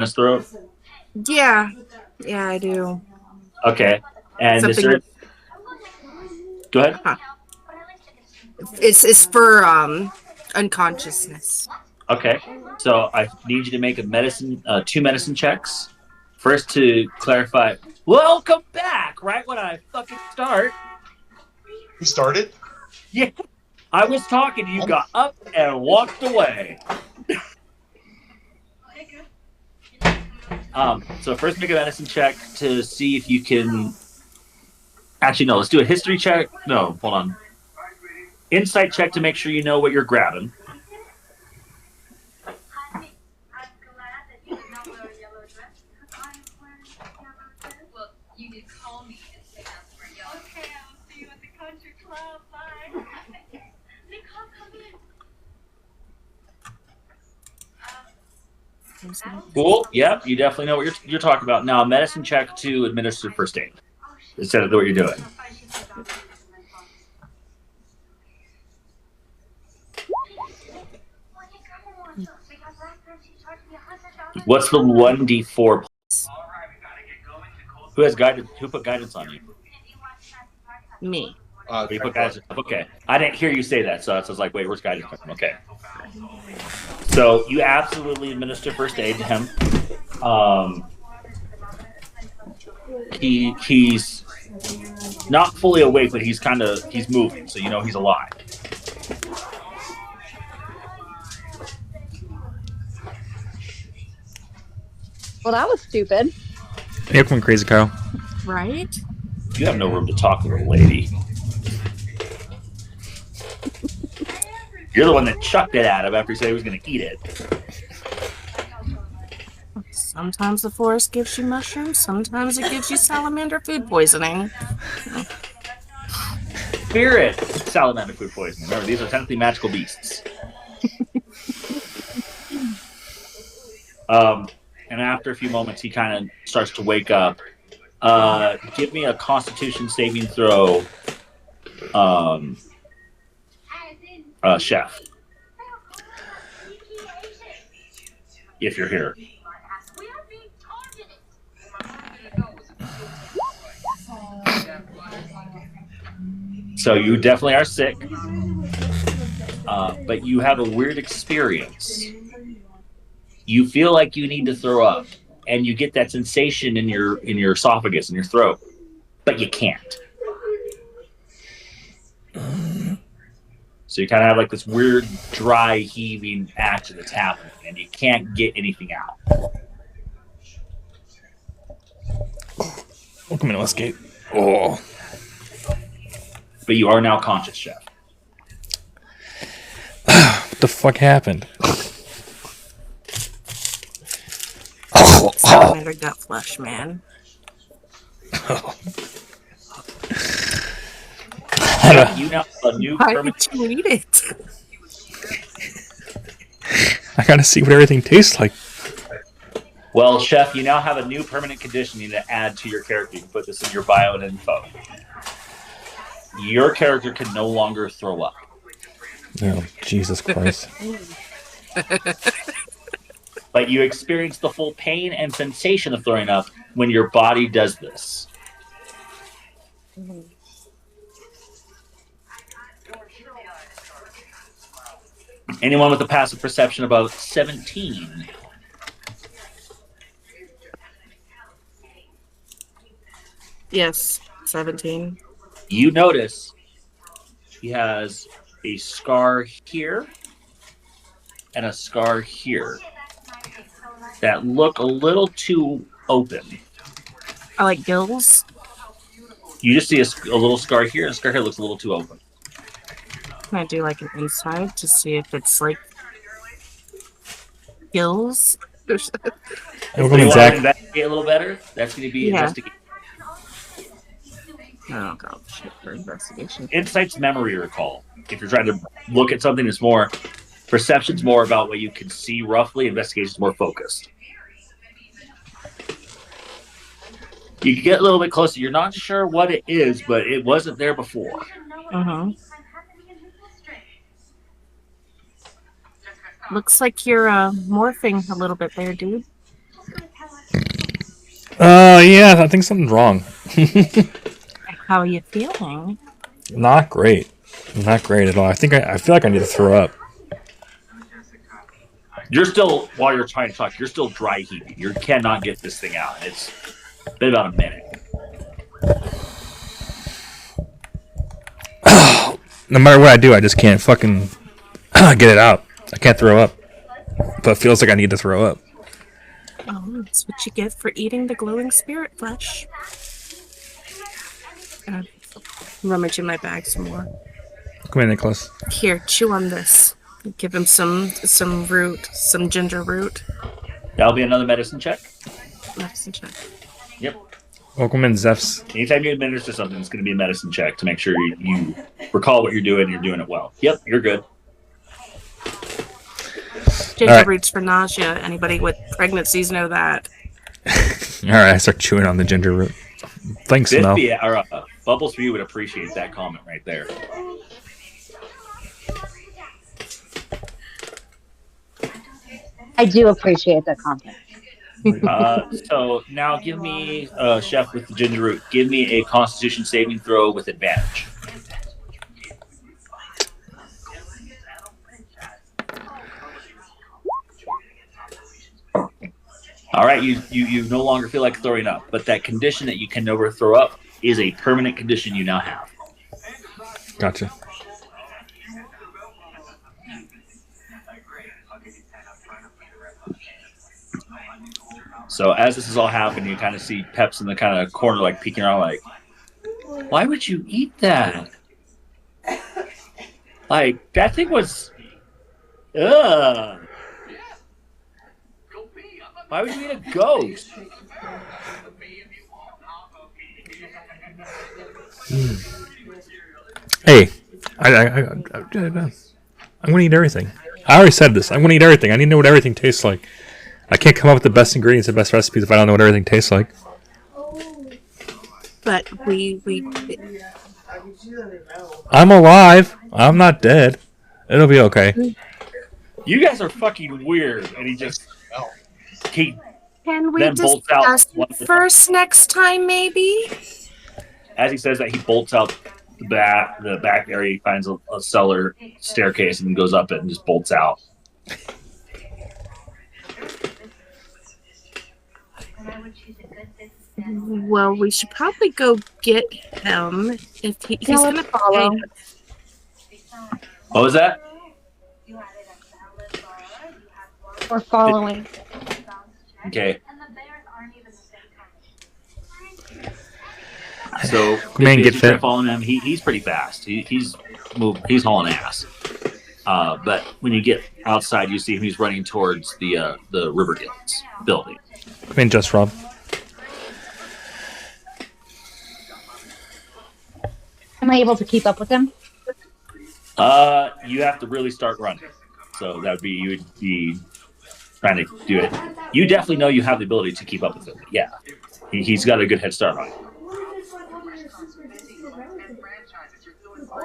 his throat? Yeah, yeah, I do. Okay. And is Something there... with Go ahead. huh. It's for unconsciousness. Okay. So I need you to make two medicine checks. First to clarify, welcome back, right when I fucking start. Who started? Yeah. I was talking, you got up and walked away. So first make a medicine check to see if you can... Actually, no, let's do a history check. No, hold on. Insight check to make sure you know what you're grabbing. Cool. Yep, you definitely know what you're talking about. Now, a medicine check to administer first aid instead of what you're doing. What's the 1d4? Who has guidance? Who put guidance on you? Me. You put guidance. Okay, I didn't hear you say that, so I was like, wait, where's guidance from? Okay. So you absolutely administer first aid to him. He's not fully awake, but he's moving, so you know he's alive. Well, that was stupid. Here come Crazy Carl. Right? You have no room to talk, little lady. You're the one that chucked it at him after he said he was going to eat it. Sometimes the forest gives you mushrooms. Sometimes it gives you salamander food poisoning. Spirit salamander food poisoning. Remember, these are technically magical beasts. And after a few moments, he kind of starts to wake up. Give me a Constitution saving throw, Chef. If you're here. So you definitely are sick, but you have a weird experience. You feel like you need to throw up, and you get that sensation in your esophagus, in your throat, but you can't. So you kind of have like this weird, dry, heaving action that's happening, and you can't get anything out. Welcome to Westgate. Oh. But you are now conscious, Chef. What the fuck happened? Salamander gut flush, man. You now have a new Why permanent... would you eat it? I gotta see what everything tastes like. Well, Chef, you now have a new permanent condition you need to add to your character. You can put this in your bio and info. Your character can no longer throw up. Oh, Jesus Christ. But you experience the full pain and sensation of throwing up when your body does this. Anyone with a passive perception above 17? Yes, 17. You notice he has a scar here and a scar here that look a little too open. I like gills. You just see a little scar here, and a scar here looks a little too open. Can I do like an inside to see if it's like gills? Welcome You in, want to Zach. investigate a little better? That's going to be investigation. Oh god, shit for investigation. Insight's memory recall. If you're trying to look at something that's more... Perception's more about what you can see roughly. Investigation's more focused. You can get a little bit closer. You're not sure what it is, but it wasn't there before. Looks like you're morphing a little bit there, dude. Yeah, I think something's wrong. How are you feeling? Not great. Not great at all. I feel like I need to throw up. You're still, while you're trying to talk, you're still dry heaving. You cannot get this thing out. It's been about a minute. No matter what I do, I just can't fucking get it out. I can't throw up. But it feels like I need to throw up. Oh, that's what you get for eating the glowing spirit flesh. Rummage in my bag some more. Come here, Nicholas. Here, chew on this. Give him some root, some ginger root. That'll be another medicine check. Medicine check. Yep. Welcome in, Zephs. Anytime you administer something, it's going to be a medicine check to make sure you recall what you're doing and you're doing it well. Yep, you're good. Ginger right. roots for nausea. Anybody with pregnancies know that. Alright, I start chewing on the ginger root. Thanks, Mel. Bubbles for you would appreciate that comment right there. I do appreciate the comment. So now give me, Chef with the ginger root, give me a Constitution saving throw with advantage. All right, you no longer feel like throwing up, but that condition that you can never throw up is a permanent condition you now have. Gotcha. So as this is all happening, you kind of see Peps in the kind of corner, like peeking around, like, why would you eat that? Like, that thing was, ugh. Why would you eat a ghost? Hey, I'm gonna eat everything. I already said this. I'm gonna eat everything. I need to know what everything tastes like. I can't come up with the best ingredients and best recipes if I don't know what everything tastes like. But we I'm alive. I'm not dead. It'll be okay. You guys are fucking weird. And he just, he can we then bolts out discuss it first next time, maybe? As he says that, he bolts out the back area. He finds a cellar staircase and goes up it and just bolts out. Well, we should probably go get him if he's going to follow. What was that? We're following. Okay. So Man, get fit. following him. He's pretty fast. He's hauling ass. But when you get outside, you see him. He's running towards the River Guilds building. Come in, Just Rob. Am I able to keep up with him? You have to really start running. So that would be, you would be trying to do it. You definitely know you have the ability to keep up with him. Yeah. He's got a good head start on you.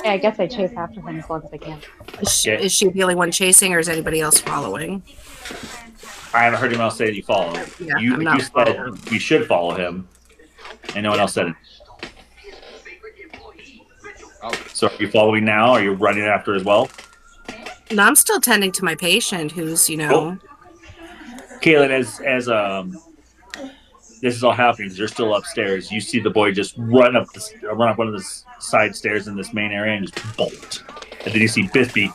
Yeah, I guess I chase after him as long as I can. Is she the only one chasing, or is anybody else following? I haven't heard anyone else say that you follow him. Yeah, you I'm not said following. you should follow him, and no one else said it. So are you following now? Are you running after as well? No, I'm still tending to my patient, who's Kaylin, as this is all happening, you're still upstairs. You see the boy just run up one of the side stairs in this main area and just bolt. And then you see Biffy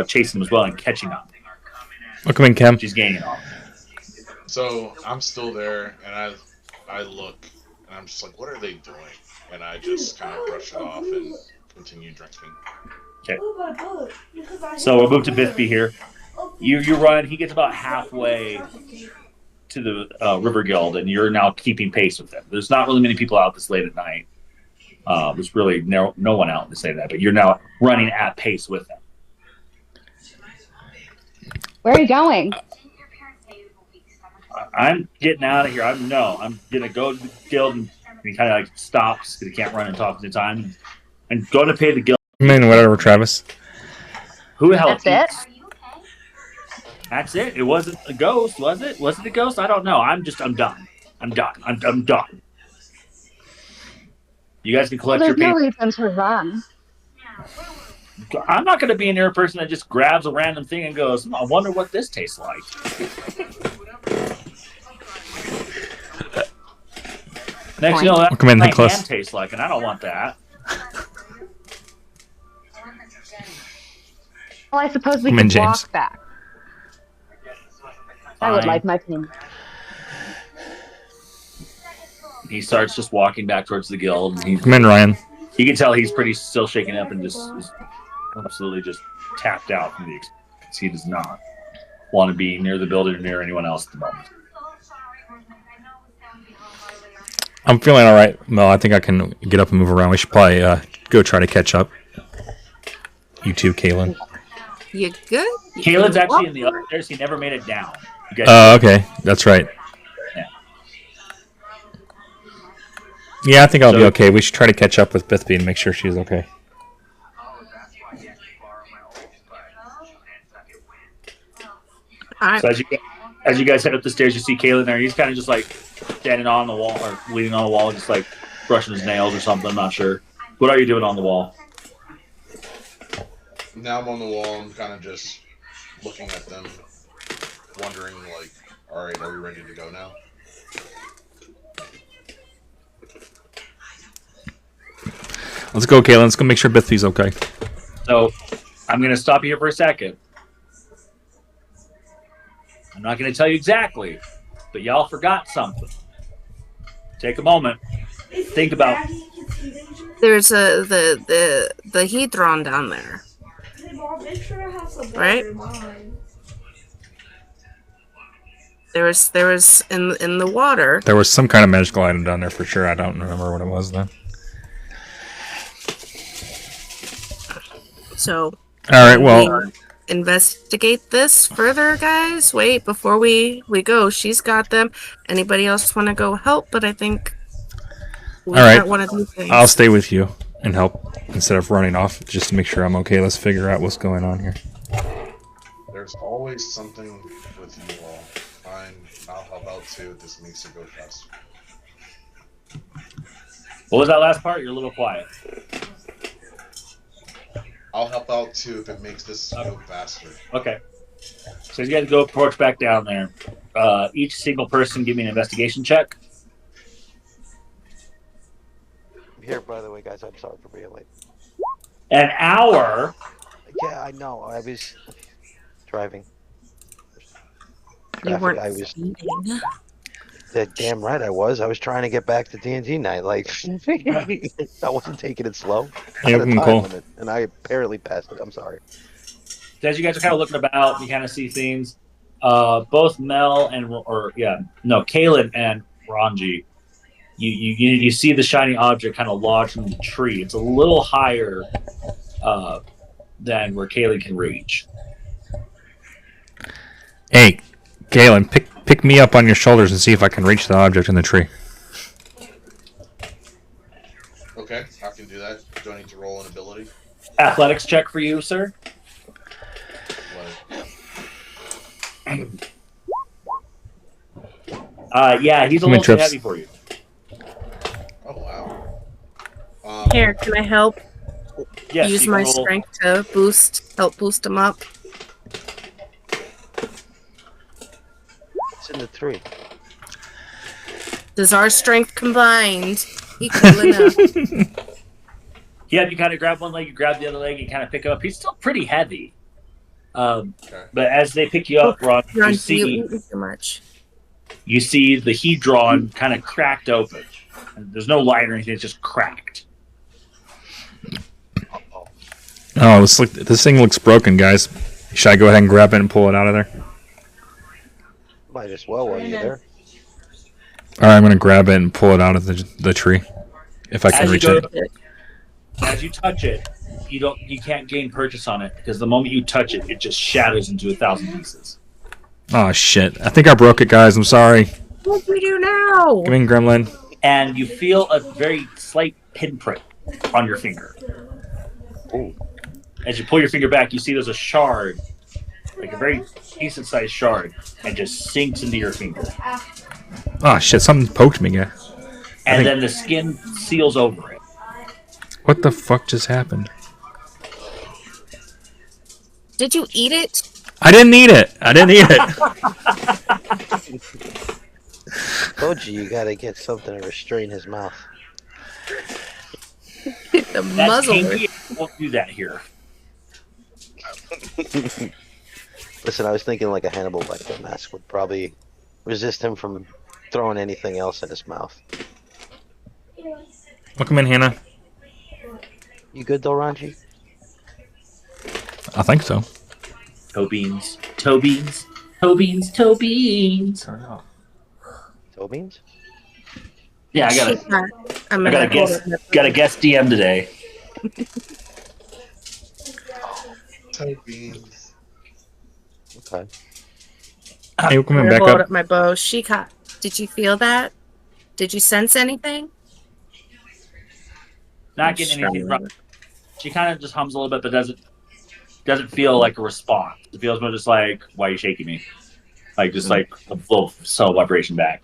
chasing him as well and catching up. Welcome in, Cam. She's gaining on him. So I'm still there, and I look, and I'm just like, what are they doing? And I just kind of brush it off and continue drinking. Okay. So we'll move to Biffy here. You run. He gets about halfway to the River Guild, and you're now keeping pace with them. There's not really many people out this late at night. There's really no one out to say that, but you're now running at pace with them. Where are you going? I'm getting out of here. I'm gonna go to the guild, and he kind of like stops because he can't run and talk at the time. And going to pay the guild. Come in, whatever, Travis. Who the hell? That's it? That's it. It wasn't a ghost, was it? Was it a ghost? I don't know. I'm done. I'm done. I'm done. You guys can Well, collect your there's no paper. reason to run. I'm not going to be near a person that just grabs a random thing and goes, I wonder what this tastes like. Next, you know, that's Come in, what my Nicholas. hand tastes like, and I don't want that. Well, I suppose we Come in, could James. walk back. I would Fine. like my pin. He starts just walking back towards the guild. And Come in, Ryan. you can tell he's pretty still shaken up and just is absolutely just tapped out from the experience. He does not want to be near the building or near anyone else at the moment. I'm feeling all right, Mel. I think I can get up and move around. We should probably go try to catch up. You too, Kaylin. You good? Caitlin's actually in the upstairs. He never made it down. You guys- Oh, okay. That's right. Yeah. Yeah, I think I'll be So- okay. We should try to catch up with Bithby and make sure she's okay. All right. So as you guys head up the stairs, you see Caitlin there. He's kind of just like standing on the wall or leaning on the wall, just like brushing his nails or something. I'm not sure. What are you doing on the wall? Now I'm on the wall. I'm kind of just looking at them, wondering, like, all right, are we ready to go now? Let's go, Kaylin. Let's go make sure Bithby's okay. So I'm going to stop you here for a second. I'm not going to tell you exactly, but y'all forgot something. Take a moment. Think about. There's the hedron down there. Right? There was in the water. There was some kind of magical item down there for sure. I don't remember what it was though. So All right. Well, investigate this further, guys. Wait, before we go. She's got them. Anybody else want to go help? But I think we All right. might want to do things. I'll stay with you and help instead of running off, just to make sure I'm okay. Let's figure out what's going on here. There's always something with you all. Fine, I'll help out too. This makes it go faster. What was that last part? You're a little quiet. I'll help out too if it makes this go faster. Okay. So you guys go approach back down there. Each single person give me an investigation check. Here, by the way, guys, I'm sorry for being late. An hour. Yeah, I know. I was driving. You Traffic, weren't I was. eating. That damn right I was. I was trying to get back to DND night. Like, I wasn't taking it slow. I Yeah, had a time cool. limit, and I apparently passed it. I'm sorry. As you guys are kind of looking about, you kind of see things. Both Mel and Kaylin and Ranji, you see the shiny object kind of lodged in the tree. It's a little higher than where Kaylin can reach. Hey, Kaylin, pick me up on your shoulders and see if I can reach the object in the tree. Okay, I can do that. Do I need to roll an ability? Athletics check for you, sir. Yeah, he's a Come in, little too Trips. heavy for you. Oh wow. Here, can I help? Yes, Use you my can roll- strength to help boost them up. It's in the tree. Does our strength combined equal enough? Yeah, you kind of grab one leg, you grab the other leg, you kind of pick him up. He's still pretty heavy. Okay. But as they pick you up, Ron, You're you on see mute too much. the hedron kind of cracked open. And there's no light or anything; it's just cracked. Oh, this thing looks broken, guys. Should I go ahead and grab it and pull it out of there? Might as well while you're there. All right, I'm gonna grab it and pull it out of the tree, if I can As you reach go it. As you touch it, you can't gain purchase on it because the moment you touch it, it just shatters into 1,000 pieces. Oh shit! I think I broke it, guys. I'm sorry. What do we do now? Come in, Gremlin. And you feel a very slight pinprick on your finger. Ooh. As you pull your finger back, you see there's a shard, like a very decent-sized shard, and just sinks into your finger. Oh shit! Something poked me, guy. And then the skin seals over it. What the fuck just happened? Did you eat it? I didn't eat it. I didn't eat it. Told you gotta get something to restrain his mouth. The That's muzzle. kinky. I won't do that here. Listen, I was thinking like a Hannibal Lecter mask would probably resist him from throwing anything else in his mouth. Welcome in, Hannah. You good though, Ranji? I think so. Toe beans. Toe beans. Toe beans. Toe beans. Toe beans? Yeah, I She's not. I'm got a guest DM today. Toe beans. Okay. Hey, welcome in I'm back gonna hold up. up my bow. Shika, did you feel that? Did you sense anything? Not getting anything from. She kind of just hums a little bit, but doesn't feel like a response. It feels more just like, "Why are you shaking me?" Like just like a little subtle vibration back.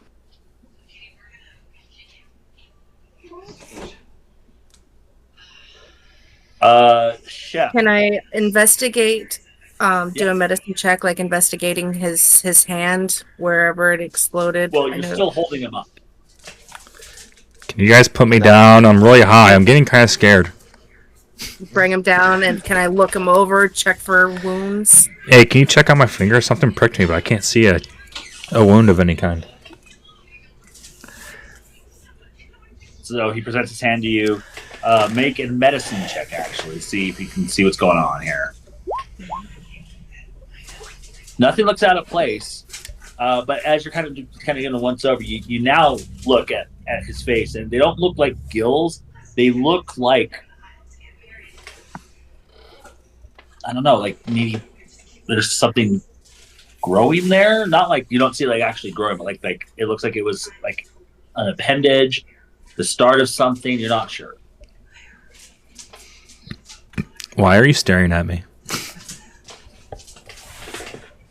Chef. Can I investigate? Do a medicine check, like investigating his hand wherever it exploded. Well, I you're know. still holding him up. Can you guys put me down? I'm really high. I'm getting kind of scared. Bring him down, and can I look him over, check for wounds? Hey, can you check out my finger? Something pricked me, but I can't see a wound of any kind. So he presents his hand to you. Make a medicine check, actually. See if you can see what's going on here. Nothing looks out of place, but as you're kind of getting the once over, you now look at his face, and they don't look like gills. They look like, I don't know, like maybe there's something growing there. Not like you don't see like actually growing, but like it looks like it was like an appendage, the start of something. You're not sure. Why are you staring at me?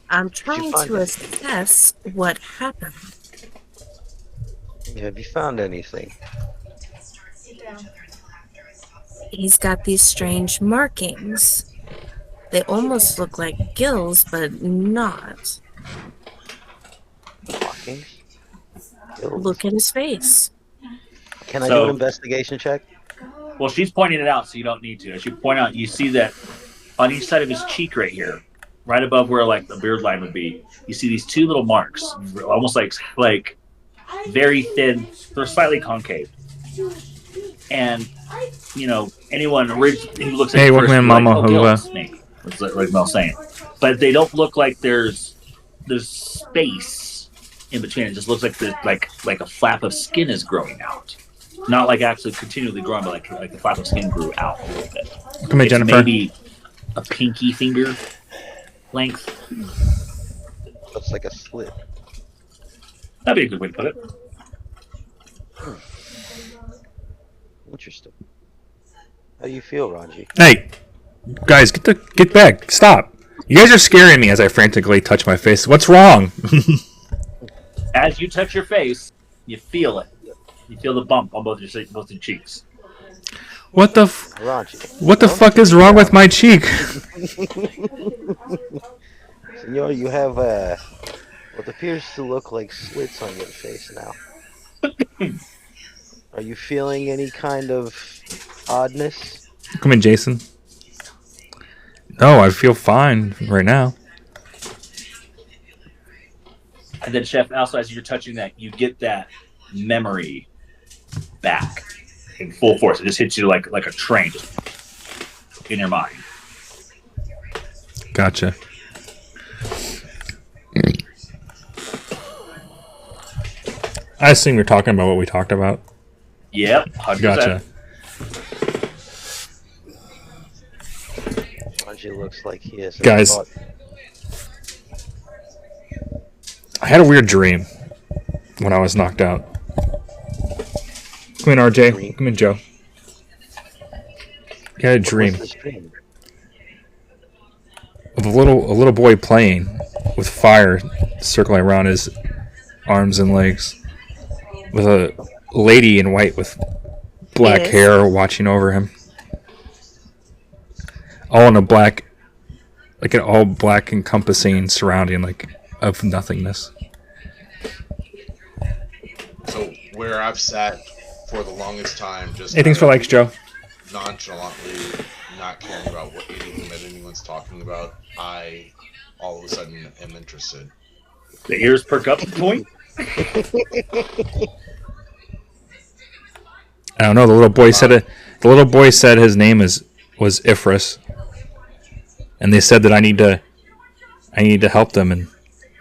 I'm trying find to it? assess what happened. Have you found anything? He's got these strange markings. They almost look like gills, but not. Markings? Gills? Look at his face. Can I So- do an investigation check? Well, she's pointing it out, so you don't need to. As you point out, you see that on each side of his cheek right here, right above where like the beard line would be, you see these two little marks, almost like very thin. They're slightly concave. And you know, anyone who looks at Hey, it welcome first in, would be Mama like, Hula. gills, maybe. That's like Mel's saying. But they don't look like there's space in between. It just looks like like a flap of skin is growing out. Not like actually continually growing, but like the flap of skin grew out a little bit. Come here, It's Jennifer. maybe a pinky finger length. Looks like a slit. That'd be a good way to put it. Interesting. How do you feel, Ranji? Hey, guys, get back. Stop. You guys are scaring me as I frantically touch my face. What's wrong? As you touch your face, you feel it. You feel the bump on both your cheeks. What the Ranji. fuck is wrong with my cheek? Senor, you have what appears to look like slits on your face now. Are you feeling any kind of oddness? Come in, Jason. No, I feel fine right now. And then, Chef, also as you're touching that, you get that memory back in full force. It just hits you like a train, just in your mind. Gotcha. I assume you're talking about what we talked about. Yep, 100%. Gotcha. Ranji looks like he is. Guys. I had a weird dream when I was knocked out. Come in, RJ. Come in, Joe. I had a dream What's this dream? of a little boy playing with fire circling around his arms and legs, with a lady in white with black Yes. hair watching over him. All in a black, like an all black encompassing surrounding, like, of nothingness. So where I've sat for the longest time, just Hey, thanks for likes, Joe. nonchalantly, not caring about what anything that anyone's talking about, I all of a sudden am interested. The ears perk up. Point. I don't know. The little boy said it. The little boy said his name was Ifris, and they said that I need to help them and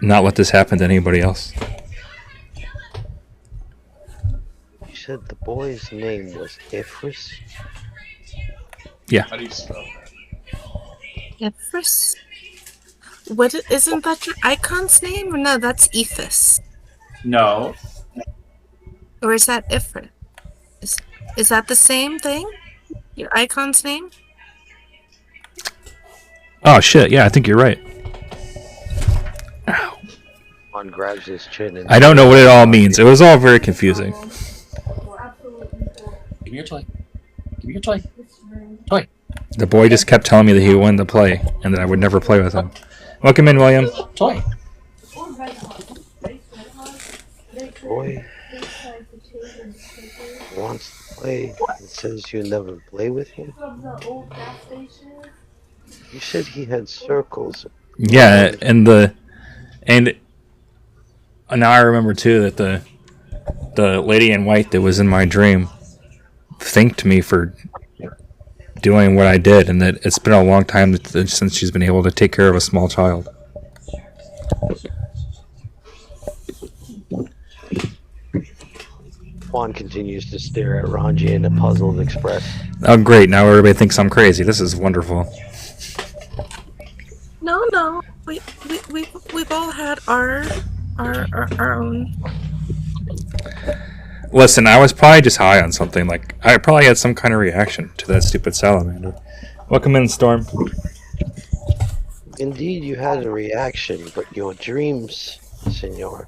not let this happen to anybody else. You said the boy's name was Ifris? How do you spell that? Ifris? What? Isn't that your icon's name? Or no, that's Ethos. No. Or is that Ifrit? Is that the same thing? Your icon's name? Oh shit! Yeah, I think you're right. Ow. Juan grabs his chin and... I don't know what it all means. It was all very confusing. Give me your toy. Give me your toy. Toy. The boy just kept telling me that he wanted to play and that I would never play with him. Welcome in, William. Toy. Boy wants to play and says you never play with him? You said he had circles. Yeah, and now I remember too that the lady in white that was in my dream thanked me for doing what I did, and that it's been a long time since she's been able to take care of a small child. Juan continues to stare at Ranji in a puzzled expression. Oh, great! Now everybody thinks I'm crazy. This is wonderful. No. We've all had our own. Listen, I was probably just high on something. Like, I probably had some kind of reaction to that stupid salamander. Welcome in, Storm. Indeed, you had a reaction, but your dreams, senor,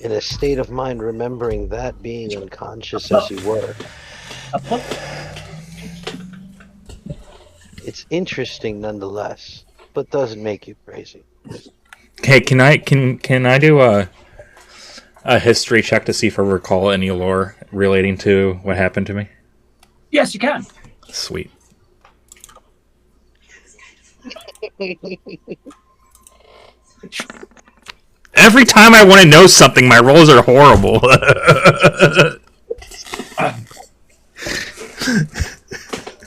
in a state of mind remembering that being unconscious as you were, it's interesting nonetheless, but doesn't make you crazy. Hey, can I do a history check to see if I recall any lore relating to what happened to me? Yes, you can. Sweet. Every time I want to know something, my rolls are horrible.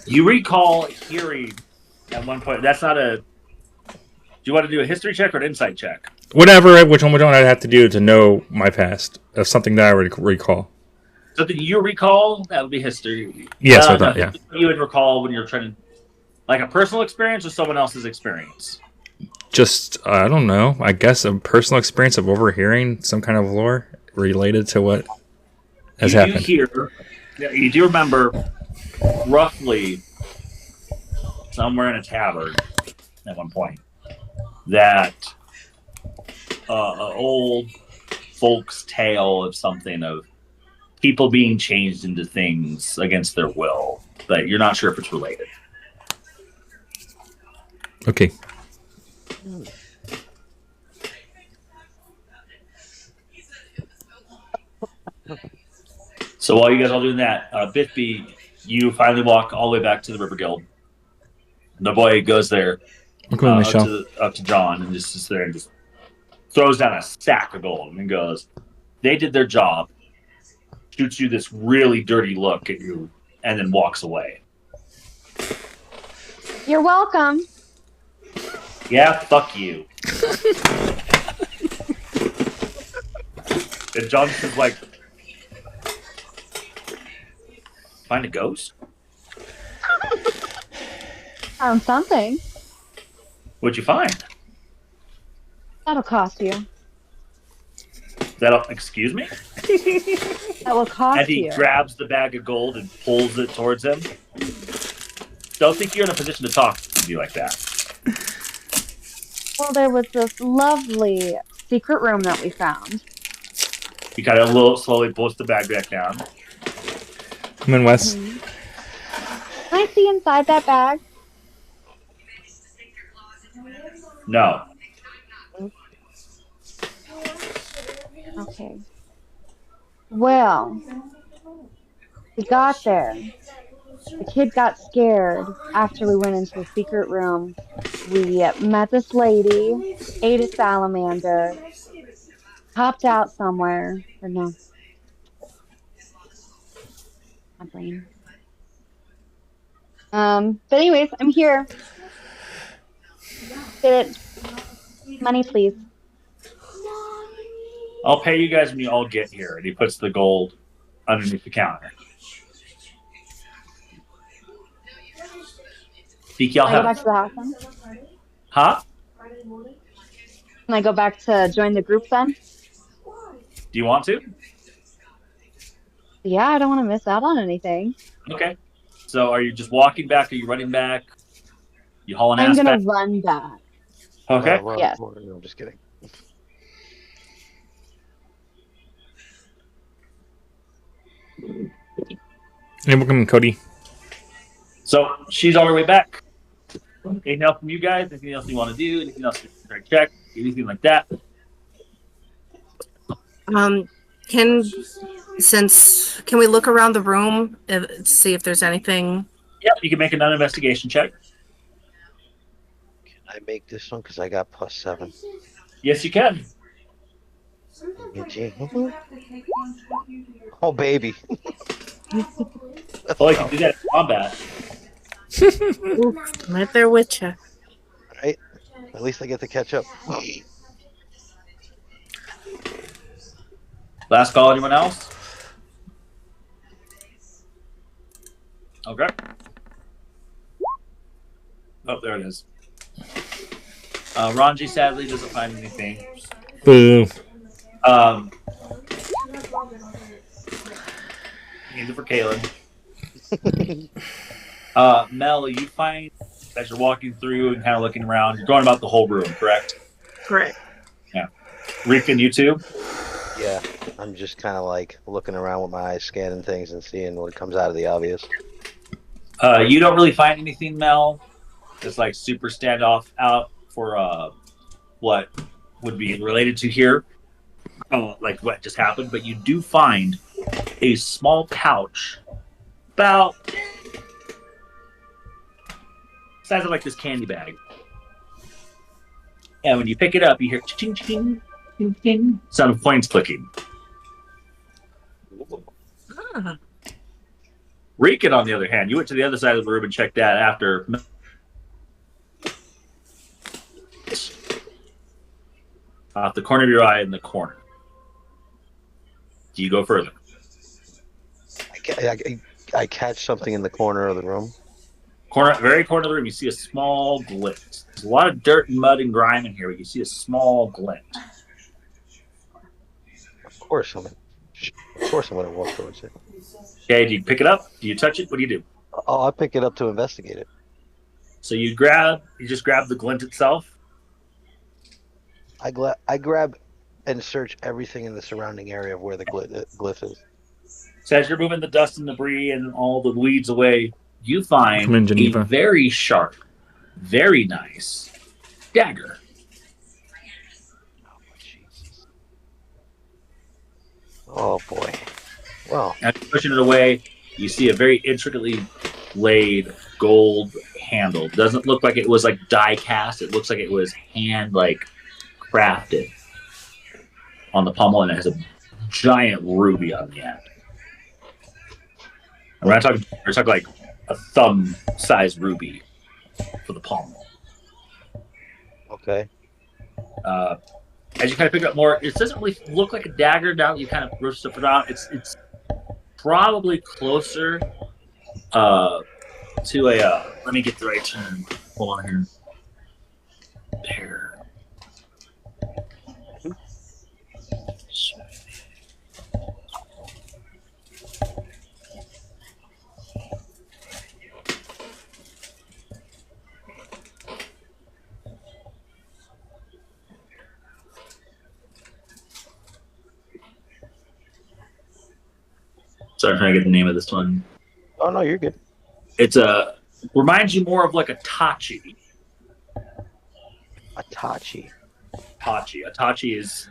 You recall hearing at one point. That's not a. Do you want to do a history check or an insight check? Whatever, which one I'd have to do to know my past of something that I would recall. Something you recall, that would be history. Yes, I thought, yeah. You would recall when you're trying to, like a personal experience or someone else's experience? Just, I don't know, I guess a personal experience of overhearing some kind of lore related to what has happened. You do remember roughly somewhere in a tavern at one point that old folks' tale of something of people being changed into things against their will, but you're not sure if it's related. Okay. So while you guys are all doing that, Biffy, you finally walk all the way back to the River Guild. The boy goes there up to John and just sits there and just throws down a stack of gold and goes, "They did their job." Shoots you this really dirty look at you and then walks away. You're welcome. Yeah, fuck you. And Johnson's like, find a ghost? Found something. What'd you find? That'll cost you. Excuse me? That will cost And he you. grabs the bag of gold and pulls it towards him. Don't think you're in a position to talk to you like that. Well, there was this lovely secret room that we found. You kind of a little slowly pulls the bag back down. I'm in Wes. Can I see inside that bag? No. Okay. Well, we got there. The kid got scared after we went into the secret room. We met this lady, ate a salamander, hopped out somewhere. Or no, my brain. But anyways, I'm here. Get it. Money, please. I'll pay you guys when you all get here. And he puts the gold underneath the counter. Speak y'all Can I go back have. to the house then? Huh? Can I go back to join the group then? Do you want to? Yeah, I don't want to miss out on anything. Okay. So are you just walking back? Are you running back? You hauling I'm ass gonna back? run back. Okay. Run, Yes. no, I'm just kidding. Hey, welcome, Cody. So she's on her way back. Anything else from you guys? Anything else you want to do? Anything else to check? Anything like that? Can we look around the room and see if there's anything? Yep, you can make another investigation check. Can I make this one? Because I got +7. Yes, you can. Oh, baby. Oh, you can do that in combat. Oof, right there with you. Right? At least I get to catch up. Last call, anyone else? Okay. Oh, there it is. Ranji sadly doesn't find anything. Boo. Neither for Kaylin. Mel, you find as you're walking through and kind of looking around, you're going about the whole room, correct? Correct. Yeah. Rick, you too? Yeah, I'm just kind of like looking around with my eyes, scanning things and seeing what comes out of the obvious. You don't really find anything, Mel. It's like super standoff out for what would be related to here, like what just happened. But you do find a small pouch, about size of like this candy bag. And when you pick it up, you hear ching ching ching ching sound of coins clicking. Ah, Rican, on the other hand, you went to the other side of the room and checked that after. Off the corner of your eye in the corner. Do you go further? I catch something in the corner of the room. Very corner of the room, you see a small glint. There's a lot of dirt and mud and grime in here, but you see a small glint. Of course, I'm going to walk towards it. Okay, do you pick it up? Do you touch it? What do you do? Oh, I'll pick it up to investigate it. So you just grab the glint itself. I grab and search everything in the surrounding area of where the glyph is. So as you're moving the dust and debris and all the weeds away, you I'm find in a Geneva. very sharp, very nice dagger. Jesus. Oh boy. Well, As you're pushing it away, you see a very intricately laid gold handle. Doesn't look like it was like die cast. It looks like it was hand crafted on the pommel, and it has a giant ruby on the end. And we're talking like a thumb-sized ruby for the pommel. okay. As you kind of pick up more, it doesn't really look like a dagger now that you kind of brush stuff around. It's probably closer to a. Let me get the right term. Hold on here. There. Sorry, I'm trying to get the name of this one. Oh no, you're good. It's reminds you more of like a tachi. Atachi. Tachi is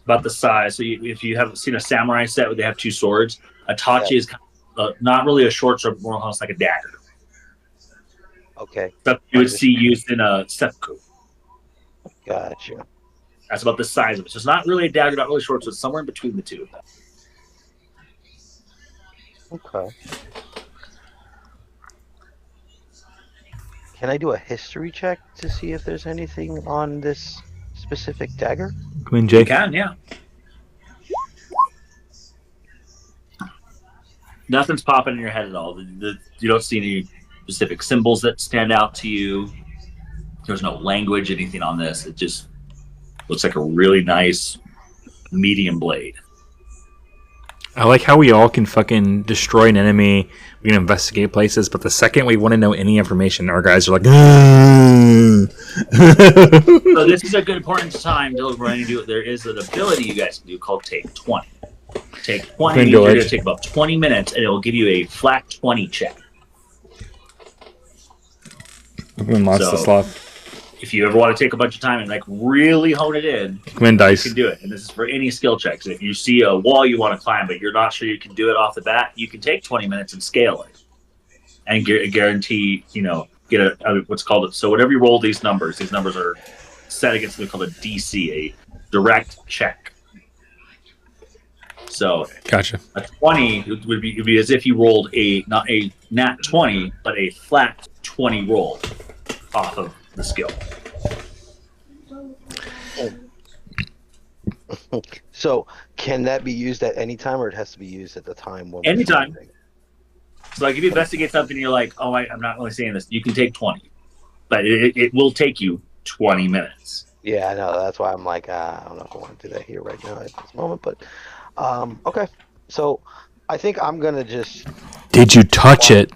about the size. So if you haven't seen a samurai set where they have two swords, a tachi is kind of, not really a short sword, but more almost like a dagger. Okay. Stuff you would see used in a seppuku. Gotcha. That's about the size of it. So it's not really a dagger, not really short, so it's somewhere in between the two of them. Okay. Can I do a history check to see if there's anything on this specific dagger? Come in, You Jake. can, yeah. Nothing's popping in your head at all. You don't see any specific symbols that stand out to you. There's no language, anything on this. It just looks like a really nice medium blade. I like how we all can fucking destroy an enemy. We can investigate places, but the second we want to know any information, our guys are like, So this is a good important time to run and do it. There is an ability you guys can do called Take 20. Take 20 means you're going to take about 20 minutes, and it will give you a flat 20 check. Monster Sloth. If you ever want to take a bunch of time and like really hone it in, Come in, dice. you can do it. And this is for any skill checks. If you see a wall you want to climb, but you're not sure you can do it off the bat, you can take 20 minutes and scale it, and guarantee, get a what's called it. So whatever you roll these numbers are set against something called a DC, a direct check. So Gotcha. a 20 would be as if you rolled not a nat 20, but a flat 20 roll off of the skill. So, can that be used at any time, or it has to be used at the time? When Anytime. So, like, if you investigate something, and you're like, "Oh, I'm not really saying this." You can take 20, but it will take you 20 minutes. Yeah, I know. That's why I'm like, I don't know if I want to do that here right now at this moment. But, okay. So, I think I'm gonna just. Did you touch it?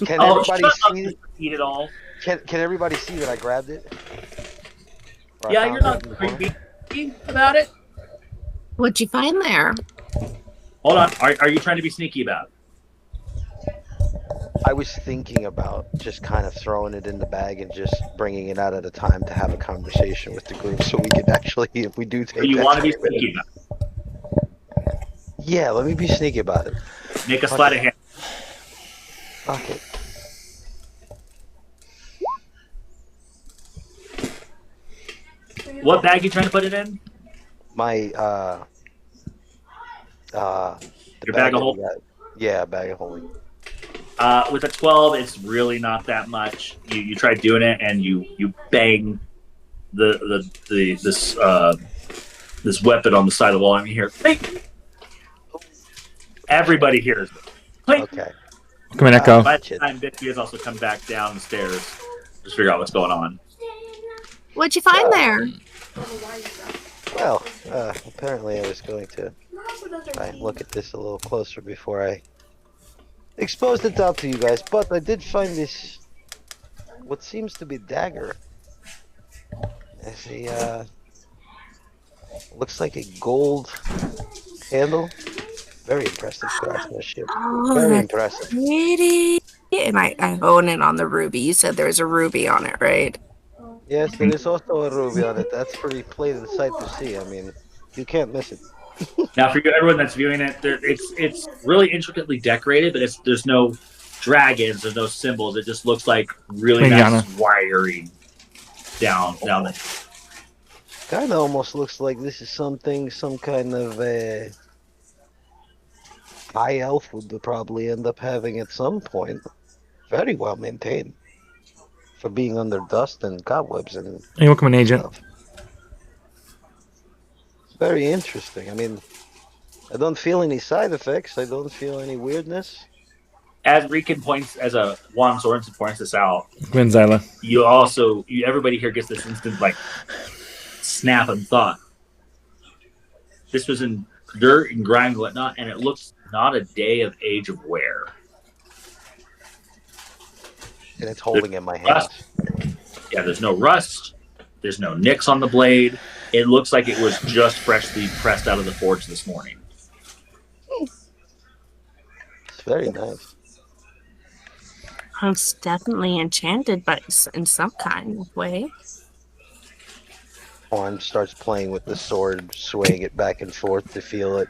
Can everybody see? Eat it all. Can everybody see that I grabbed it? Or I Yeah, found you're it not in the corner? creepy about it. What'd you find there? Hold on. Are you trying to be sneaky about it? I was thinking about just kind of throwing it in the bag and just bringing it out at a time to have a conversation with the group, so we could actually, if we do take. You that want to be 20 minutes- sneaky about it. Yeah, let me be sneaky about it. Make a sleight of hand. Okay. What bag you trying to put it in? My the Your bag of that we holding? got- Yeah, bag of holding. With a 12, it's really not that much. You try doing it, and you bang this weapon on the side of the wall, and you hear clink. Everybody hears it. Clink. Okay. Come in, Echo. By the time Bitsy has also come back down the stairs, just figure out what's going on. What'd you find there? Well, apparently I was going to try and look at this a little closer before I exposed it out to you guys, but I did find this, what seems to be dagger. It's a, looks like a gold handle. Very impressive craftsmanship. Oh, Very that's impressive. pretty. And I hone in on the ruby. You said there's a ruby on it, right? Yes, there is also a ruby on it. That's pretty plain in sight to see. I mean, you can't miss it. Now, for everyone that's viewing it, it's really intricately decorated, but there's no dragons, there's no symbols. It just looks like really Hey, nice Yana. wiring down there. Kind of almost looks like this is some kind of a high elf would probably end up having at some point. Very well maintained for being under dust and cobwebs and Hey, welcome in, Agent. stuff. Very interesting. I mean, I don't feel any side effects. I don't feel any weirdness. As Riken points, as a Juan Sorensen points this out, Come in, Zyla. everybody here gets this instant like snap and thought. This was in dirt and grime and whatnot, and it looks not a day of age of wear. And it's holding in my hands. Yeah, there's no rust. There's no nicks on the blade. It looks like it was just freshly pressed out of the forge this morning. It's very nice. It's definitely enchanted, but in some kind of way. Juan starts playing with the sword, swaying it back and forth to feel it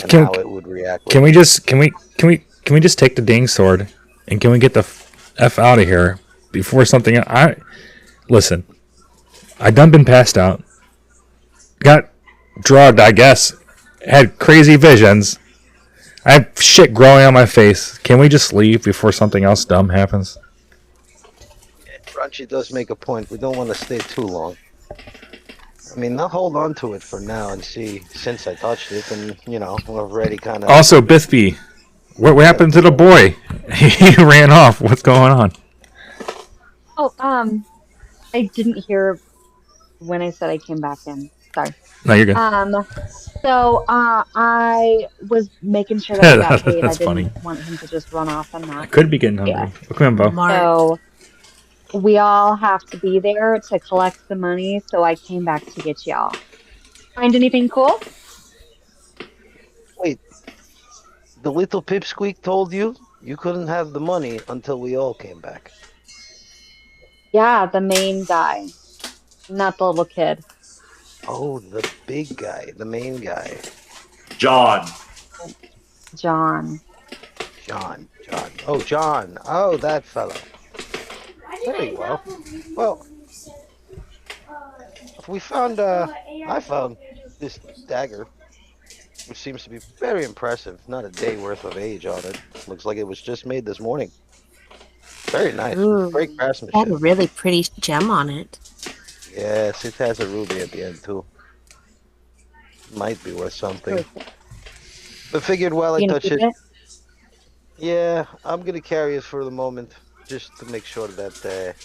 and Can, how it would react. can we just take the dang sword and can we get the f out of here before something? Listen. I done been passed out. Got drugged, I guess. Had crazy visions. I have shit growing on my face. Can we just leave before something else dumb happens? Crunchy does make a point. We don't want to stay too long. I mean, I'll hold on to it for now and see. Since I touched it, and we're already kind of. Also, Biffy, what happened to the boy? He ran off. What's going on? Oh, I didn't hear when I said I came back in. Sorry. No, you're good. So I was making sure that I got paid. That's I didn't funny. want him to just run off and I not. could be getting hungry. Yeah. Come on, Bo. So we all have to be there to collect the money. So I came back to get y'all. Find anything cool? Wait, the little pipsqueak told you couldn't have the money until we all came back. Yeah, the main guy, not the little kid. Oh, the big guy, the main guy. John. John. Oh, John. Oh, that fellow. Very well. Well, we found, I found this dagger, which seems to be very impressive. Not a day worth of age on it. Looks like it was just made this morning. Very nice. Ooh, Great had craftsmanship. a really pretty gem on it. Yes, it has a ruby at the end, too. Might be worth something. But figured while I You gonna touch keep it, yeah, I'm gonna carry it for the moment, just to make sure that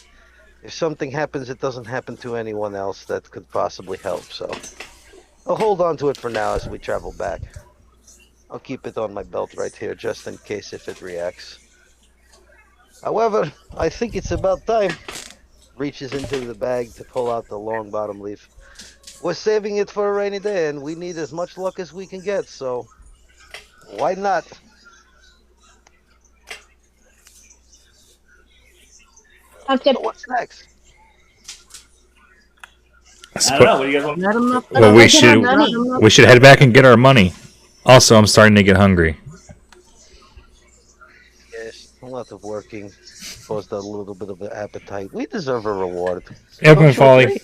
if something happens, it doesn't happen to anyone else that could possibly help. So I'll hold on to it for now as we travel back. I'll keep it on my belt right here, just in case if it reacts. However, I think it's about time. Reaches into the bag to pull out the long bottom leaf. We're saving it for a rainy day, and we need as much luck as we can get, so why not? Sounds good. So what's next? I don't know. What do you guys want? Let him up. Well, Let's get our money. we should head back and get our money. Also, I'm starting to get hungry. Yes, a lot of working caused a little bit of an appetite. We deserve a reward. Elkman Don't you Folly. agree?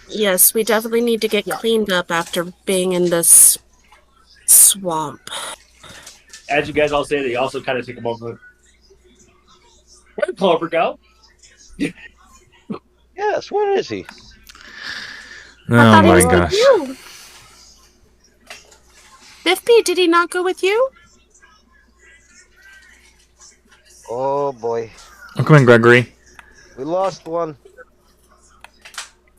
Yes, we definitely need to get cleaned up after being in this swamp. As you guys all say, they also kind of take a moment. Where'd Clover go? Yes, where is he? Oh I thought he my was with gosh. you. Biffy, did he not go with you? Oh boy, Come in, Gregory. we lost one.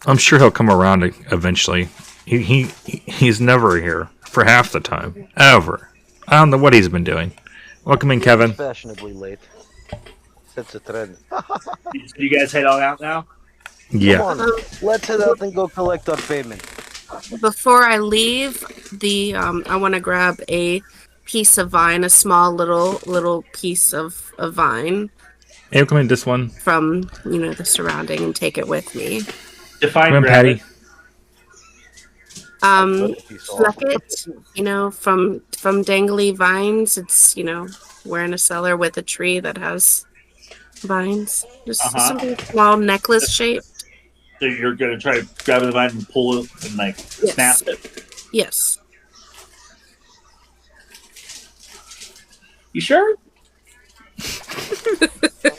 I'm sure he'll come around eventually. He's never here for half the time. Ever. I don't know what he's been doing. Welcome in, Kevin. Fashionably late. Sets a trend. So you guys head on out now? Yeah. Come on, let's head out and go collect our payment. Before I leave, I want to grab a piece of vine, a small little piece of vine Hey, come in, this one. from the surrounding, and take it with me. Define Come in, grab Patty. it. Pluck it, from dangly vines. It's we're in a cellar with a tree that has vines. Just something small, necklace shaped. So you're gonna try to grab the vine and pull it and snap it. Yes. You sure?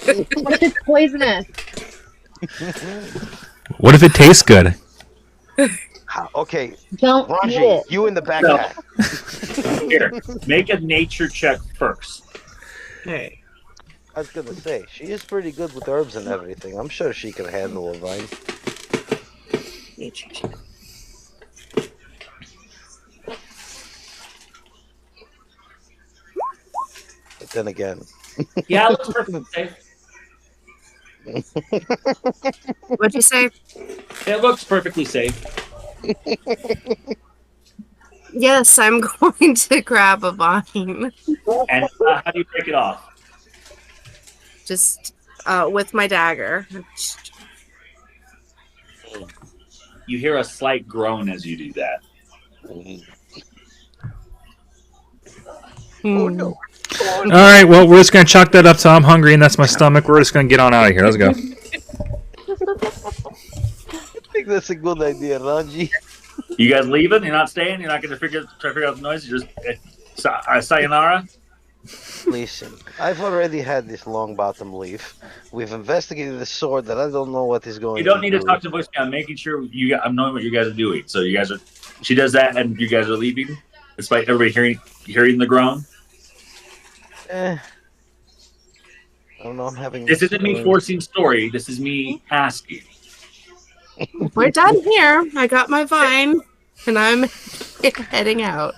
What if it's poisonous? What if it tastes good? Okay, Don't eat Ranji, it. you in the backpack. Here, make a nature check first. Hey. I was gonna say, she is pretty good with herbs and everything. I'm sure she can handle a vine. Nature check. But then again, Yeah, it looks perfectly safe. What'd you say? It looks perfectly safe. Yes, I'm going to grab a vine. And how do you break it off? Just with my dagger. You hear a slight groan as you do that. Oh no. All right, well, we're just going to chalk that up to I'm hungry and that's my stomach. We're just going to get on out of here. Let's go. I think that's a good idea, Ranji. You guys leaving? You're not staying? You're not going to try to figure out the noise? You just sayonara? Listen, I've already had this long bottom leaf. We've investigated the sword that I don't know what is going. You don't need to do. talk to voice. I'm making sure I'm knowing what you guys are doing. So you guys are. She does that, and you guys are leaving, despite everybody hearing the groan. I don't know. I'm having. This isn't me forcing story. This is me asking. We're done here. I got my vine, and I'm heading out.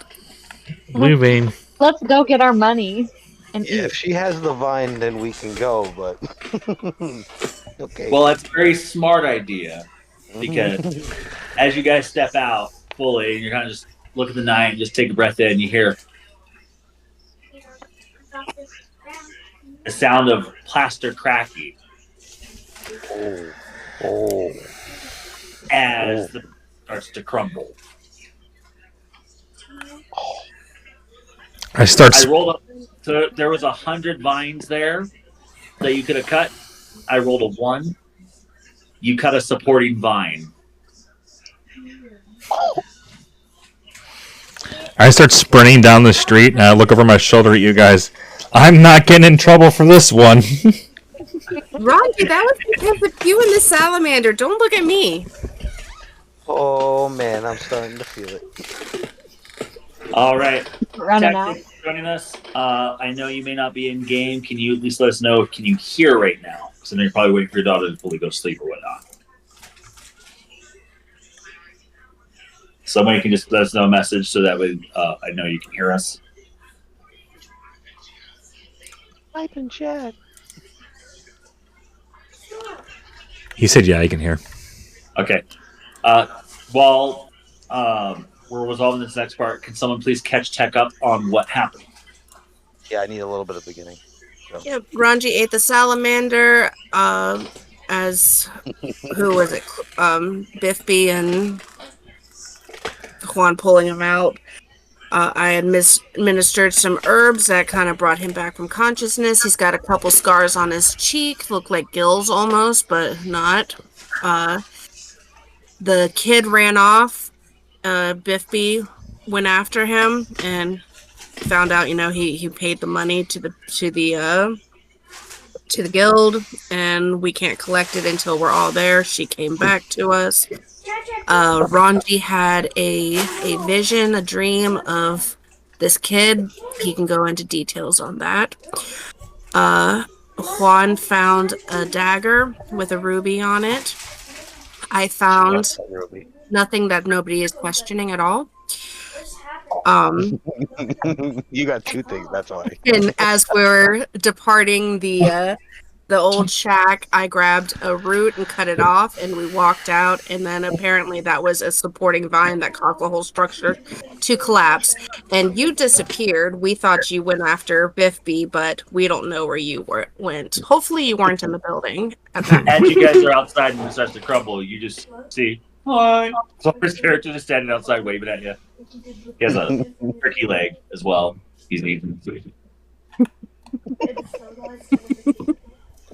Leaving. Let's go get our money and Yeah, eat. if she has the vine, then we can go. But okay. Well, it's a very smart idea because as you guys step out fully, and you're kind of just look at the night and just take a breath in, and you hear the sound of plaster cracking Oh. as the starts to crumble. I start. I rolled up. So there was 100 vines there that you could have cut. I rolled a 1. You cut a supporting vine. I start sprinting down the street and I look over my shoulder at you guys. I'm not getting in trouble for this one. Rocky, that was because of you and the salamander. Don't look at me. Oh man, I'm starting to feel it. All right. Running out. Tactics joining us. I know you may not be in game. Can you at least let us know? Can you hear right now? Because I know you're probably waiting for your daughter to fully go to sleep or whatnot. Somebody can just let us know a message so that way I know you can hear us. Type in chat. He said, yeah, I can hear. Okay. While we're resolving this next part, can someone please catch Tech up on what happened? Yeah, I need a little bit of beginning. Yeah, Ranji ate the salamander. As who was it? Biffy and Juan pulling him out. I had administered some herbs that kind of brought him back from consciousness. He's got a couple scars on his cheek, look like gills almost, but not. The kid ran off. Biffy went after him and found out, he paid the money to the guild, and we can't collect it until we're all there. She came back to us. Ranji had a vision, a dream of this kid. He can go into details on that. Juan found a dagger with a ruby on it. I found nothing that nobody is questioning at all. You got 2 things, that's all. And as we're departing the old shack, I grabbed a root and cut it off, and we walked out, and then apparently that was a supporting vine that caused the whole structure to collapse. And you disappeared. We thought you went after Biffy, but we don't know where you went. Hopefully you weren't in the building at that As point. you guys are outside and it starts to crumble, you just see, hi. So his character is standing outside waving at you. He has a turkey leg as well. He's eating food.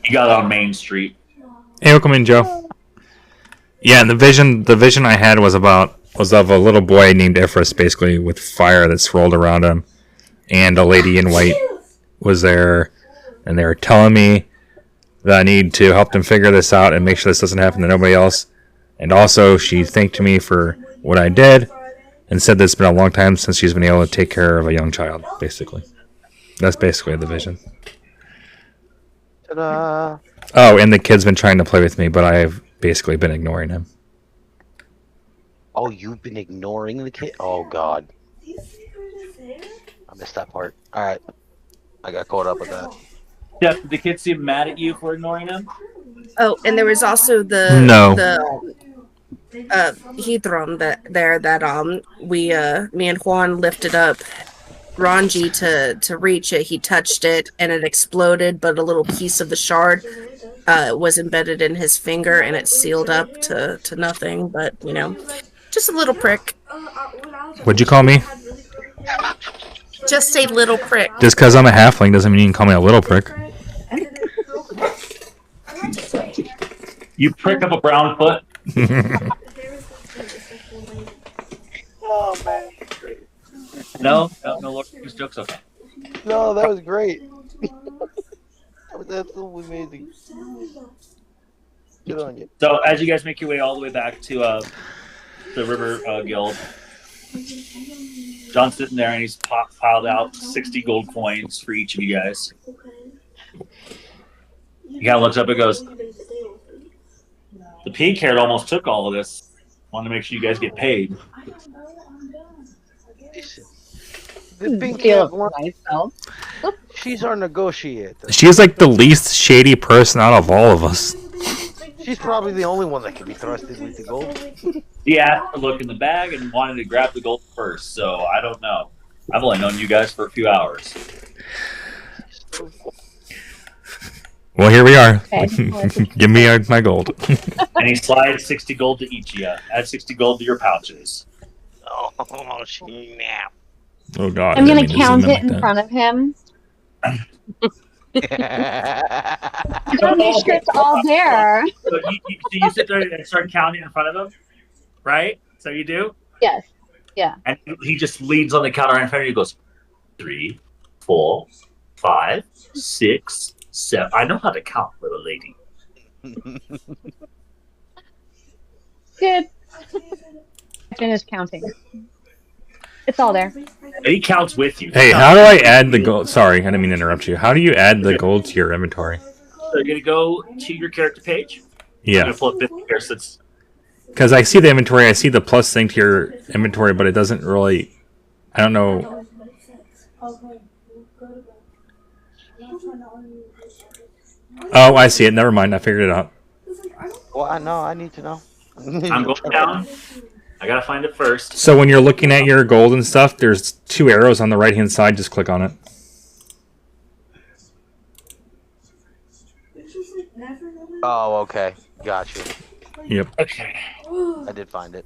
You got it on Main Street. Hey, welcome in, Joe. Yeah, and the vision I had was of a little boy named Ifris, basically with fire that swirled around him, and a lady in white was there, and they were telling me that I need to help them figure this out and make sure this doesn't happen to nobody else. And also, she thanked me for what I did, and said that it's been a long time since she's been able to take care of a young child. Basically, that's basically the vision. Ta-da! Oh, and the kid's been trying to play with me, but I've basically been ignoring him. Oh, you've been ignoring the kid? Oh, God. I missed that part. Alright. I got caught up with that. Jeff, did the kid seem mad at you for ignoring him? Oh, and there was also the he thrown that we me and Juan lifted up Ranji to reach it. He touched it and it exploded, but a little piece of the shard was embedded in his finger and it sealed up to nothing. But just a little prick. What'd you call me? Just a little prick. Just because I'm a halfling doesn't mean you can call me a little prick. You prick up a brown foot. Oh man. No Lord, these jokes. Okay. No, that was great. That was absolutely amazing. Good on you. So as you guys make your way all the way back to the River Guild, John's sitting there and he's piled out 60 gold coins for each of you guys. He kind of looks up and goes, "The pink haired almost took all of this. Wanted to make sure you guys get paid." The pink Feel haired one, myself. she's our negotiator. She's like the least shady person out of all of us. She's probably the only one that can be trusted with the gold. He asked to look in the bag and wanted to grab the gold first, so I don't know. I've only known you guys for a few hours. Well, here we are. Okay. Give me my gold. And he slides 60 gold to each of you. Add 60 gold to your pouches. Oh, snap. Oh God! I'm I gonna didn't mean to count zoom it like in that. front of him. Gotta make sure it's all there. So you sit there and start counting in front of him, right? So you do? Yes. And he just leads on the counter in front of you and goes, 3, 4, 5, 6, 7. I know how to count, little lady. Good. I finished counting. It's all there. And he counts with you. Hey, how do I add the gold? Sorry, I didn't mean to interrupt you. How do you add the gold to your inventory? So you're going to go to your character page. You're Yeah, going to flip it here. So it's, because I see the inventory, I see the plus thing to your inventory, but it doesn't really. I don't know. Oh, I see it. Never mind. I figured it out. Well, I know. I need to know. I'm going down. I got to find it first. So when you're looking at your gold and stuff, there's 2 arrows on the right hand side. Just click on it. Oh, okay. Gotcha. Yep. Okay. I did find it.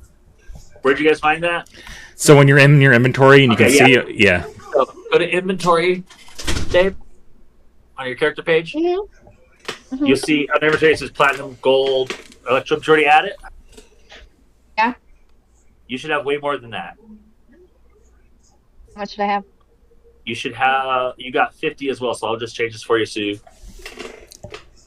Where'd you guys find that? So when you're in your inventory and you Okay, can see, yeah. So go to inventory, Dave, on your character page. Mm-hmm. You'll see on inventory it says platinum, gold, electrum. Did you already add it? Yeah. You should have way more than that. How much should I have? You should have. You got 50 as well, so I'll just change this for you, Sue.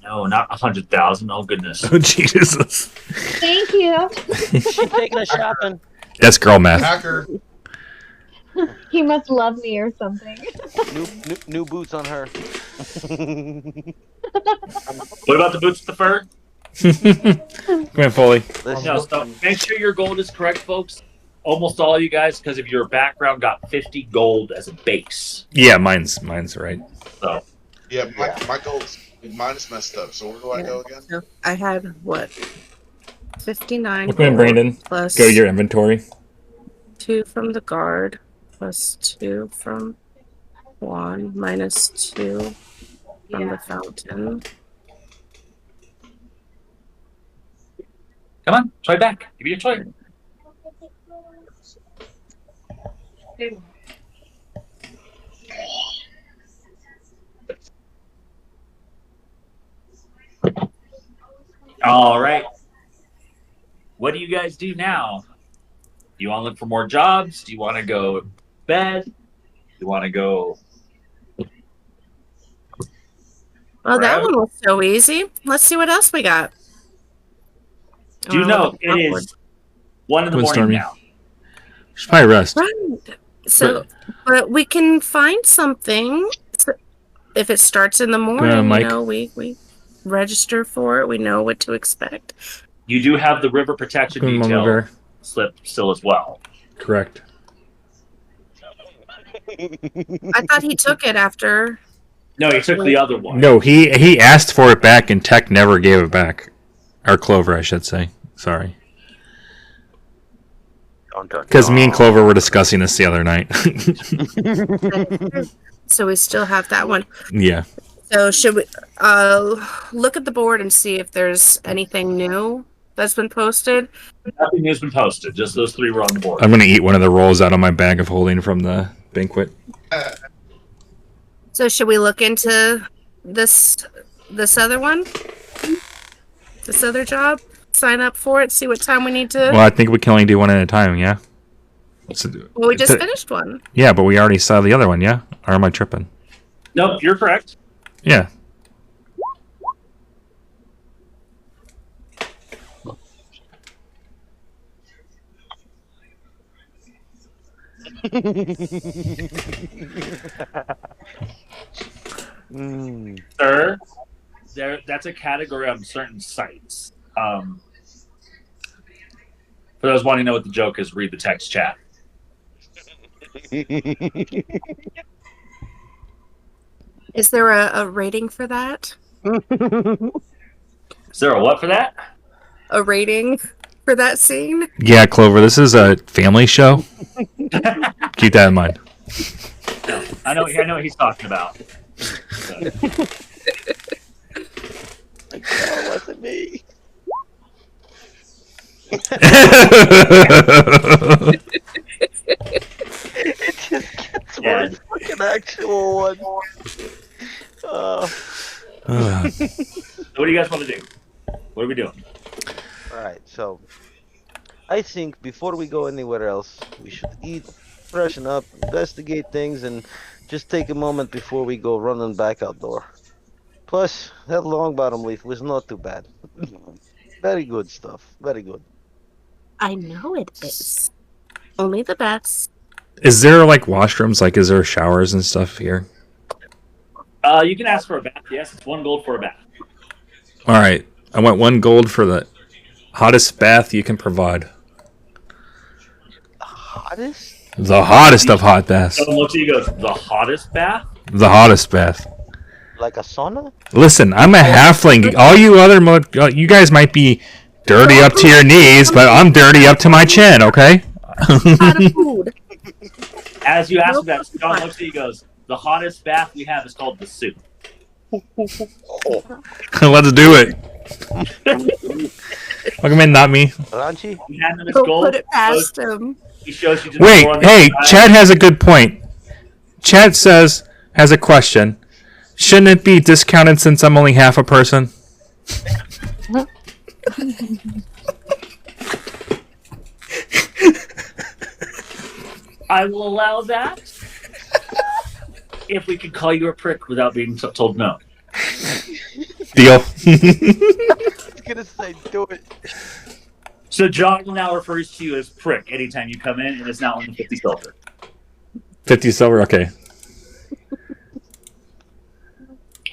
No, not 100,000. Oh goodness. Oh Jesus. Thank you. She's taking us shopping. That's girl math. Hacker. He must love me or something. New boots on her. What about the boots with the fur? Come on, Foley. No, so make sure your gold is correct, folks. Almost all of you guys, because of your background, got 50 gold as a base. Yeah, mine's right. So Yeah, my gold's mine is messed up. So where do I go again? So I had what? 59 Come in, gold Brandon. plus Go to your inventory. 2 from the guard plus 2 from Juan minus 2 from the fountain. come on, try back. Give me a try. All right. What do you guys do now? Do you want to look for more jobs? Do you want to go to bed? Do you want to go? Well, that Right. one was so easy. Let's see what else we got. Do you know it is 1 in the Go morning Stormy. now? Should probably rest. Right. So, but we can find something. So if it starts in the morning, Mike. we register for it. We know what to expect. You do have the river protection Come on, Mama detail Bear. slip still as well. Correct. I thought he took it after. No, he took the other one. No, he asked for it back and Tech never gave it back. Or Clover, I should say. Sorry. Because me and Clover were discussing this the other night. So we still have that one. Yeah. So should we look at the board and see if there's anything new that's been posted? Nothing has been posted. Just those 3 were on the board. I'm going to eat one of the rolls out of my bag of holding from the banquet. So should we look into this other one? This other job? Sign up for it, see what time we need to... Well, I think we can only do one at a time, yeah? Well, we just finished one. Yeah, but we already saw the other one, yeah? Or am I tripping? Nope, you're correct. Yeah. Sir, that's a category on certain sites. For those wanting to know what the joke is, read the text chat. Is there a rating for that? Is there a what for that? A rating for that scene? Yeah, Clover, this is a family show. Keep that in mind. I know what he's talking about. That wasn't me. It just gets worse like an actual one. So what do you guys want to do? What are we doing? Alright, so I think before we go anywhere else, we should eat, freshen up, investigate things, and just take a moment before we go running back outdoor. Plus, that long bottom leaf was not too bad. Very good stuff. Very good. I know it is. Only the best. Is there, like, washrooms? Like, is there showers and stuff here? You can ask for a bath. Yes, it's 1 gold for a bath. All right. I want 1 gold for the hottest bath you can provide. Hottest? The hottest of hot baths. Someone looks at you and goes, the hottest bath? The hottest bath. Like a sauna? Listen, I'm a halfling. All you other you guys might be dirty up to your knees, but I'm dirty up to my chin, okay? Out of food. As you ask that, John looks at you and goes, the hottest bath we have is called the soup. Let's do it. Look, man, not me. Ranchi? You hand him his Don't gold. put it past him. He shows you to Wait, the door on the hey, side. Chad has a good point. Chad has a question. Shouldn't it be discounted since I'm only half a person? I will allow that if we can call you a prick without being told no. Deal. I was gonna say, do it. So John now refers to you as prick anytime you come in, and it's now only 50 silver. 50 silver, okay.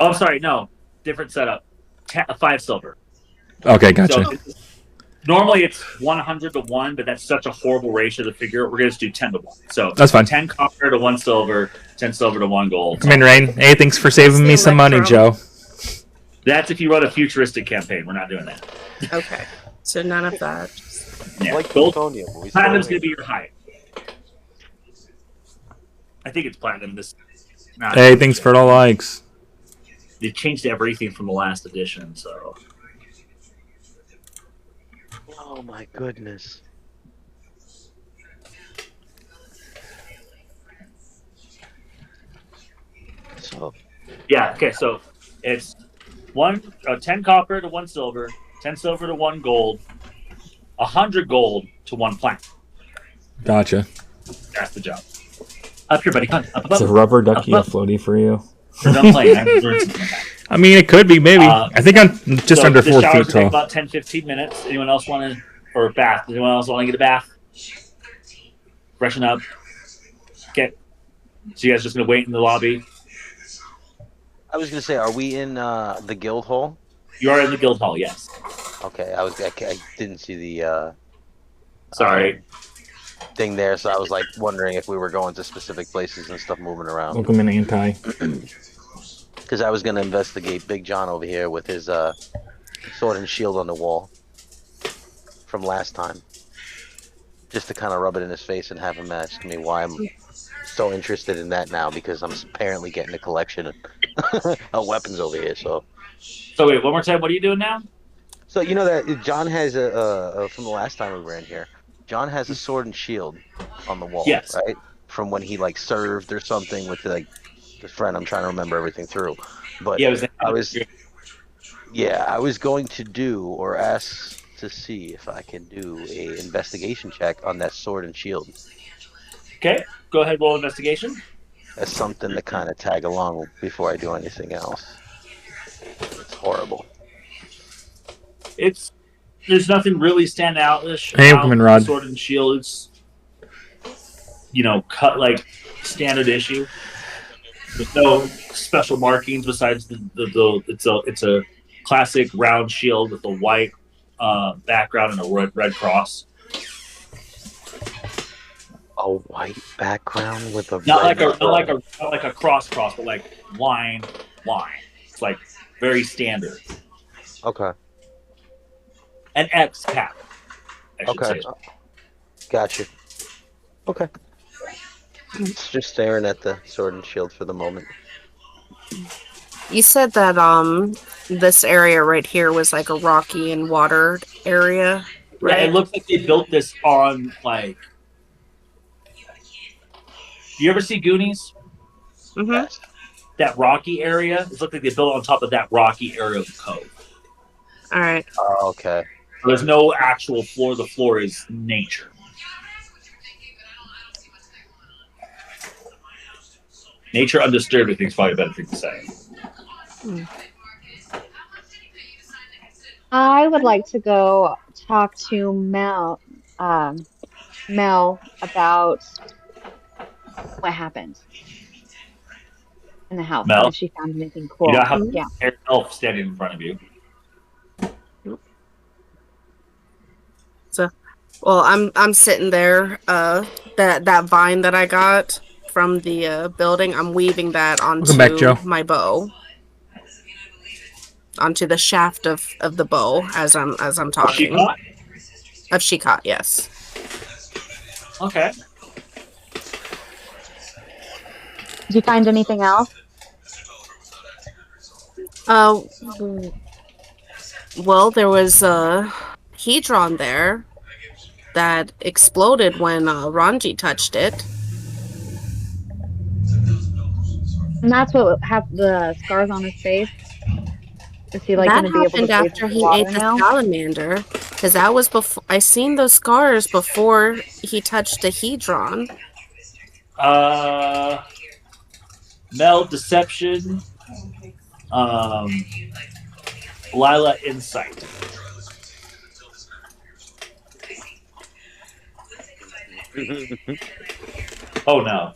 Oh, I'm sorry, no. Different setup. 5 silver. Okay, gotcha. So normally it's 100 to 1, but that's such a horrible ratio to figure. We're going to do 10 to 1. So That's fine. 10 copper to 1 silver, 10 silver to 1 gold. Come in, Rain. Hey, thanks for saving me some money, Joe. That's if you run a futuristic campaign. We're not doing that. Okay. So none of that. Yeah. Like Gold, plutonium. but we platinum's still going to be your height. I think it's platinum. Hey, thanks for the likes. They changed everything from the last edition, so... Oh my goodness. So, Yeah, okay, so it's 10 copper to 1 silver, 10 silver to 1 gold, 100 gold to 1 platinum. Gotcha. That's the job. Up here, buddy. Come on. Up, It's a up. rubber ducky Up. floaty for you. We're done playing. I haven't learned something like that. I mean, it could be, maybe. I think I'm just So under the 4 showers feet take tall. about 10-15 minutes. Anyone else want to... Or a bath. Does anyone else want to get a bath? Freshen up. Okay. So you guys just going to wait in the lobby? I was gonna say, are we in the guild hall? You are in the guild hall, yes. Okay, I didn't see the Sorry. thing there, so I was like wondering if we were going to specific places and stuff moving around. Welcome in, Anti. Because I was gonna investigate Big John over here with his sword and shield on the wall from last time. just to kind of rub it in his face and have him ask me why I'm so interested in that now, because I'm apparently getting a collection of weapons over here. So wait, one more time. What are you doing now? So you know that John has from the last time we were in here, John has a sword and shield on the wall, Yes. right? From when he like served or something with like the friend. I'm trying to remember everything through, but Yeah, it was. I was going to do or ask to see if I can do a investigation check on that sword and shield. Okay, go ahead. Roll investigation. As something to kind of tag along before I do anything else. It's horrible. There's nothing really stand out. Hey, Overman Rod. Sword and Shield. It's cut like standard issue. There's no special markings besides the it's a classic round shield with a white background and a red cross. A white background with a Not red like a cross, but like line. It's like very standard. Okay. An X cap. I should Okay. say. Gotcha. Okay. It's just staring at the sword and shield for the moment. You said that this area right here was like a rocky and watered area, right? Yeah, it looks like they built this on like. Do you ever see Goonies? Mm-hmm. Yes. That rocky area. It looks like they built on top of that rocky area of the cove. All right. Oh, okay. There's no actual floor. The floor is nature. Nature undisturbed, I think, is probably a better thing to say. I would like to go talk to Mel about what happened in the house Mel? and if she found anything cool. You don't have Yeah. an elf standing in front of you. Well, I'm sitting there. That vine that I got from the building, I'm weaving that onto back, Joe. my bow, onto the shaft of the bow as I'm talking. Of Shikot, yes. Okay. Did you find anything else? Well, there was a hedron there that exploded when Ranji touched it. And that's what have the scars on his face. Is he like That going to be able to happened breathe after the he water ate the now? salamander, because that was before. I seen those scars before he touched the hedron. Mel, deception. Lila, insight. Oh no.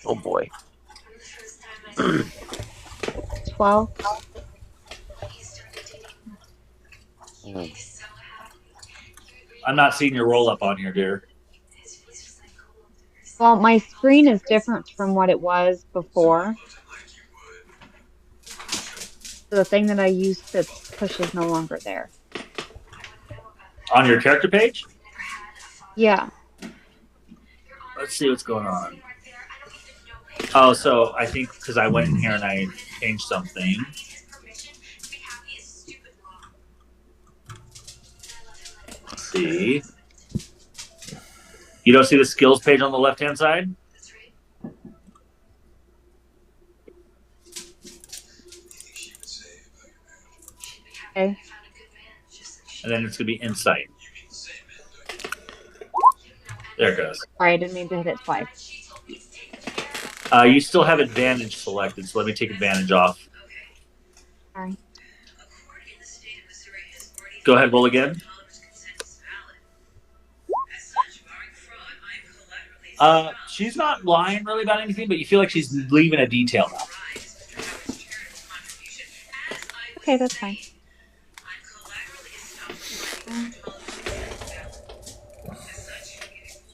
Oh boy. 12. I'm not seeing your roll up on here, dear. Well, my screen is different from what it was before. So the thing that I used to push is no longer there. On your character page? Yeah. Let's see what's going on. Oh, so I think because I went in here and I changed something. Let's see. You don't see the skills page on the left-hand side? Okay. And then it's going to be insight. There it goes. Sorry, I didn't mean to hit it twice. You still have advantage selected, so let me take advantage off. Sorry. Go ahead, roll again. She's not lying really about anything, but you feel like she's leaving a detail out. Okay, that's fine.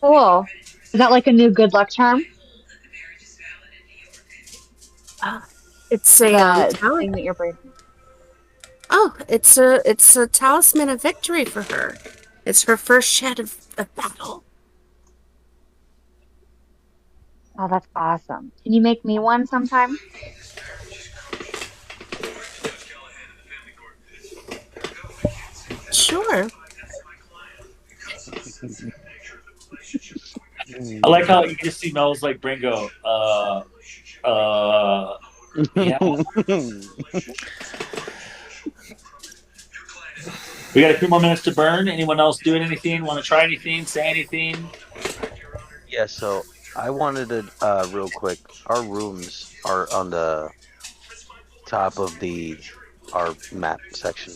Cool. Is that like a new good luck charm? It's a That talent. thing that you're breathing. Oh, it's a talisman of victory for her. It's her first shed of battle. Oh, that's awesome. Can you make me one sometime? Sure. I like how you just see Mel's like Bringo. Yeah. We got a few more minutes to burn. Anyone else doing anything? Want to try anything? Say anything? Yeah, so I wanted to real quick. Our rooms are on the top of our map section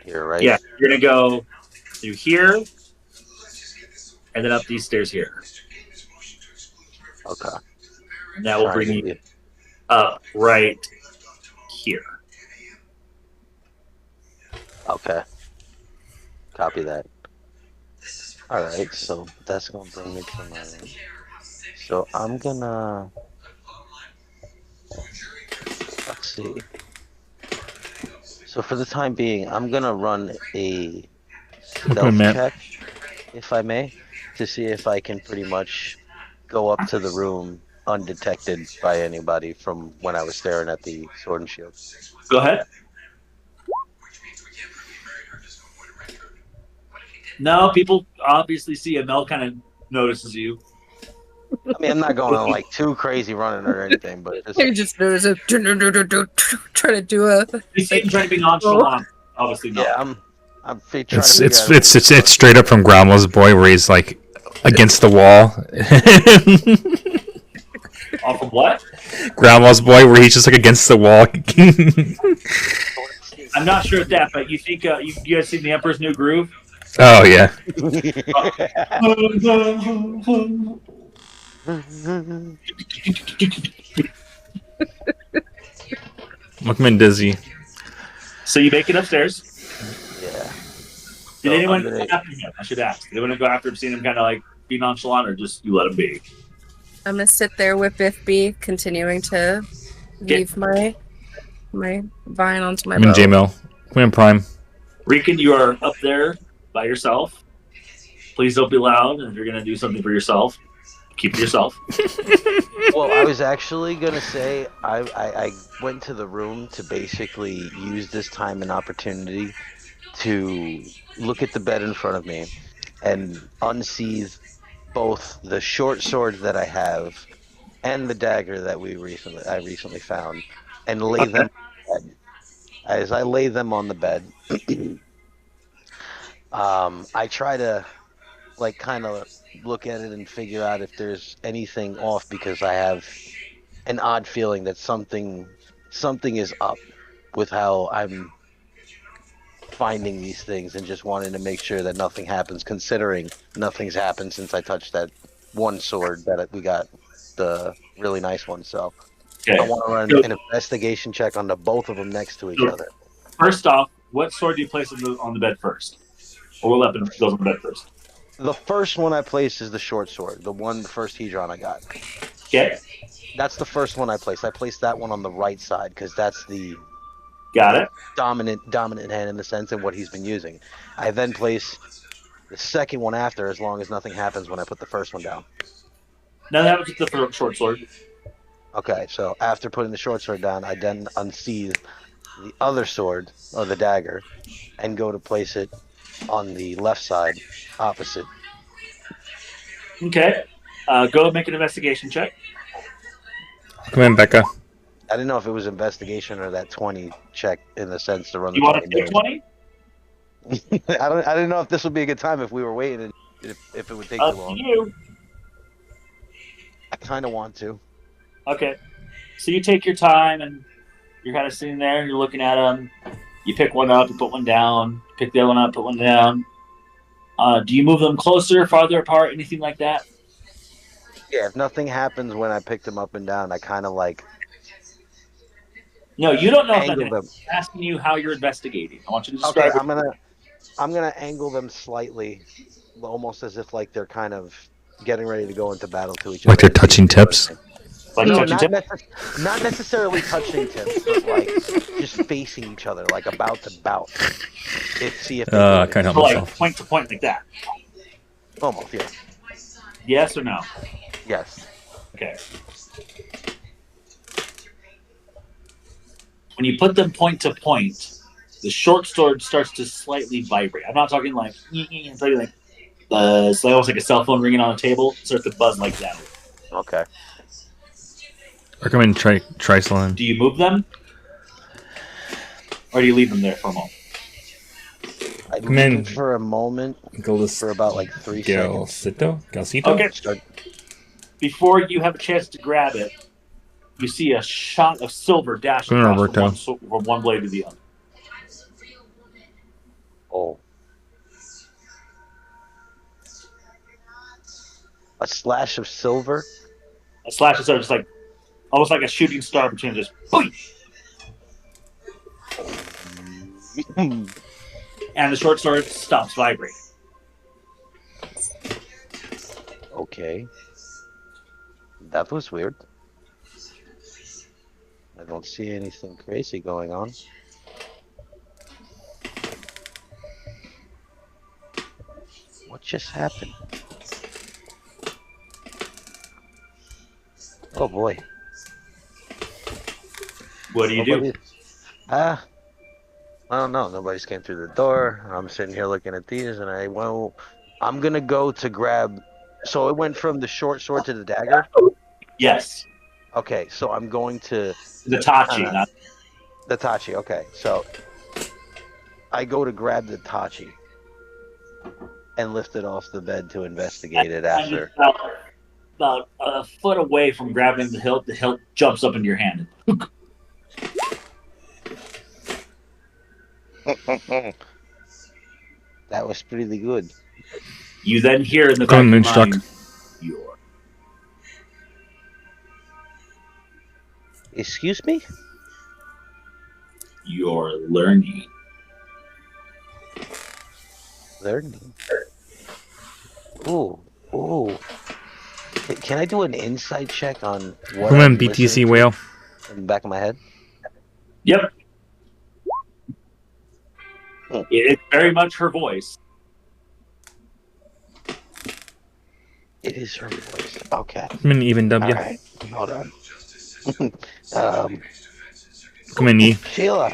here, right? Yeah, you're gonna go through here, and then up these stairs here. Okay. And that will Trying bring to you be- up right here. Okay. Copy that. All right, so that's gonna bring me to my room. So I'm gonna let's see. So for the time being, I'm gonna run a stealth Matt. check, if I may, to see if I can pretty much go up to the room undetected by anybody from when I was staring at the sword and shield. Go ahead. No, people obviously see it. Mel kind of notices you. I mean, I'm not going on like too crazy running or anything, but They just notice it. Trying to do a. You see him trying to be nonchalant. Obviously not. yeah, I'm trying to It's figure out a it's way it's to- it's straight up from Grandma's Boy, where he's like against the wall. Off of what? Grandma's Boy, where he's just like against the wall. I'm not sure of that, but you think you guys seen the Emperor's New Groove? Oh yeah. Look, I'm dizzy. So you make it upstairs. Yeah. Did So anyone I'm go gonna- after him? I should ask. Did anyone go after him, seeing him kind of like be nonchalant, or just you let him be? I'm gonna sit there with Biff B, continuing to weave my vine onto my I'm in bow. J-Mail. I'm in Prime. Rican, you are up there by yourself. Please don't be loud, and if you're gonna do something for yourself, keep it yourself. Well, I was actually gonna say I went to the room to basically use this time and opportunity to look at the bed in front of me and unsheath both the short sword that I have and the dagger that I recently found and lay them on the bed. As I lay them on the bed, I try to like kind of look at it and figure out if there's anything off because I have an odd feeling that something is up with how I'm finding these things and just wanting to make sure that nothing happens, considering nothing's happened since I touched that one sword that we got, the really nice one. So Okay. I want to run an investigation check on the both of them next to each other. First off, what sword do you place on the bed first, or what weapon goes on the bed first? The first one I placed is the short sword, the first Hedron I got. Okay, That's the first one I placed. I placed that one on the right side because that's the got it. dominant hand in the sense of what he's been using. I then place the second one after, as long as nothing happens when I put the first one down. Now that happens with the short sword. Okay, so after putting the short sword down, I then unsheath the other sword, or the dagger, and go to place it on the left side, opposite. Okay, go make an investigation check. Come in, Becca. I didn't know if it was investigation or that 20 check in the sense to run the You want to 20 take 20? minutes. I didn't know if this would be a good time if we were waiting and if it would take too Up to long. you. I kind of want to. Okay, so you take your time and you're kind of sitting there and you're looking at them. You pick one up, you put one down. Pick the other one up, put one down. Do you move them closer, farther apart, anything like that? Yeah, if nothing happens when I pick them up and down, I kind of like No, you don't know if angle I'm them. asking you how you're investigating. I want you to Okay, describe it. I'm gonna angle them slightly, almost as if like they're kind of getting ready to go into battle to each other. Like they're touching tips? Like No, touching not necessarily touching tips, but like just facing each other, like about to bout. See if they do I it. can't help So like myself. point to point like that. Almost, yeah. Yes or no? Yes. Okay. When you put them point to point, the short sword starts to slightly vibrate. I'm not talking like I'm talking like buzz, like almost like a cell phone ringing on a table. It starts to buzz like that. Okay. Recommend Trisalon. Do you move them, or do you leave them there for a moment? I Come in. leave it for a moment, for about like 3 seconds. Galcito? Okay. Start. Before you have a chance to grab it, you see a shot of silver dash Come on, across Roberto. from one blade to the other. Oh. A slash of silver. A slash of silver, just like almost like a shooting star between just boing, and the short sword stops vibrating. Okay. That was weird. I don't see anything crazy going on. What just happened? Oh boy. What do you do? I don't know. Nobody's came through the door. I'm sitting here looking at these, and I'm gonna go to grab. So it went from the short sword to the dagger. Yes, Okay, so I'm going to the Tachi. Not the Tachi. Okay, so I go to grab the Tachi and lift it off the bed to investigate it after. About a foot away from grabbing the hilt jumps up into your hand. That was pretty good. You then hear in the back Come on, of your Moonstruck. mind, Excuse me? you're learning. Learning. Ooh. Can I do an insight check on what Come I'm on, BTC listening to whale. in the back of my head? Yep. It's very much her voice. It is her voice. Okay. Come in, even W. All right. Hold on. Come in, E. Sheila,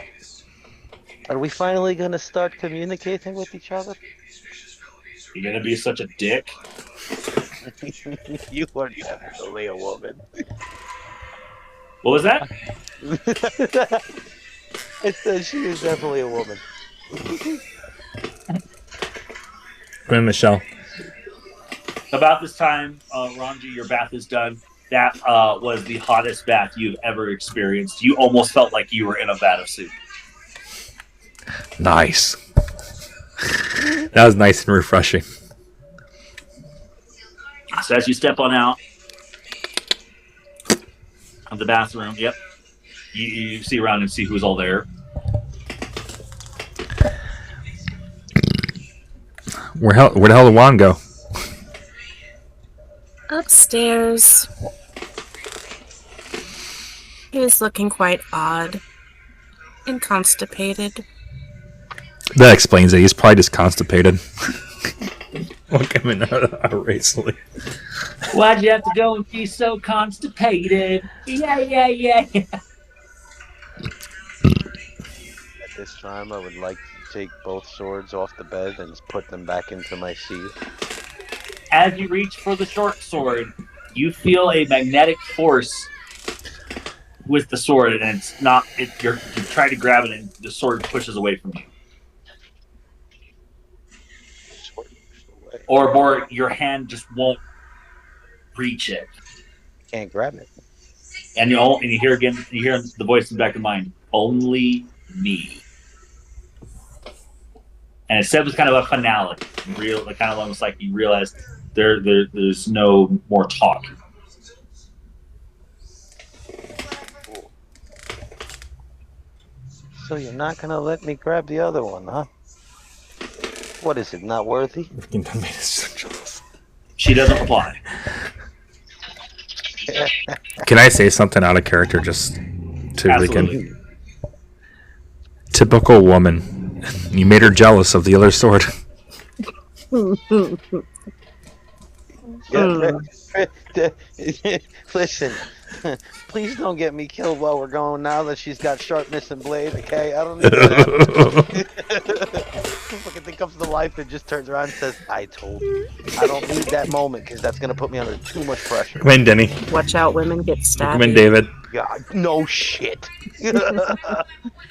are we finally going to start communicating with each other? You're gonna be such a dick. You are definitely a woman. What was that? It says she is definitely a woman. Come in, Michelle. About this time, Ranji, your bath is done. That was the hottest bath you've ever experienced. You almost felt like you were in a vat of soup. Nice. That was nice and refreshing. So as you step on out of the bathroom, yep, you see around and see who's all there. Where the hell did Juan go? Upstairs. He was looking quite odd and constipated. That explains it. He's probably just constipated. Look him in outrageously. Why'd you have to go and be so constipated? Yeah. At this time, I would like to take both swords off the bed and put them back into my sheath. As you reach for the short sword, you feel a magnetic force with the sword, and it's not. You try to grab it, and the sword pushes away from you. Or more, your hand just won't reach it. Can't grab it. And you hear again. You hear the voice in the back of your mind. Only me. And it said it was kind of a finale. Kind of almost like you realized there's no more talk. So you're not gonna let me grab the other one, huh? What is it, not worthy? She doesn't reply. Can I say something out of character just to Absolutely. Typical woman. You made her jealous of the other sword. Listen, please don't get me killed while we're going now that she's got sharpness and blade, okay? I don't need that. Fucking thing comes to life and just turns around and says, I told you. I don't need that moment because that's going to put me under too much pressure. Come in, Denny. Watch out, women get stabbed. Come in, David. God, no shit.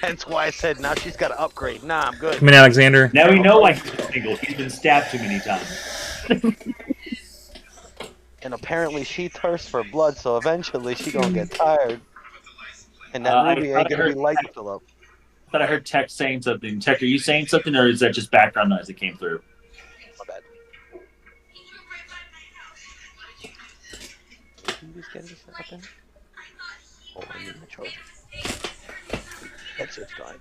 Hence why I said now she's got to upgrade. Nah, I'm good. Come in, Alexander. Now we know why he's single. He's been stabbed too many times. And apparently she thirsts for blood, so eventually she gonna get tired. And that ruby ain't gonna be light to fill up. I thought I heard Tech saying something. Tech, are you saying something, or is that just background noise that came through? My bad. Can you just get this happen? Oh, I need my charger. That's it, fine.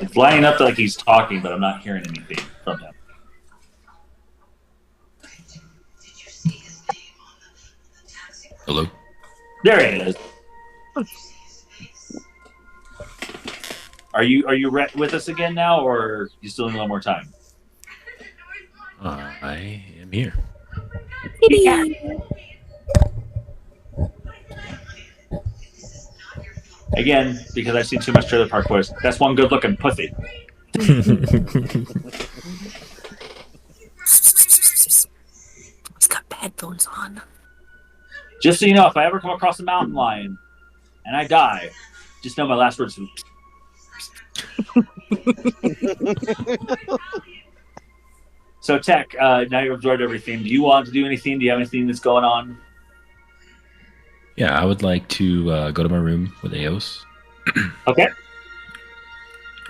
It's lining up like he's talking, but I'm not hearing anything from him. Hello? There it is. Are you with us again now, or you still need a little more time? I am here. Again, because I've seen too much Trailer Park Boys. That's one good-looking pussy. He's got headphones on. Just so you know, if I ever come across a mountain lion and I die, just know my last words. So, Tech, now you've enjoyed everything. Do you want to do anything? Do you have anything that's going on? Yeah, I would like to go to my room with Eos. Okay.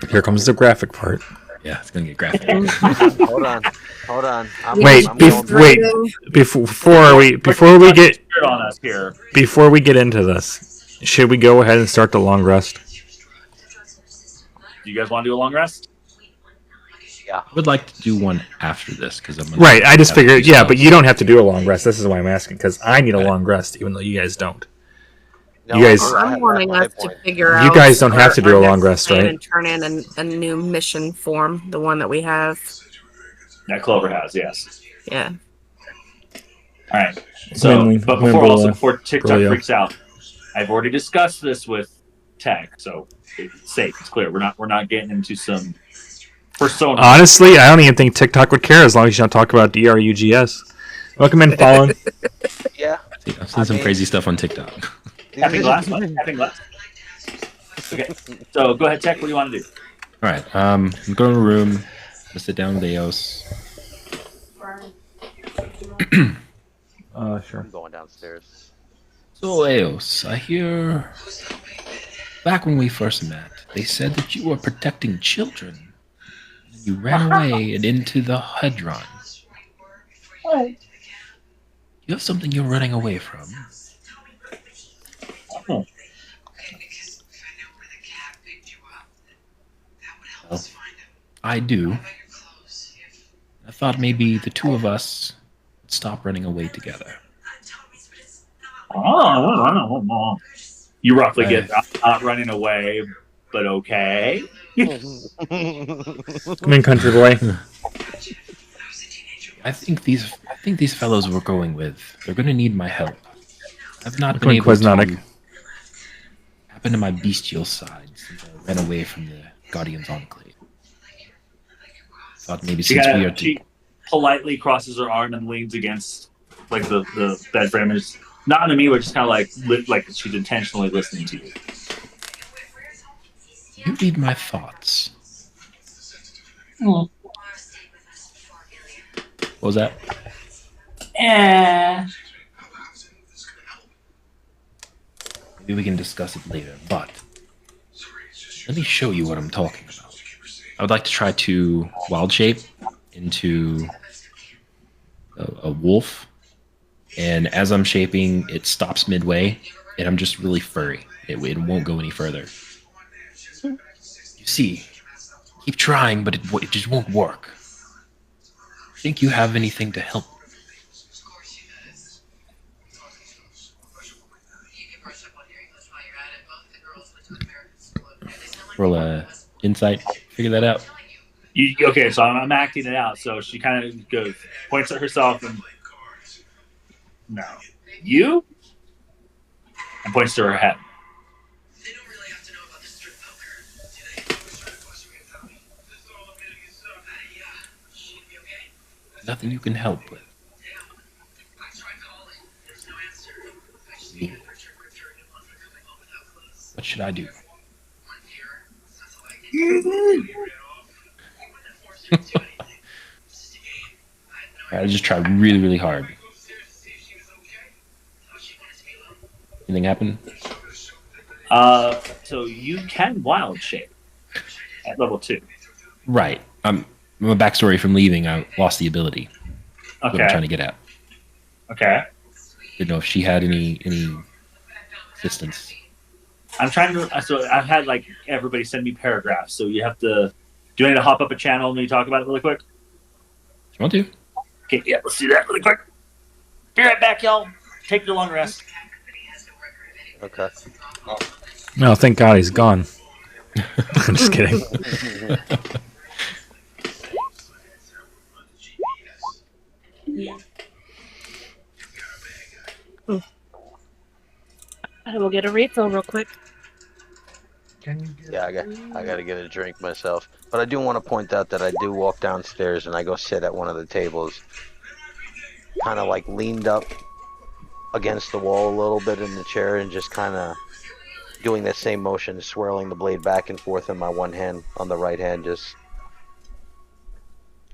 Here comes the graphic part. Yeah, it's gonna get graphic. Hold on. Wait, before we get on us here. Before we get into this, should we go ahead and start the long rest? Do you guys want to do a long rest? Yeah. I would like to do one after this because I'm Right. I just figured, yeah, but you don't have to do a long rest. This is why I'm asking because I need a long rest, even though you guys don't. No, You guys- I'm wanting us to figure out. You guys don't have to do our a long next rest, plan right? And turn in a new mission form, the one that we have. That Clover has, yes. Yeah. All right. So, Win- but win- before TikTok Brilliant. freaks out, I've already discussed this with Tech, so it's safe. It's clear. We're not getting into some persona. Honestly, I don't even think TikTok would care as long as you don't talk about DRUGS. Welcome in, Fallen. Yeah. I've seen some crazy stuff on TikTok. Having glass. Okay. So go ahead, Tech. What do you want to do? All right. I'm going to a room. I'm gonna sit down with Eos. Sure. I'm going downstairs. So Eos, I hear back when we first met, they said that you were protecting children. You ran away and into the Hedron. You have something you're running away from. Oh. Well, I do. I thought maybe the two of us would stop running away together. You roughly get not running away, but okay. Come in, country boy. I think these fellows we're going with, they're going to need my help. I've not been Come in, able Quiznotic. to tap into my bestial side since I ran away from the Guardian's Enclave. Thought maybe since we are She politely crosses her arm and leans against like the bed frame. And just, not to me, but just kind of like she's intentionally listening to you. You read my thoughts. Mm. What was that? Maybe we can discuss it later, but let me show you what I'm talking about. I would like to try to wild shape into a wolf, and as I'm shaping, it stops midway, and I'm just really furry. It won't go any further. You see, keep trying, but it just won't work. Think you have anything to help? Roll a insight. Figure that out. Okay, so I'm acting it out. So she kind of goes, points at herself, and no, you, and points to her head. Nothing you can help with. What should I do? I just try really, really hard. Anything happen? So you can wild shape at level 2. Right. My backstory from leaving, I lost the ability. That's what I'm trying Okay. to get at. Okay. Didn't know if she had any assistance. I'm trying to. So I've had like everybody send me paragraphs. So you have to. Do I need to hop up a channel and we talk about it really quick? You want to? Okay. Yeah. Let's do that really quick. Be right back, y'all. Take your long rest. Okay. No, thank God he's gone. I'm just kidding. I will get a refill real quick. Yeah, I got to get a drink myself. But I do want to point out that I do walk downstairs and I go sit at one of the tables, kind of like leaned up against the wall a little bit in the chair and just kind of doing that same motion, swirling the blade back and forth in my one hand, on the right hand, just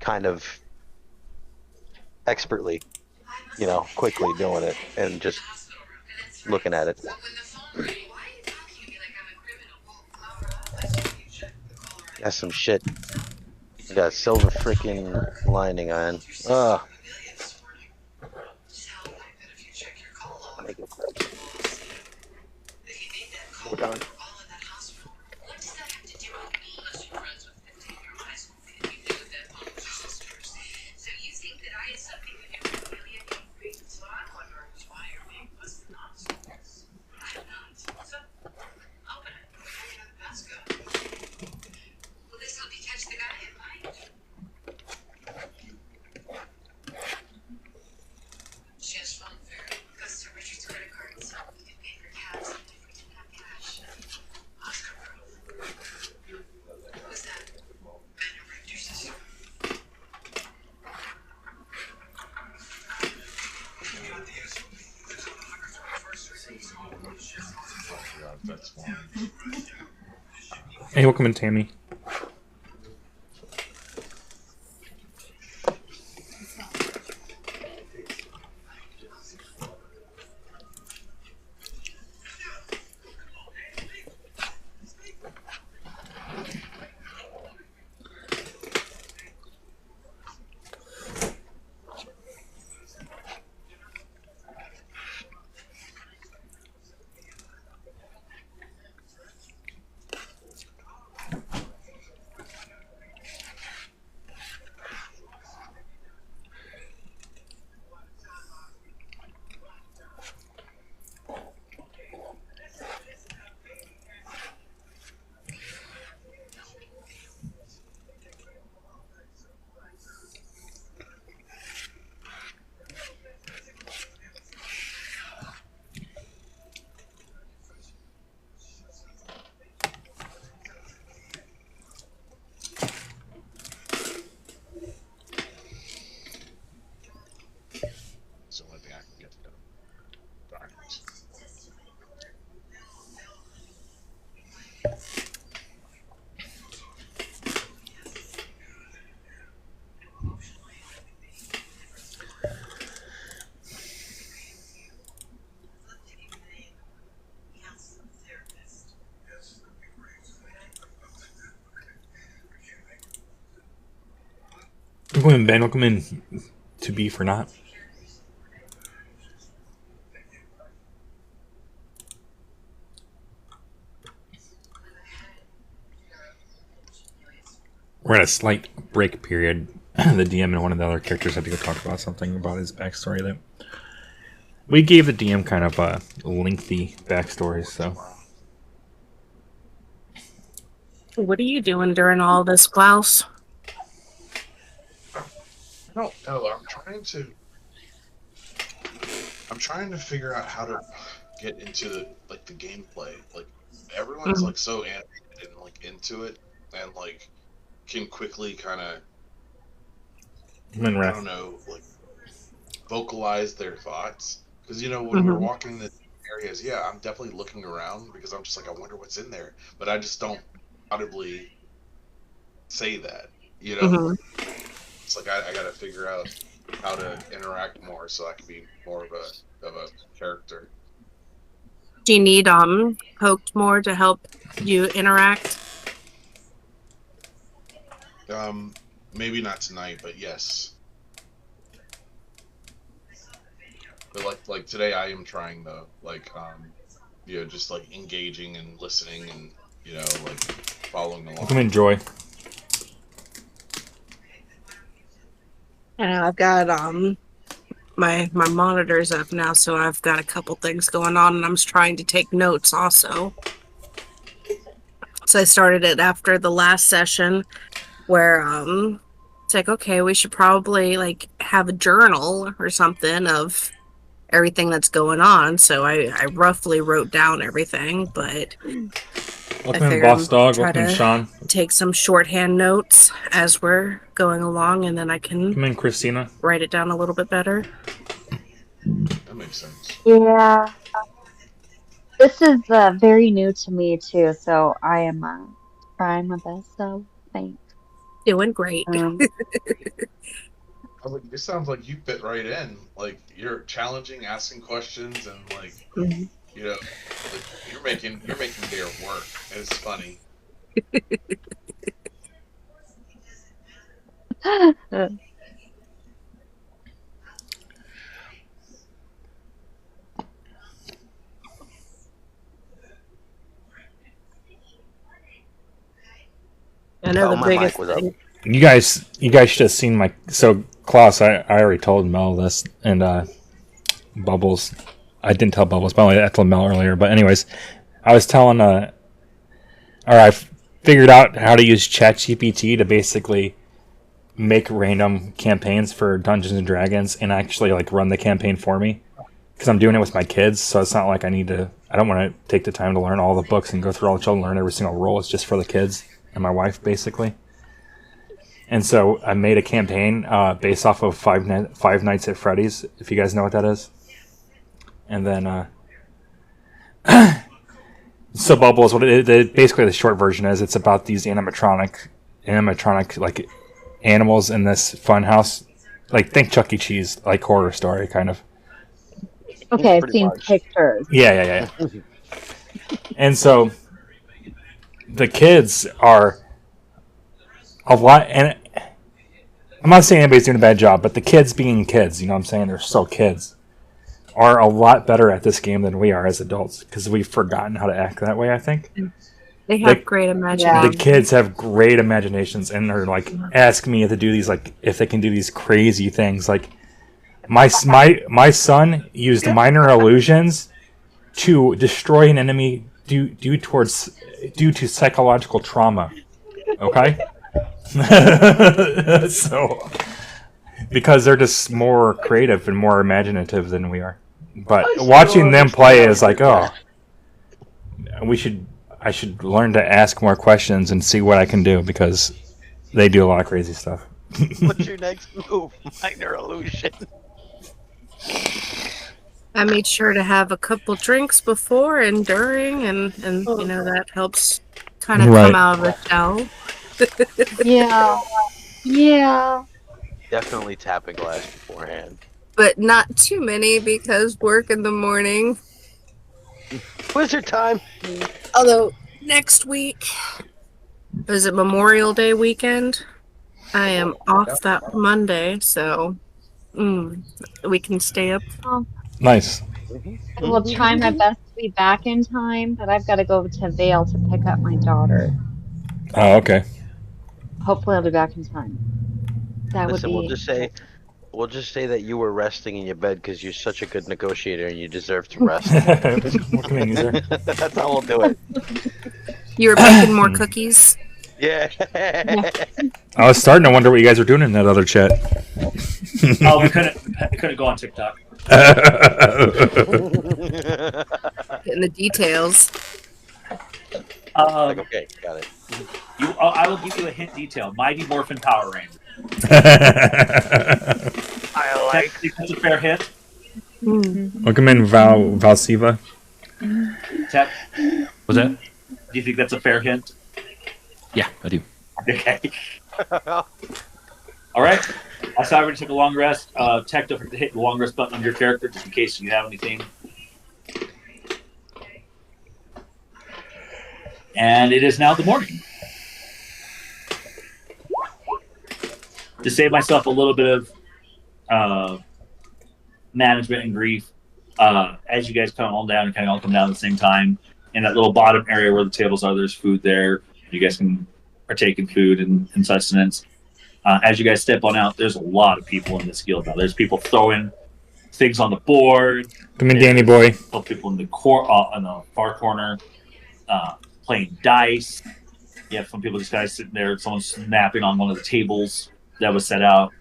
kind of expertly, quickly doing it and just looking at it. That's some shit. Got silver freaking lining on. Ugh. We're done. That's one. Hey, welcome in, Tammy. It's the only thing I can get done. Darn it. Welcome in, Ben. Welcome in to Beef or Not. We're at a slight break period. The DM and one of the other characters had to go talk about something about his backstory that we gave the DM kind of a lengthy backstory, so What are you doing during all this, Klaus? I don't know. I'm trying to figure out how to get into the gameplay. Like everyone's like so animated and like into it, and like can quickly kind of I don't know like vocalize their thoughts. Because when we're walking the areas, yeah, I'm definitely looking around because I'm just like I wonder what's in there, but I just don't audibly say that. It's like I got to figure out how to interact more so I can be more of a character. Do you need poked more to help you interact? Maybe not tonight, but yes. But like today, I am trying though. Just like engaging and listening and like following along. Come enjoy. And I've got my monitor's up now, so I've got a couple things going on, and I'm trying to take notes also. So I started it after the last session, where it's like, okay, we should probably like have a journal or something of everything that's going on. So I roughly wrote down everything, but Welcome in, Boss Dog. Welcome in, Sean. Take some shorthand notes as we're going along, and then I can come in, Christina. Write it down a little bit better. That makes sense. Yeah. This is very new to me too, so I am trying my best. So thanks. Doing great. I was like, this sounds like you fit right in. Like you're challenging, asking questions, and like like, you're making their work. And it's funny. I know the biggest thing. You guys should have seen my. So Klaus, I already told Mel this, and Bubbles. I didn't tell Bubbles, but I told Mel earlier. But anyways, I was telling or I figured out how to use ChatGPT to basically make random campaigns for Dungeons and Dragons and actually like run the campaign for me, because I'm doing it with my kids, so it's not like I don't want to take the time to learn all the books and go through all the children, learn every single role. It's just for the kids and my wife basically. And so I made a campaign based off of Five Nights at Freddy's, if you guys know what that is. And then so Bubbles, basically the short version is, it's about these animatronic like animals in this fun house, like think Chuck E. Cheese, like horror story kind of. Okay, I've seen pictures. Yeah. And so the kids are a lot, and I'm not saying anybody's doing a bad job, but the kids being kids, you know what I'm saying? They're still kids, are a lot better at this game than we are as adults, because we've forgotten how to act that way, I think. They have great imagination. The kids have great imaginations, and they're like asking me to do these, like if they can do these crazy things. Like my son used minor illusions to destroy an enemy due to psychological trauma. Okay? So because they're just more creative and more imaginative than we are. But watching them play is like, oh, I should learn to ask more questions and see what I can do, because they do a lot of crazy stuff. What's your next move? Minor illusion. I made sure to have a couple drinks before and during, and that helps kind of come out of the shell. Yeah. Definitely tap a glass beforehand. But not too many, because work in the morning. Wizard time. Although next week, is it Memorial Day weekend? I am off that Monday, so we can stay up. Nice. I will try my best to be back in time, but I've got to go to Vale to pick up my daughter. Oh, okay. Hopefully I'll be back in time. We'll just say that you were resting in your bed because you're such a good negotiator and you deserve to rest. Come in, user. That's how we'll do it. You were baking more cookies. Yeah. I was starting to wonder what you guys were doing in that other chat. Oh, we couldn't go on TikTok. Getting the details. Okay, got it. I will give you a hint detail. Mighty Morphin Power Ranger. I like. That's a fair hint. Welcome in, Valsiva. Tech, Was that? do you think that's a fair hint? Yeah, I do. Okay. All right. I saw everybody took a long rest. Tech, don't forget to hit the long rest button on your character just in case you have anything. And it is now the morning. To save myself a little bit of management and grief, as you guys come all down and kind of all come down at the same time, in that little bottom area where the tables are, there's food there. You guys can partake in food and sustenance. As you guys step on out, there's a lot of people in this guild now. There's people throwing things on the board. Come in, Danny boy. People in the in the far corner playing dice. You have some people just guys sitting there. Someone's snapping on one of the tables that was set out.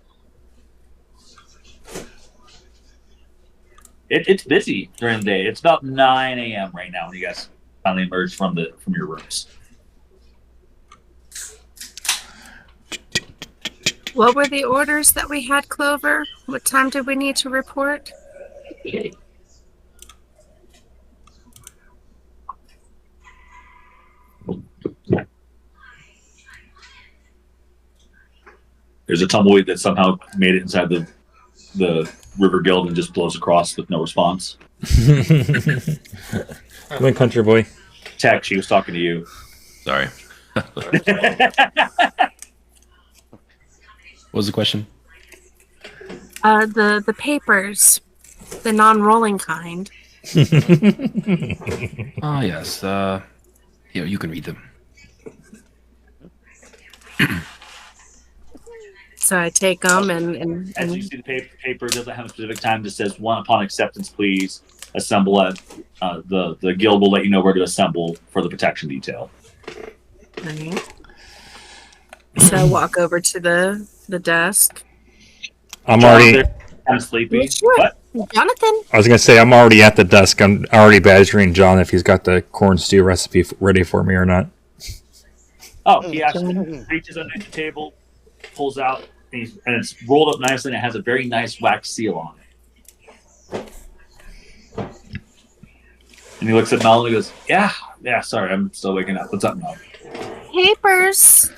It's busy during the day. It's about 9 a.m. right now when you guys finally emerge from your rooms. What were the orders that we had, Clover? What time did we need to report? There's a tumbleweed that somehow made it inside the River Guild and just blows across with no response. Come in, country boy. Tech, she was talking to you. Sorry. What was the question? The papers, the non-rolling kind. Oh, yes. You can read them. So I take them and As you see, the paper doesn't have a specific time. It just says, "One upon acceptance, please assemble at the guild will let you know where to assemble for the protection detail." Right. So I walk over to the desk. I'm sleepy. Sure. What? Jonathan. I was gonna say I'm already at the desk. I'm already badgering John if he's got the corn stew recipe ready for me or not. Oh, he actually reaches underneath the table, pulls out, and it's rolled up nicely, and it has a very nice wax seal on it. And he looks at Mel and he goes, Yeah, sorry, I'm still waking up. What's up, Mel? Papers.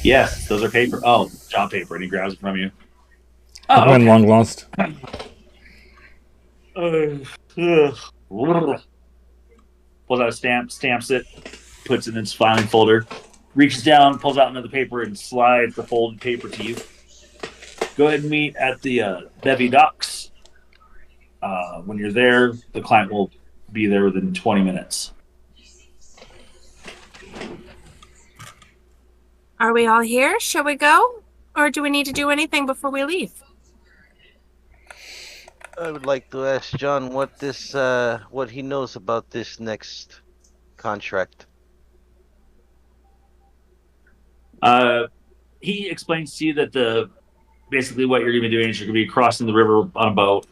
Yes, those are paper. Oh, job paper, and he grabs it from you. I'm okay. long lost. Pulls out a stamp, stamps it, puts it in its filing folder, reaches down, pulls out another paper, and slides the folded paper to you. Go ahead and meet at the Bevy Docks. When you're there, the client will be there within 20 minutes. Are we all here? Shall we go? Or do we need to do anything before we leave? I would like to ask John what he knows about this next contract. He explains to you that basically what you're going to be doing is you're going to be crossing the river on a boat,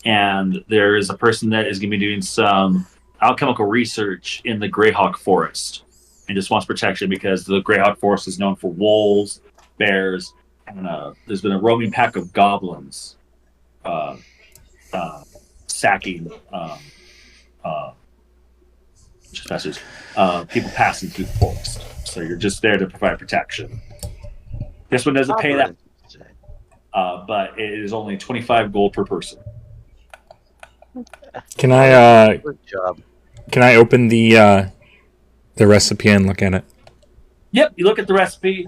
and there is a person that is going to be doing some alchemical research in the Greyhawk Forest, and just wants protection because the Greyhawk Forest is known for wolves, bears, and there's been a roaming pack of goblins sacking people passing through the forest. So you're just there to provide protection. This one doesn't pay that, but it is only 25 gold per person. Can I Good job. Can I open the recipe and look at it? Yep, you look at the recipe.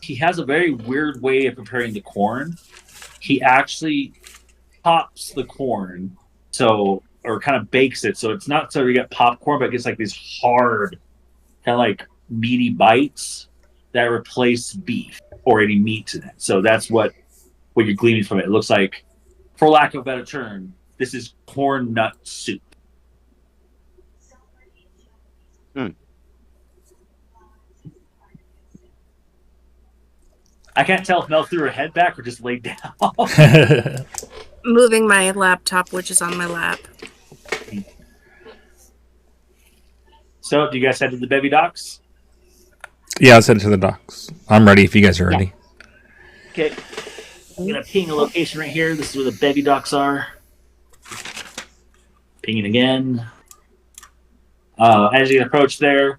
He has a very weird way of preparing the corn. He actually pops the corn, or kind of bakes it, so it's not so you get popcorn, but it gets like these hard, kind of like meaty bites that replace beef or any meat in it. So that's what you're gleaning from it. It looks like, for lack of a better term, this is corn nut soup. I can't tell if Mel threw her head back or just laid down. Moving my laptop, which is on my lap. So, do you guys head to the bevy docks? Yeah, let's head to the docks. I'm ready if you guys are ready. Okay. I'm going to ping a location right here. This is where the bevy docks are. Pinging again. As you approach there,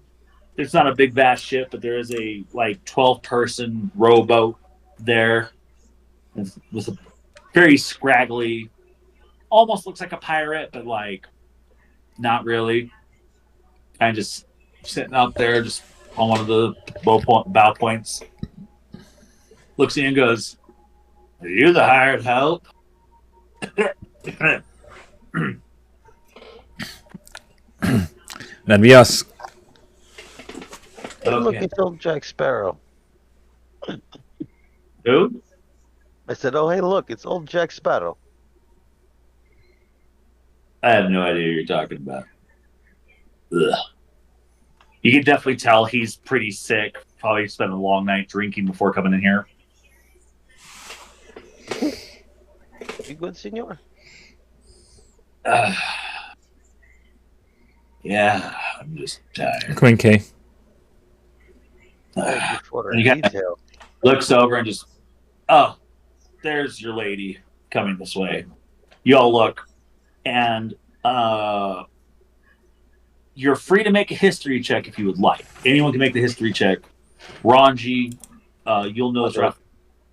it's not a big, vast ship, but there is a 12-person rowboat there with a very scraggly, almost looks like a pirate, but not really. Kind of just sitting out there, just on one of the bow points. Looks at you and goes, "Are you the hired help?" That'd be us. Hey, look, Okay. it's old Jack Sparrow. Who? I said, oh, hey, look, it's old Jack Sparrow. I have no idea who you're talking about. Ugh. You can definitely tell he's pretty sick. Probably spent a long night drinking before coming in here. You good, senor? Yeah, I'm just tired. Come in, Kay. Thank you for the You got- detail. Looks over and just, oh, there's your lady coming this way. You all look, and you're free to make a history check if you would like. Anyone can make the history check. Ranji, you'll know this rough.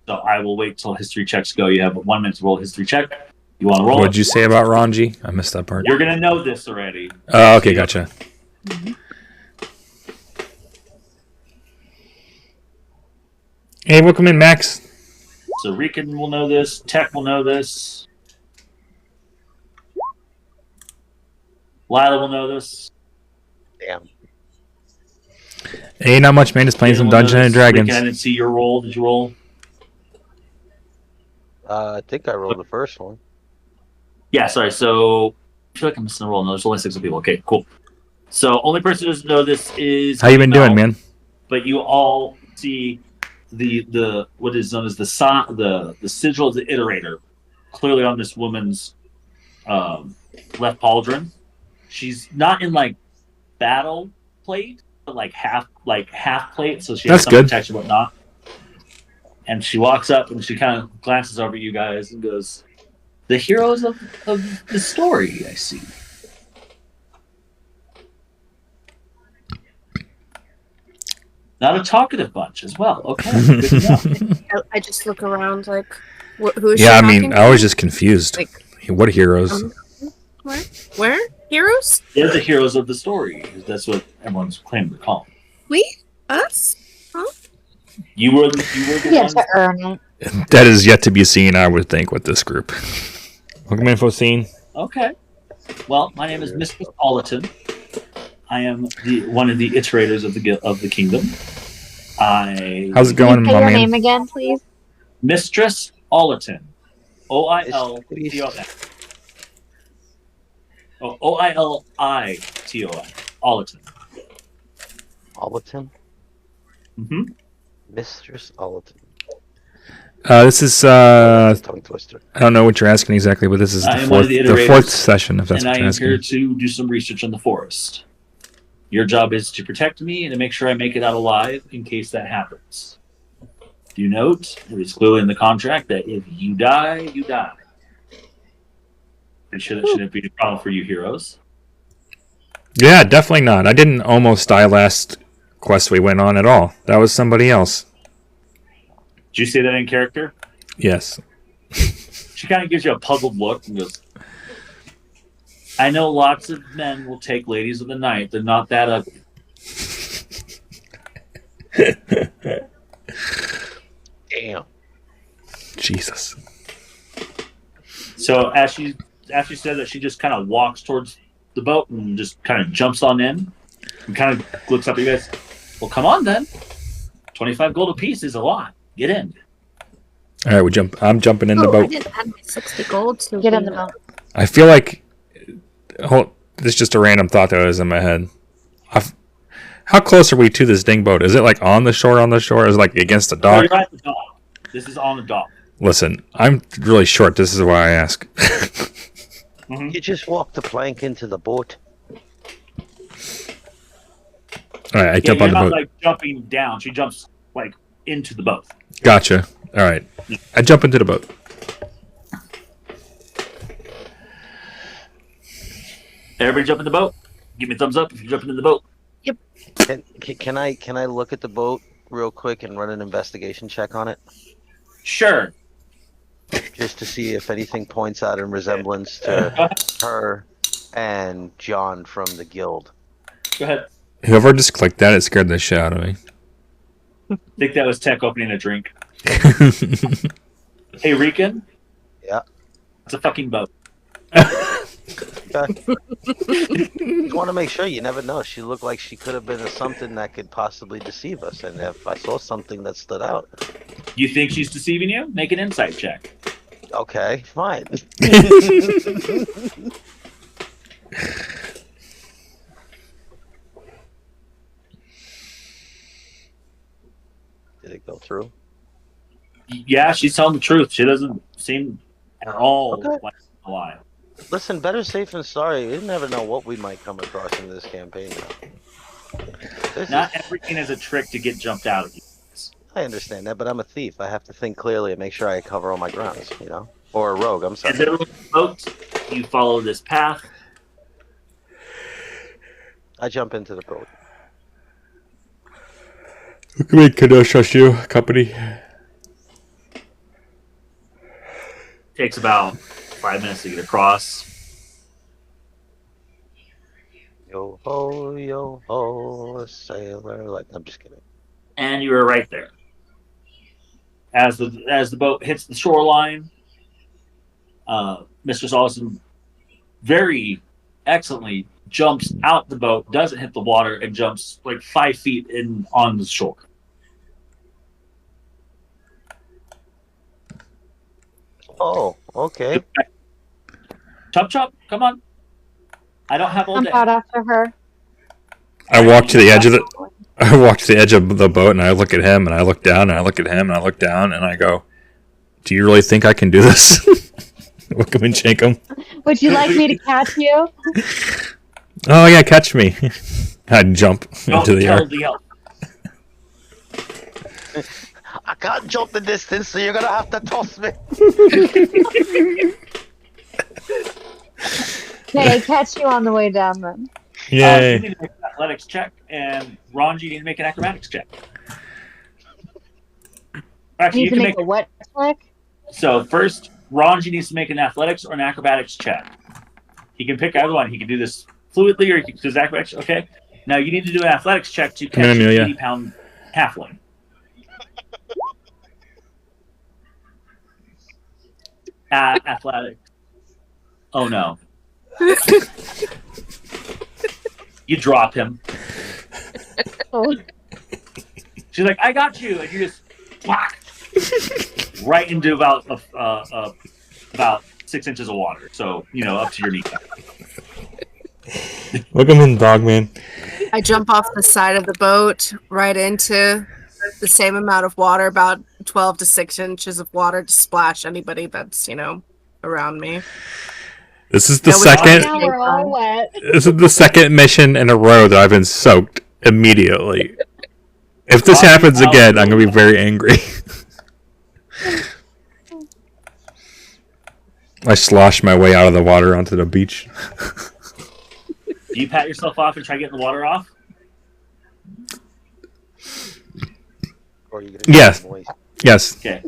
So I will wait till history checks go. You have 1 minute to roll a history check. You want to roll? What'd you say about Ranji? I missed that part. You're gonna know this already. Oh, okay, gotcha. Hey, welcome in, Max. So Rican will know this. Tech will know this. Lila will know this. Damn. Ain't not much, man. Just playing some Anyone know Dungeons and this? Dragons. Rican, I didn't see your roll. Did you roll? I think I rolled the first one. Yeah, sorry. So I feel like I'm missing a roll. No, there's only 6 people. Okay, cool. So only person who doesn't know this is How you been Mel, doing, man? But you all see the what is known as the sigil of the iterator clearly on this woman's left pauldron. She's not in battle plate, but half plate, so she has That's some good. protection, whatnot. And she walks up and she kind of glances over at you guys and goes, "The heroes of the story, I see." Not a talkative bunch as well. Okay, good to know. I just look around who is Yeah, she I mean, talking I was to? just confused. Like- What heroes? Where? Heroes? They're the heroes of the story. That's what everyone's claiming to call them. We? Us? Huh? You were the You ones. have to earn it. That is yet to be seen, I would think, with this group. Welcome in, Focine. Okay. Well, my name is Mr. Politan. I am one of the iterators of the kingdom. How's it going, Can you say my your man? name again, please? Mistress Oliton. Oilton. Oh, Oiliton. Oliton. Oliton? Mm-hmm. Mistress Oliton. This is, Tongue twister. I don't know what you're asking exactly, but this is I the am one of fourth, the the iterators, fourth session, if that's And what I you're am here asking. to do some research on the forest. Your job is to protect me and to make sure I make it out alive in case that happens. Do note, it is clearly in the contract that if you die, you die. It shouldn't be a problem for you heroes. Yeah, definitely not. I didn't almost die last quest we went on at all. That was somebody else. Did you say that in character? Yes. She kind of gives you a puzzled look and goes, "I know lots of men will take ladies of the night. They're not that ugly." Damn. Jesus. So after she said that, she just kind of walks towards the boat and just kind of jumps on in and kind of looks up at you guys. Well, come on then. 25 gold apiece is a lot. Get in. All right, I'm jumping in the I boat. didn't add my 60 gold to Get in the boat. I feel like this is just a random thought that was in my head. How close are we to this ding boat? Is it like on the shore? Is it like against the No, dock? you're at the dock. This is on the dock. Listen, I'm really short. This is why I ask. Mm-hmm. You just walk the plank into the boat. All right, I Yeah, jump you're on the not boat. like jumping down. She jumps like into the boat. Gotcha. All right, I jump into the boat. Everybody jump in the boat. Give me a thumbs up if you're jumping in the boat. Can I look at the boat real quick and run an investigation check on it, Sure. just to see if anything points out in resemblance to her and John from the guild? Go ahead. Whoever just clicked that, it scared the shit out of me. I think that was Tech opening a drink. Hey, Rican. Yeah. It's a fucking boat. Okay. Just want to make sure. You never know. She looked like she could have been something that could possibly deceive us. And if I saw something that stood out, You think she's deceiving you? Make an insight check. okay, fine. Did it go through? Yeah, she's telling the truth. She doesn't seem at all Okay. like a lie. Listen, better safe than sorry. You never know what we might come across in this campaign. This Not is- everything is a trick to get jumped out of you. I understand that, but I'm a thief. I have to think clearly and make sure I cover all my grounds, you know? Or a rogue, I'm sorry. As everyone boat, you follow this path. I jump into the boat. Look at me, Kadosh company. Takes about 5 minutes to get across. Yo ho, a sailor. Like, I'm just kidding. And you are right there. As the boat hits the shoreline, Mr. Solison very excellently jumps out the boat, doesn't hit the water, and jumps like 5 feet in on the shore. Oh, okay. Chop chop, come on. I don't have all I'm day. out after her. I walk to the edge of the boat, and I look at him, and I look down, and I look at him, and I look down, and I go, "Do you really think I can do this?" Look him and shake him. Would you like me to catch you? Oh yeah, catch me! I jump Don't into the tell air. the elf. I can't jump the distance, so you're gonna have to toss me. Okay, catch you on the way down then. You Yay! need to make an athletics check, and Ron, you need to make an acrobatics check. Actually, You you need to can make a what check? So first, Ranji needs to make an athletics or an acrobatics check. He can pick either one. He can do this fluidly or he can do this acrobatics. Okay. Now you need to do an athletics check to Come in, catch an Amelia. 80-pound halfling. Athletics. Oh no. You drop him. Oh. She's like, "I got you," and you just whack right into about 6 inches of water. So up to your kneecap. Look him in, dog man. I jump off the side of the boat right into the same amount of water, about 12 to 6 inches of water to splash anybody that's, around me. This is the Yeah, we- second. Now we're all wet. This is the second mission in a row that I've been soaked immediately. If this happens again, I'm gonna be very angry. I slosh my way out of the water onto the beach. Do you pat yourself off and try getting the water off? Or you Yes. Yes. Okay.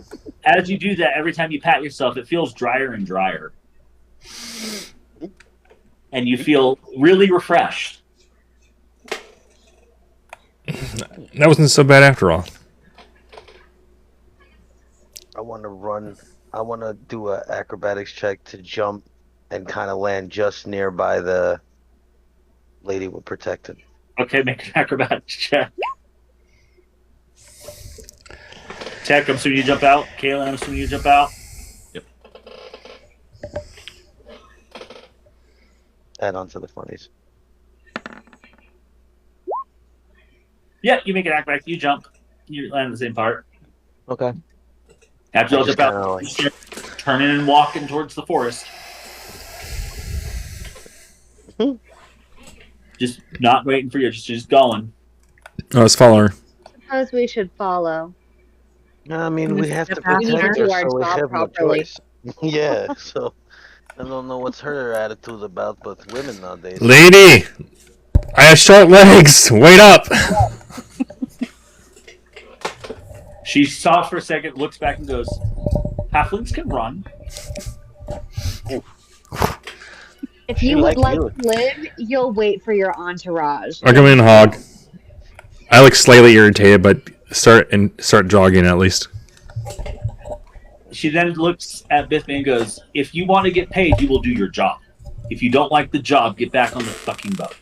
As you do that, every time you pat yourself, it feels drier and drier. And you feel really refreshed. That wasn't so bad after all. I want to run. I want to do an acrobatics check to jump and kind of land just nearby the lady we're protecting. Okay, make an acrobatics check. Tech, I'm assuming you jump out. Kayla, I'm assuming you jump out. Add on to the funnies. Yeah, you make an acrobatic. You jump. You land in the same part. Okay. After I you just jump kinda out, like- you start turning and walking towards the forest. Just not waiting for you. Just going. Oh, let's follow her. Suppose we should follow. I mean, we have to Step out We need to protect there. her, do our so we job have no properly. choice. Yeah, so I don't know what's her attitude about, but women nowadays. Lady, I have short legs. Wait up. She stops for a second, looks back, and goes, "Halflings can run." If She you would like like you. to live, you'll wait for your entourage. I'll come in, Hog. I look slightly irritated, but start jogging at least. She then looks at Biffman and goes, "If you want to get paid, you will do your job. If you don't like the job, get back on the fucking boat."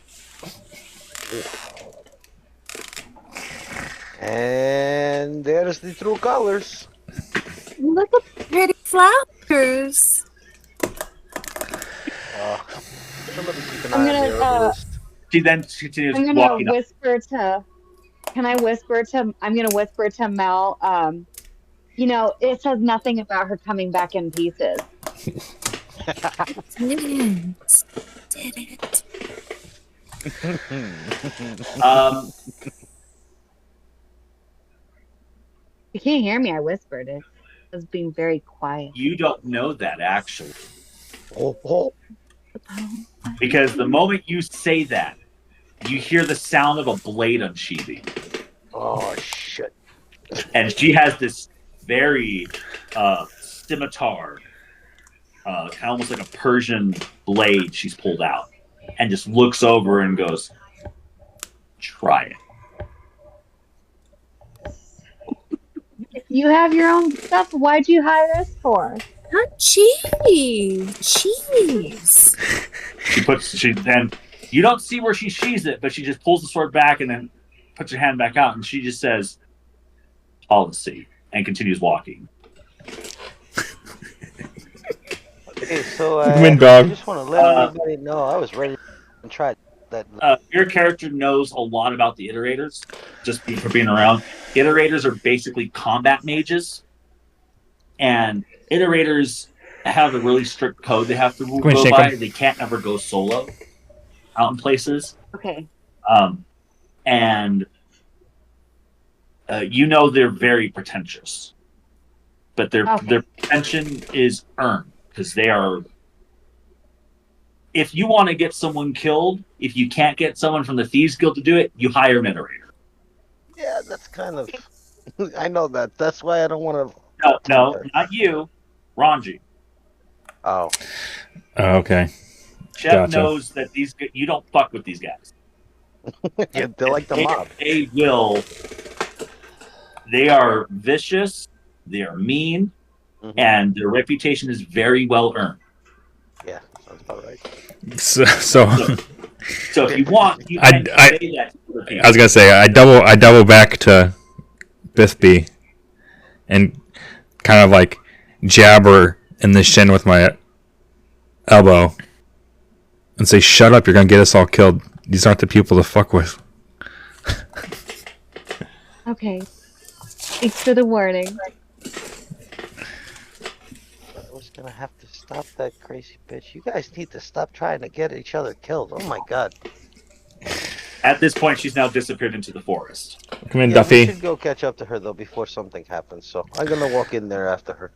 And there's the true colors. Look at the pretty flowers. Somebody keep an I'm eye on gonna, the herbalist. She then continues I'm gonna walking up. whisper to. Can I whisper to? I'm gonna whisper to Mel. You know, it says nothing about her coming back in pieces. Didn't. Did it. You can't hear me. I whispered it. I was being very quiet. You don't know that, actually. Oh. Because the moment you say that, you hear the sound of a blade unsheathing. Oh, shit. And she has this very scimitar, kind of almost like a Persian blade she's pulled out, and just looks over and goes, "Try it." If you have your own stuff, why'd you hire us for? Not cheese. She then you don't see where she sheathes it, but she just pulls the sword back and then puts her hand back out, and she just says, "Policy," and continues walking. Okay, so Wind dog. I just want to let everybody know I was ready to try that. Your character knows a lot about the iterators, just for being around. Iterators are basically combat mages, and iterators have a really strict code they have to on, go shake by. 'em. They can't ever go solo out in places. Okay. And you know they're very pretentious, but their pretension is earned because they are. If you want to get someone killed, if you can't get someone from the Thieves Guild to do it, you hire an iterator. Yeah, that's kind of. I know that. That's why I don't want to. No, not you, Ranji. Oh. Okay. Chef Gotcha. knows that you don't fuck with these guys. Yeah, they're like the mob. They will. They are vicious. They are mean, and their reputation is very well earned. Yeah, sounds about right. So if you want, you can say that. I was gonna say I double back to Bithby and kind of like jab her in the shin with my elbow and say, "Shut up! You're gonna get us all killed. These aren't the people to fuck with." Okay. Thanks for the warning. I was gonna have to stop that crazy bitch. You guys need to stop trying to get each other killed. Oh my god. At this point, she's now disappeared into the forest. Come in, We Duffy. should go catch up to her though before something happens. So I'm gonna walk in there after her.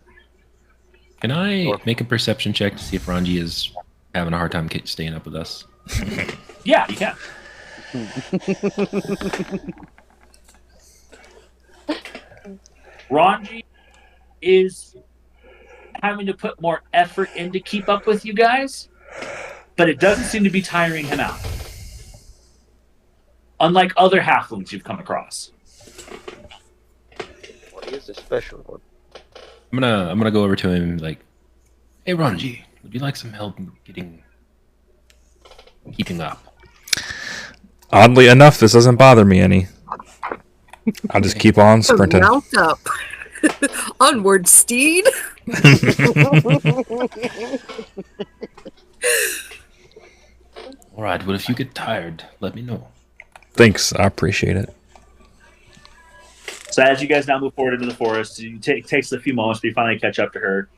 Can I make a perception check to see if Ranji is having a hard time staying up with us? Yeah, you can. Ranji is having to put more effort in to keep up with you guys, but it doesn't seem to be tiring him out. Unlike other halflings you've come across. Well, he is a special one. I'm gonna go over to him like, "Hey Ranji, would you like some help keeping up?" Oddly enough, this doesn't bother me any. I'll just keep on sprinting. Mount up. Onward, steed. All right. Well, if you get tired, let me know. Thanks, I appreciate it. So as you guys now move forward into the forest, it takes a few moments, but you finally catch up to her,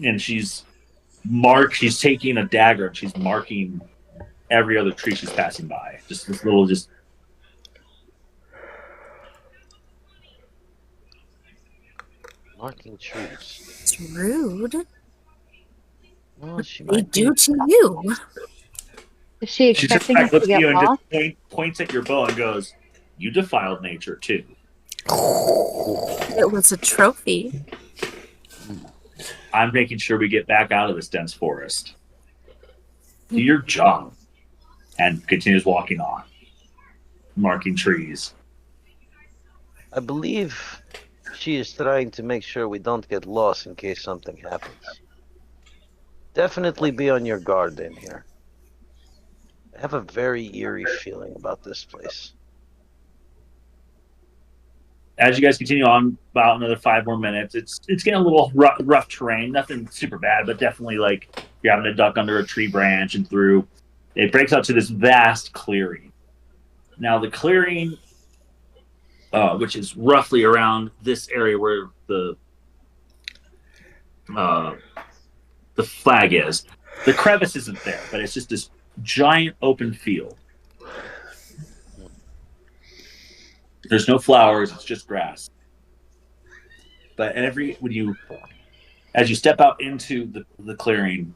and she's taking a dagger and she's marking every other tree she's passing by. Just this little, Marking trees. It's rude. Well, she They might do be. to you. Is she she just expecting us to looks at get you and lost? just points at your bow and goes, "You defiled nature too." It was a trophy. I'm making sure we get back out of this dense forest. Do your job. And continues walking on, marking trees. I believe she is trying to make sure we don't get lost in case something happens. Definitely be on your guard in here. I have a very eerie feeling about this place. As you guys continue on about another 5 more minutes, it's getting a little rough terrain. Nothing super bad, but definitely like you're having to duck under a tree branch and through. It breaks out to this vast clearing. Now the clearing, which is roughly around this area where the flag is, the crevice isn't there, but it's just this giant open field. There's no flowers; it's just grass. But as you step out into the clearing,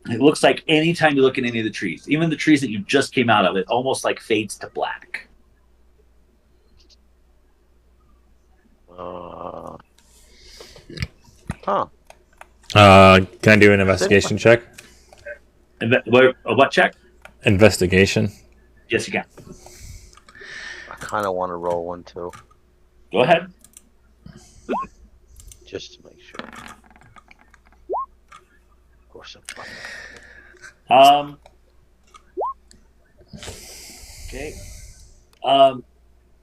it looks like anytime you look at any of the trees, even the trees that you just came out of, it almost like fades to black. Huh. Can I do an investigation check? What check? Investigation. Yes, you can. I kind of want to roll one too, Go ahead. just to make sure. Of course, I'm fine. Okay.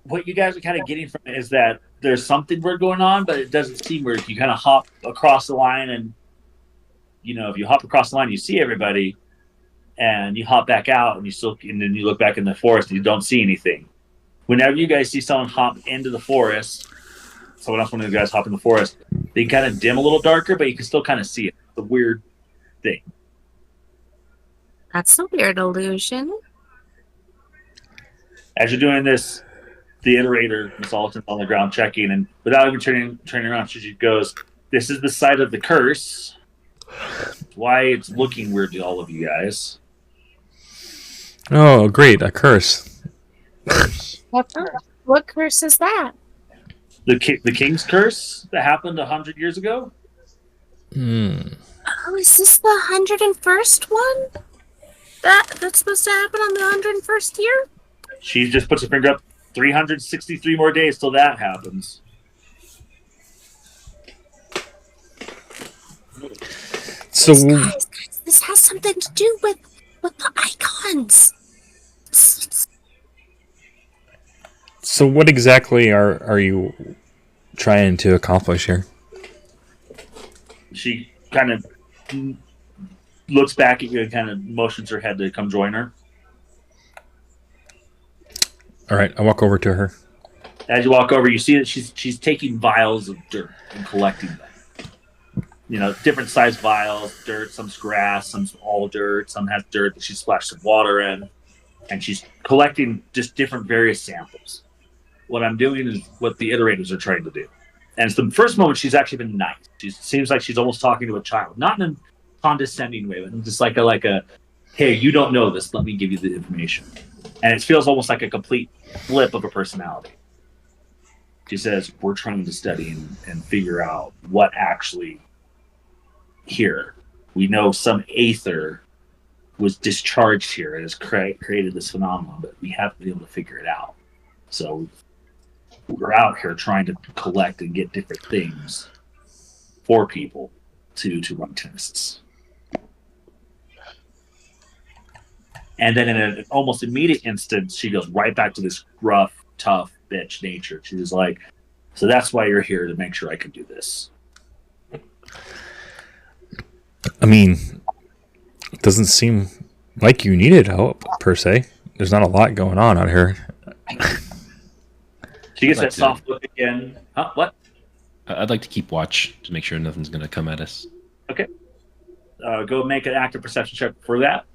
What you guys are kind of getting from it is that there's something weird going on, but it doesn't seem weird. You kind of hop across the line, and if you hop across the line, you see everybody, and you hop back out, and then you look back in the forest, and you don't see anything. Whenever you guys see someone hop into the forest, one of you guys hop in the forest, they kind of dim a little darker, but you can still kind of see it. It's a weird thing. That's a weird illusion. As you're doing this, the iterator, Miss Alton's on the ground checking, and without even turning around, she goes, "This is the site of the curse. Why it's looking weird to all of you guys." Oh, great, a curse. What curse is that? The king's curse that happened 100 years ago? Oh, is this the 101st one? That's supposed to happen on the 101st year? She just puts her finger up. 363 more days till that happens. So, Guys, this has something to do with the icons. so what exactly are you trying to accomplish here? She kind of looks back at you and kind of motions her head to come join her. All right, I walk over to her. As you walk over, you see that she's taking vials of dirt and collecting them. Different size vials, dirt, some's grass, some's all dirt, some has dirt that she splashed some water in, and she's collecting just different various samples. What I'm doing is what the iterators are trying to do. And it's the first moment she's actually been nice. She seems like she's almost talking to a child, not in a condescending way, but just like a hey, you don't know this, let me give you the information. And it feels almost like a complete flip of a personality. She says, we're trying to study and figure out what actually here. We know some aether was discharged here and has created this phenomenon, but we haven't been able to figure it out. So we're out here trying to collect and get different things for people to run tests. And then in an almost immediate instant, she goes right back to this rough, tough bitch nature. She's like, so that's why you're here, to make sure I can do this. I mean, it doesn't seem like you needed help, per se. There's not a lot going on out here. She gets I'd like that soft look again. Huh? What? I'd like to keep watch to make sure nothing's going to come at us. Okay. Go make an active perception check for that.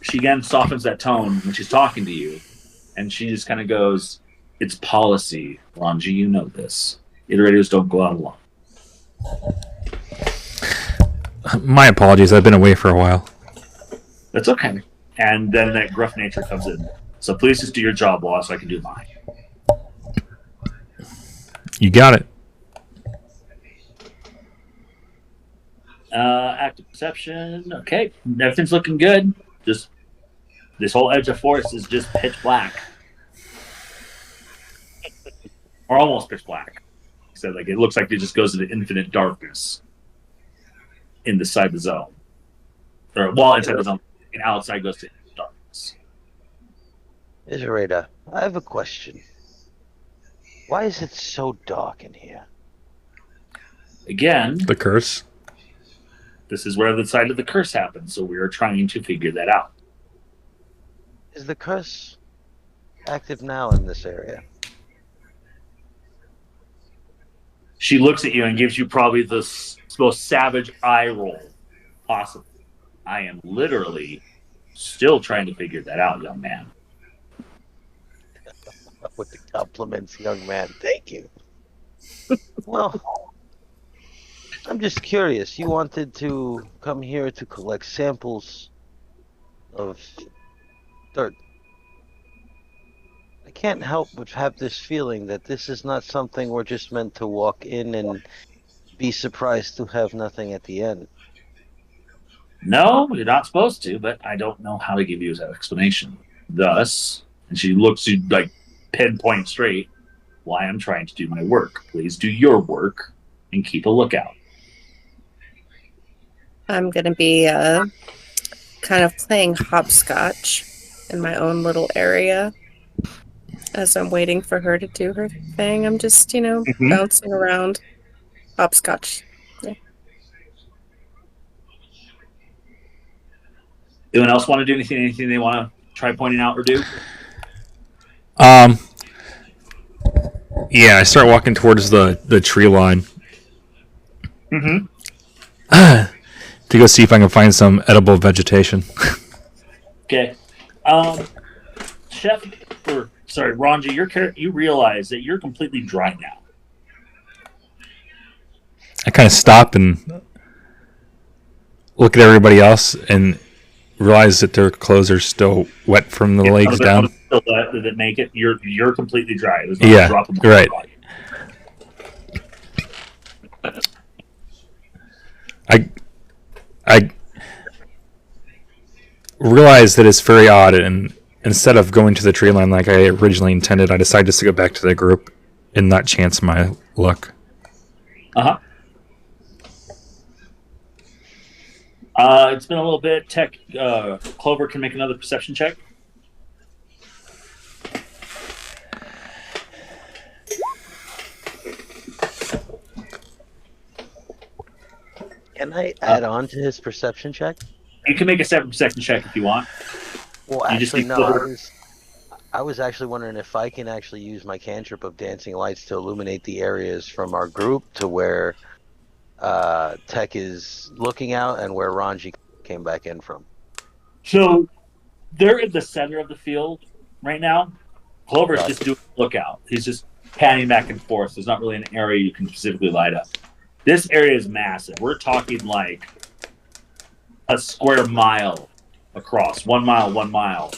She again softens that tone when she's talking to you, and she just kind of goes, "It's policy, Ranji. You know this. Iterators don't go out alone." My apologies. I've been away for a while. That's okay. And then that gruff nature comes in. So please just do your job, boss, so I can do mine. You got it. Active perception. Okay, everything's looking good. Just this whole edge of forest is just pitch black, or almost pitch black. So like it looks like it just goes into infinite darkness in the side of the zone, or inside the zone, and outside goes to darkness. Israel, I have a question. Why is it so dark in here? Again, The curse. this is where the side of the curse happens, so we are trying to figure that out. Is the curse active now in this area? She looks at you and gives you probably the most savage eye roll possible. I am literally still trying to figure that out, young man. With the compliments, young man. Thank you. Well, I'm just curious. You wanted to come here to collect samples of dirt. I can't help but have this feeling that this is not something we're just meant to walk in and be surprised to have nothing at the end. No, you're not supposed to, but I don't know how to give you that explanation. Thus, and she looks you like pinpoint straight, why I'm trying to do my work. Please do your work and keep a lookout. I'm going to be kind of playing hopscotch in my own little area as I'm waiting for her to do her thing. I'm just, bouncing around. Hopscotch. Yeah. Anyone else want to do anything they want to try pointing out or do? Yeah, I start walking towards the tree line. Mm-hmm. To go see if I can find some edible vegetation. Okay. Ranji, you realize that you're completely dry now. I kind of stop and look at everybody else and realize that their clothes are still wet from the legs down. Did it make it? You're completely dry. There's not a drop of right. body. I realize that it's very odd, and instead of going to the tree line like I originally intended, I decided just to go back to the group and not chance my luck. Uh-huh. It's been a little bit. Clover can make another perception check. Can I add on to his perception check? You can make a separate perception check if you want. Well, actually, no. I was actually wondering if I can actually use my cantrip of dancing lights to illuminate the areas from our group to where Tech is looking out and where Ranji came back in from. So they're in the center of the field right now. Clover's just doing a lookout. He's just panning back and forth. There's not really an area you can specifically light up. This area is massive. We're talking like a square mile across. 1 mile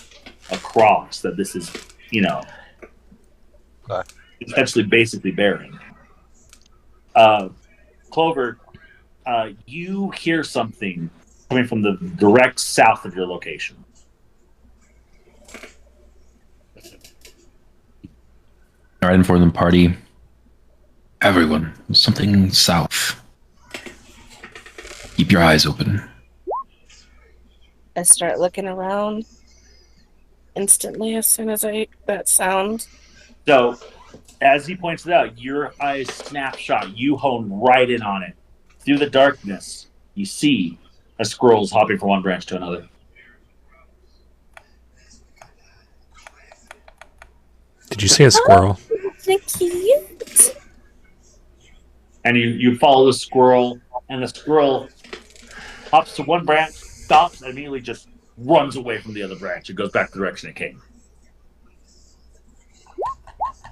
across that this is, essentially basically barren. Clover, you hear something coming from the direct south of your location. All right, inform the party. Everyone, something south. Keep your eyes open. I start looking around instantly as soon as that sound. So, as he points it out, your eyes snapshot. You hone right in on it. Through the darkness, you see a squirrel's hopping from one branch to another. Did you say a squirrel? So cute. And you follow the squirrel, and the squirrel hops to one branch, stops, and immediately just runs away from the other branch. It goes back the direction it came.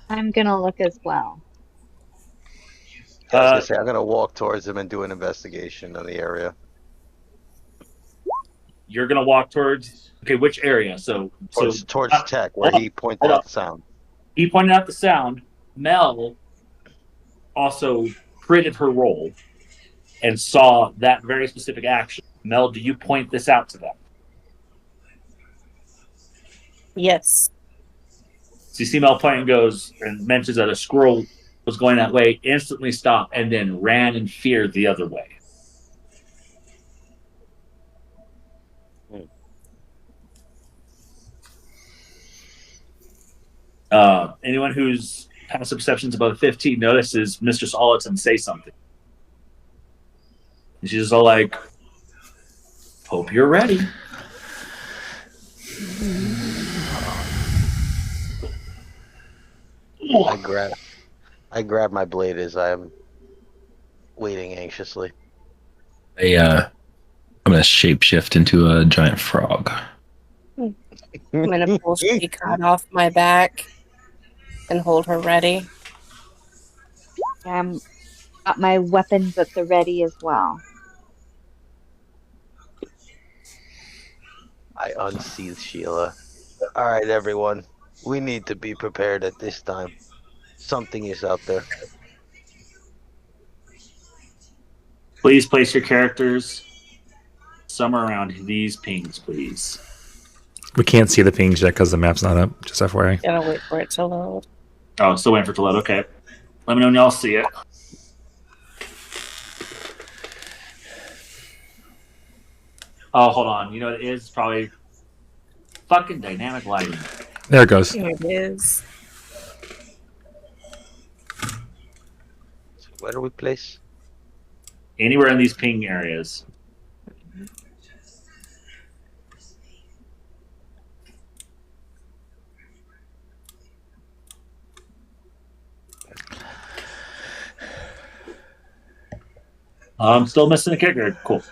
I'm gonna look as well. I was gonna say, I'm gonna walk towards him and do an investigation on the area. You're gonna walk towards which area? Towards Tech, where he pointed out the sound. He pointed out the sound. Mel also critted her roll and saw that very specific action. Mel, do you point this out to them? Yes. So you see Mel point and goes and mentions that a squirrel was going that way, instantly stopped, and then ran in fear the other way. Anyone whose passive perception's above 15 notices Mistress Ollerton say something. And she's just all like, hope you're ready. I grab my blade as I'm waiting anxiously. I'm gonna shapeshift into a giant frog. I'm gonna pull Sweetheart off my back and hold her ready. I'm got my weapons at the ready as well. I unsheath Sheila. All right, everyone. We need to be prepared at this time. Something is out there. Please place your characters somewhere around these pings, please. We can't see the pings yet because the map's not up. Just FYI. Gotta wait for it to load. Oh, still waiting for it to load. Okay. Let me know when y'all see it. Oh, hold on. You know what it is? Probably fucking dynamic lighting. There it goes. Here it is. So where do we place? Anywhere in these ping areas. I'm still missing a kicker. Cool.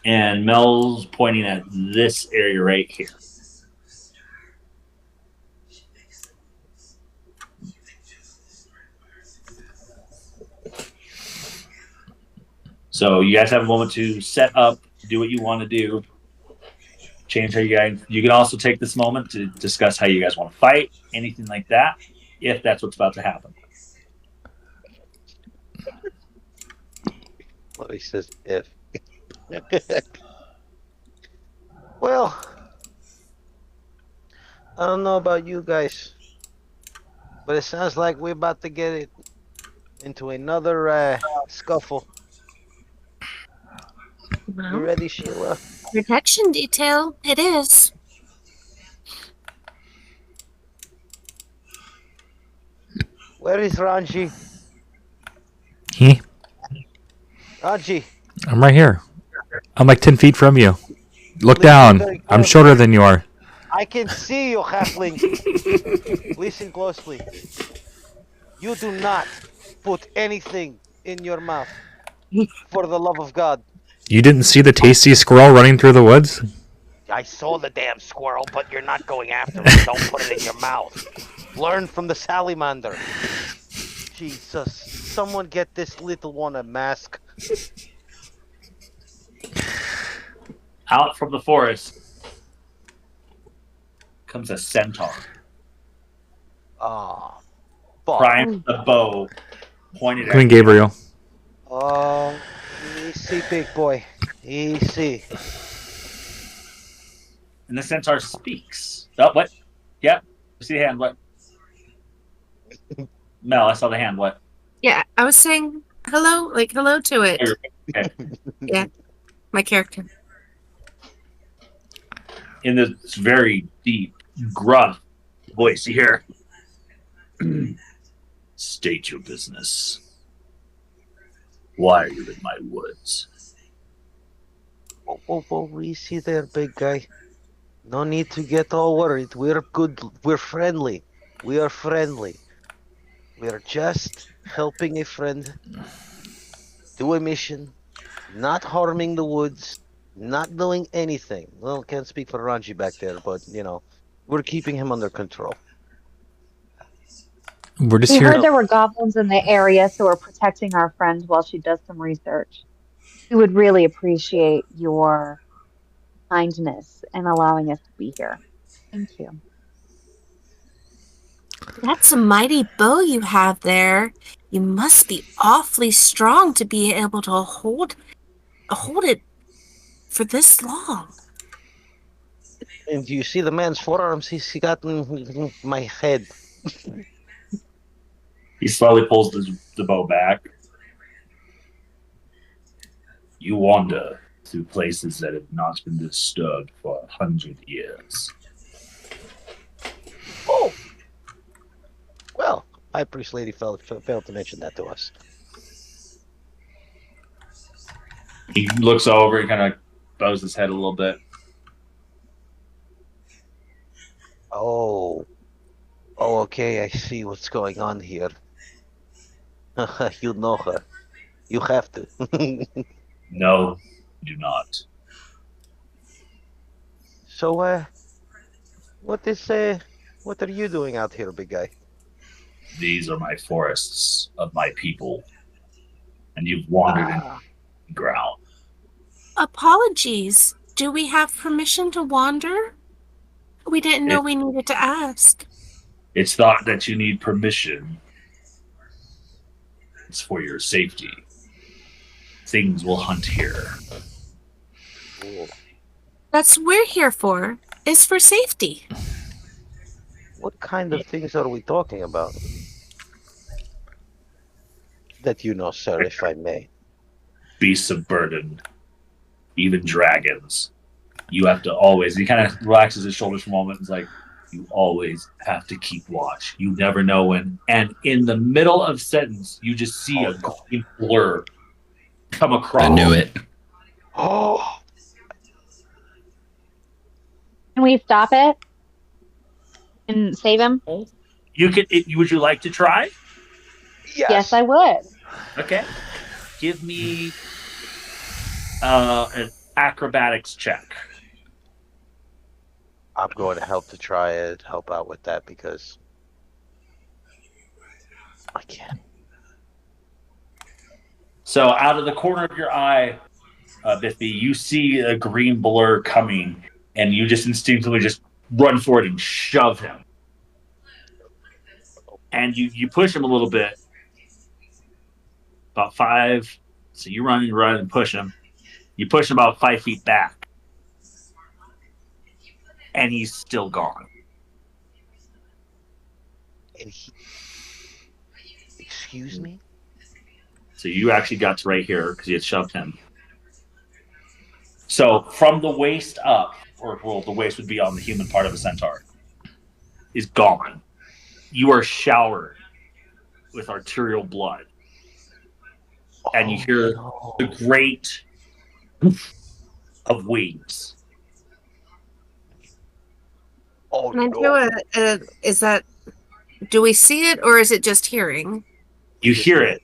And Mel's pointing at this area right here. So you guys have a moment to set up, do what you want to do, change how you guys. You can also take this moment to discuss how you guys want to fight, anything like that, if that's what's about to happen. Well, he says if. Well, I don't know about you guys, but it sounds like we're about to get it into another scuffle. You ready, Sheila? Protection detail. It is. Where is Ranji? He? Ranji. I'm right here. I'm like 10 feet from you. Look Listen down. very I'm closely. shorter than you are. I can see you, halfling. Listen closely. You do not put anything in your mouth. For the love of God. You didn't see the tasty squirrel running through the woods? I saw the damn squirrel, but you're not going after it. Don't put it in your mouth. Learn from the salamander. Jesus. Someone get this little one a mask. Out from the forest comes a centaur. Ah. Fuck. Primed the bow, pointed Come in, at Gabriel. Oh, easy, big boy. Easy. and the centaur speaks. Oh, what? Yep. I see the hand. What? Mel, I saw the hand. What? Yeah, I was saying hello, like hello to it. Okay. Yeah, my character. In this very deep, gruff voice, you hear, "State your business. Why are you in my woods?" Whoa, easy there, big guy. No need to get all worried. We're good. We're friendly. We are friendly. We are just helping a friend do a mission, not harming the woods, not doing anything. Well, can't speak for Ranji back there, but we're keeping him under control. We're just We heard here. there were goblins in the area, so we're protecting our friend while she does some research. We would really appreciate your kindness in allowing us to be here. Thank you. That's a mighty bow you have there. You must be awfully strong to be able to hold it for this long. And do you see the man's forearms? He got in my head. He slowly pulls the bow back. You wander through places that have not been disturbed for 100 years. Oh, well, High Priest Lady failed to mention that to us. He looks over and kind of bows his head a little bit. Oh, okay, I see what's going on here. You know her. You have to. No, you do not. So, what are you doing out here, big guy? These are my forests of my people, and you've wandered in the ground. Apologies. Do we have permission to wander? We didn't know we needed to ask. It's thought that you need permission. It's for your safety. Things will hunt here. That's what we're here for, is for safety. What kind of things are we talking about? That you know, sir, if I may. Beasts of burden, even dragons. You have to always. He kind of relaxes his shoulders for a moment. And is like, you always have to keep watch. You never know when. And in the middle of sentence, you just see a green blur come across. I knew it. Oh, Can we stop it and save him? You could. Would you like to try? Yes, I would. Okay. Give me an acrobatics check. I'm going to help out with that because I can't. So out of the corner of your eye, Biffy, you see a green blur coming, and you just instinctively just run for it and shove him. And you push him a little bit. About 5. So you run and push him. You push him about 5 feet back. And he's still gone. And excuse me? So you actually got to right here because you had shoved him. So from the waist up, or well, the waist would be on the human part of a centaur, is gone. You are showered with arterial blood. And you hear the great of wings. Oh, Can I do do we see it or is it just hearing? You hear it.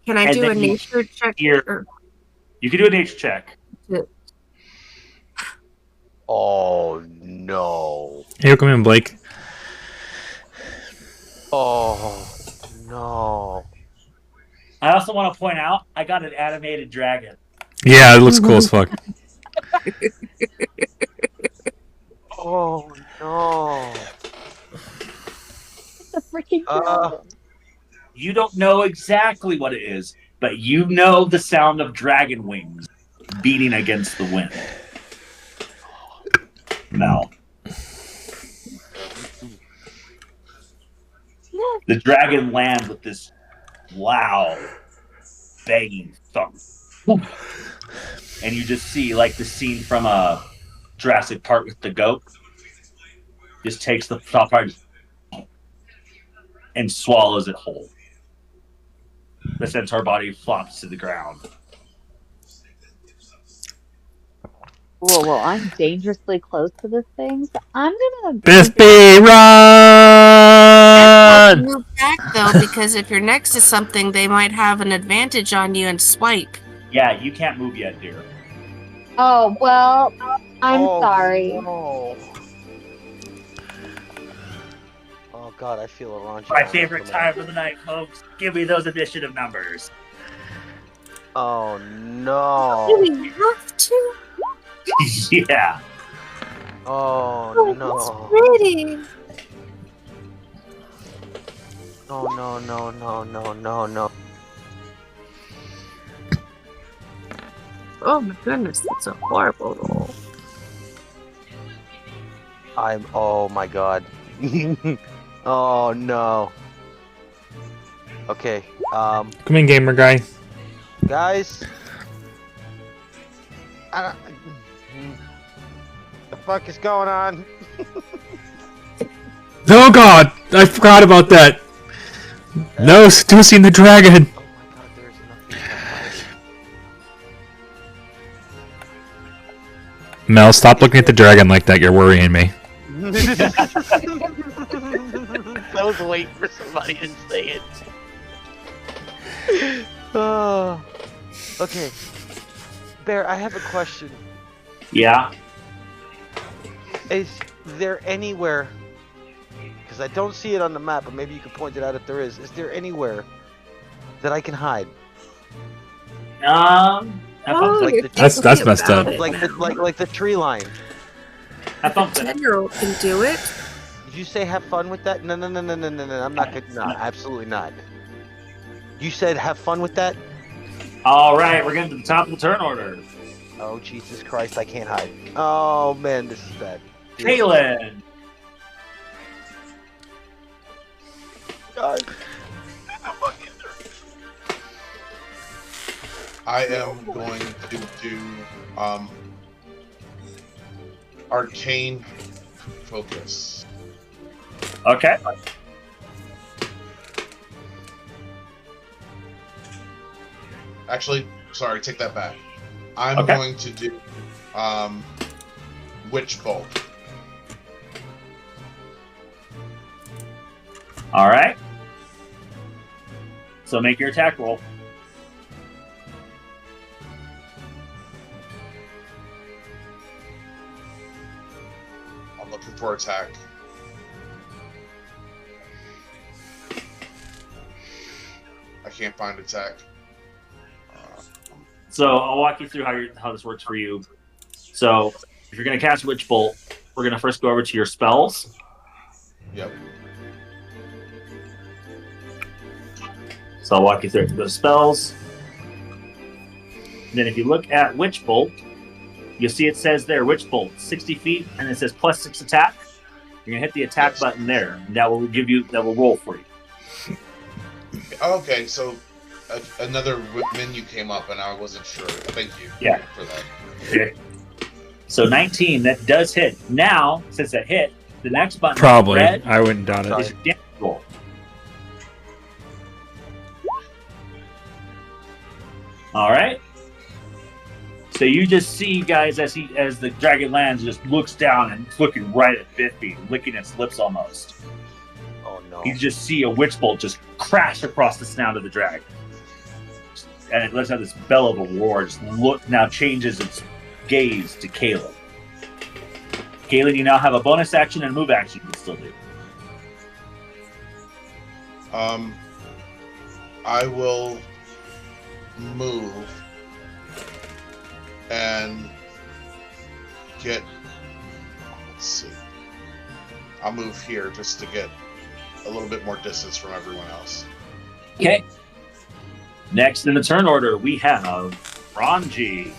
Can I And do then a you nature check? You can do a nature check. Oh, no. Here, come in, Blake. Oh, no. I also want to point out, I got an animated dragon. Yeah, it looks cool as fuck. Oh, no. It's a freaking dragon. You don't know exactly what it is, but you know the sound of dragon wings beating against the wind. Now, the dragon lands with this loud, banging thump. And you just see, like the scene from Jurassic Park with the goat, just takes the top part and swallows it whole. The centaur body flops to the ground. Well, I'm dangerously close to this thing, so I'm gonna Biffy, run! Move back though, because if you're next to something, they might have an advantage on you and swipe. Yeah, you can't move yet, dear. Oh, well, I'm Oh, sorry. No. Oh God, I feel a raunchy. My favorite time of the night, folks. Give me those initiative numbers. Oh Do no. we have to? Yeah. Oh Oh, no. it's pretty. No, no, no, no, no, no, no. Oh my goodness, that's a horrible roll. Oh my God. Oh no. Okay, Come in, gamer guy. guys. The fuck is going on? Oh God, I forgot about that. No, seducing the dragon. Oh my God, there's nothing to hide. Mel, stop looking at the dragon like that. You're worrying me. I was waiting for somebody to say it. Oh. Okay. Bear, I have a question. Yeah. Is there anywhere, because I don't see it on the map, but maybe you can point it out if there is there anywhere that I can hide? Have fun. Like you're the- That's thinking messed about up. it. Like the tree line. Have fun. 10-year-old can do it. Did you say have fun with that? No. I'm not good. No, absolutely not. You said have fun with that? All right, we're getting to the top of the turn order. Oh, Jesus Christ, I can't hide. Oh, man, this is bad. Kaylin. God. I am going to do arcane focus. Okay. Actually, sorry, take that back. I'm Okay. going to do witch bolt. All right. So make your attack roll. I'm looking for attack. I can't find attack. So I'll walk you through how this works for you. So if you're going to cast Witch Bolt, we're going to first go over to your spells. Yep. So I'll walk you through those spells. And then if you look at Witch Bolt, you'll see it says there, Witch Bolt, 60 feet, and it says +6 attack. You're going to hit the attack button there, and that will roll for you. Okay, so another menu came up, and I wasn't sure. Thank you. Yeah. For that. Okay. So 19, that does hit. Now, since that hit, the next button Probably. red I wouldn't doubt it. is your damage roll. All right. So you just see, guys, as the dragon lands, just looks down and it's looking right at Biffy, licking its lips almost. Oh, no. You just see a witch bolt just crash across the snout of the dragon, and it lets out this bell of a roar. Just now changes its gaze to Kaylin. Kaylin, you now have a bonus action and a move action you can still do. I will move and get. Let's see. I'll move here just to get a little bit more distance from everyone else. Okay. Next in the turn order, we have Ranji.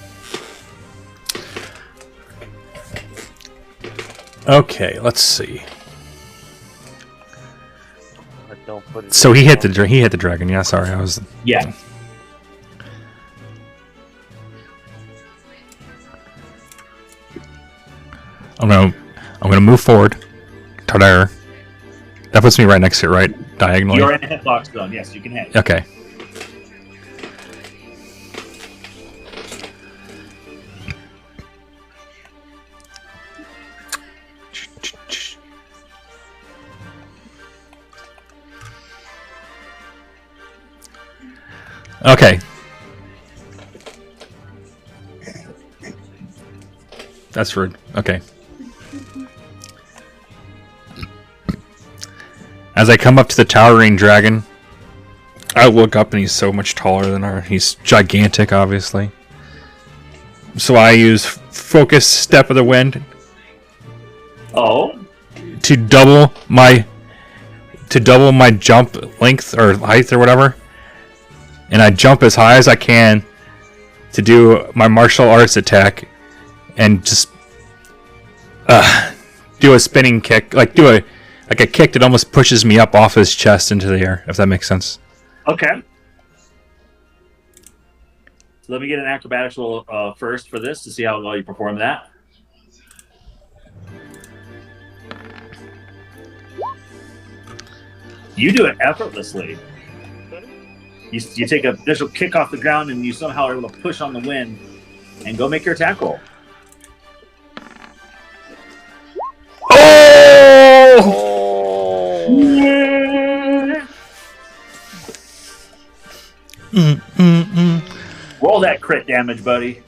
Okay, let's see. Don't put it So he hit the dragon. Yeah, sorry, I was. Yeah. I'm gonna move forward to there. That puts me right next to it, right? Diagonally. You're in a hitbox zone. Yes, you can hit. Okay. Okay. That's rude. Okay. As I come up to the towering dragon, I look up and he's so much taller than her. He's gigantic, obviously. So I use focus step of the wind Oh, to double my jump length or height or whatever. And I jump as high as I can to do my martial arts attack and just do a spinning kick, like a kick that almost pushes me up off his chest into the air, if that makes sense. okay. So let me get an acrobatics roll first for this to see how well you perform that. You do it effortlessly. You take a initial kick off the ground and you somehow are able to push on the wind and go make your attack roll. Roll that crit damage, buddy.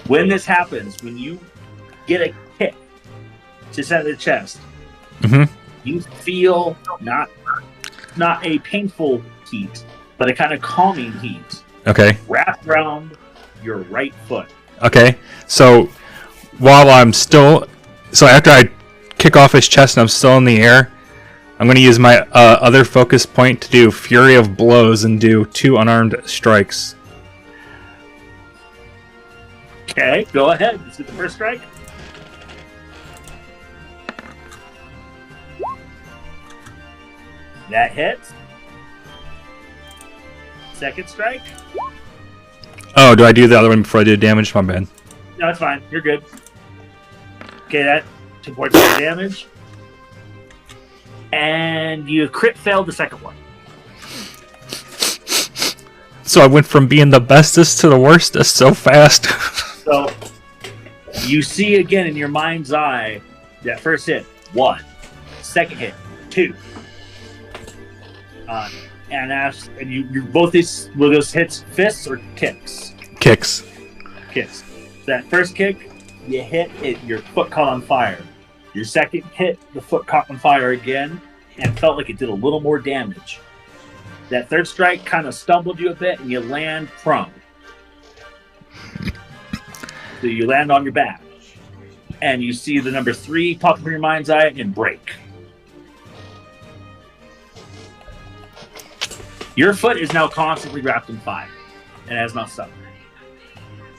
When this happens, when you get a kick to center the chest, you feel not a painful heat, but a kind of calming heat. Okay. Wrapped around your right foot. Okay. So while after I kick off his chest and I'm still in the air, I'm going to use my other focus point to do Fury of Blows and do 2 unarmed strikes. Okay, go ahead. Let's get the first strike. That hits. Second strike. Oh, do I do the other one before I do damage? My bad. No, it's fine. You're good. Okay, that 2 points of damage. And you crit failed the second one. So I went from being the bestest to the worstest so fast. So you see again in your mind's eye that first hit, 1. Second hit, 2. And you both these were those hits fists or kicks? Kicks. Kicks. That first kick, you hit it, your foot caught on fire. Your second hit, the foot caught on fire again, and felt like it did a little more damage. That third strike kind of stumbled you a bit, and you land prone. So you land on your back, and you see the number 3 pop from your mind's eye and break. Your foot is now constantly wrapped in fire and has not suffered.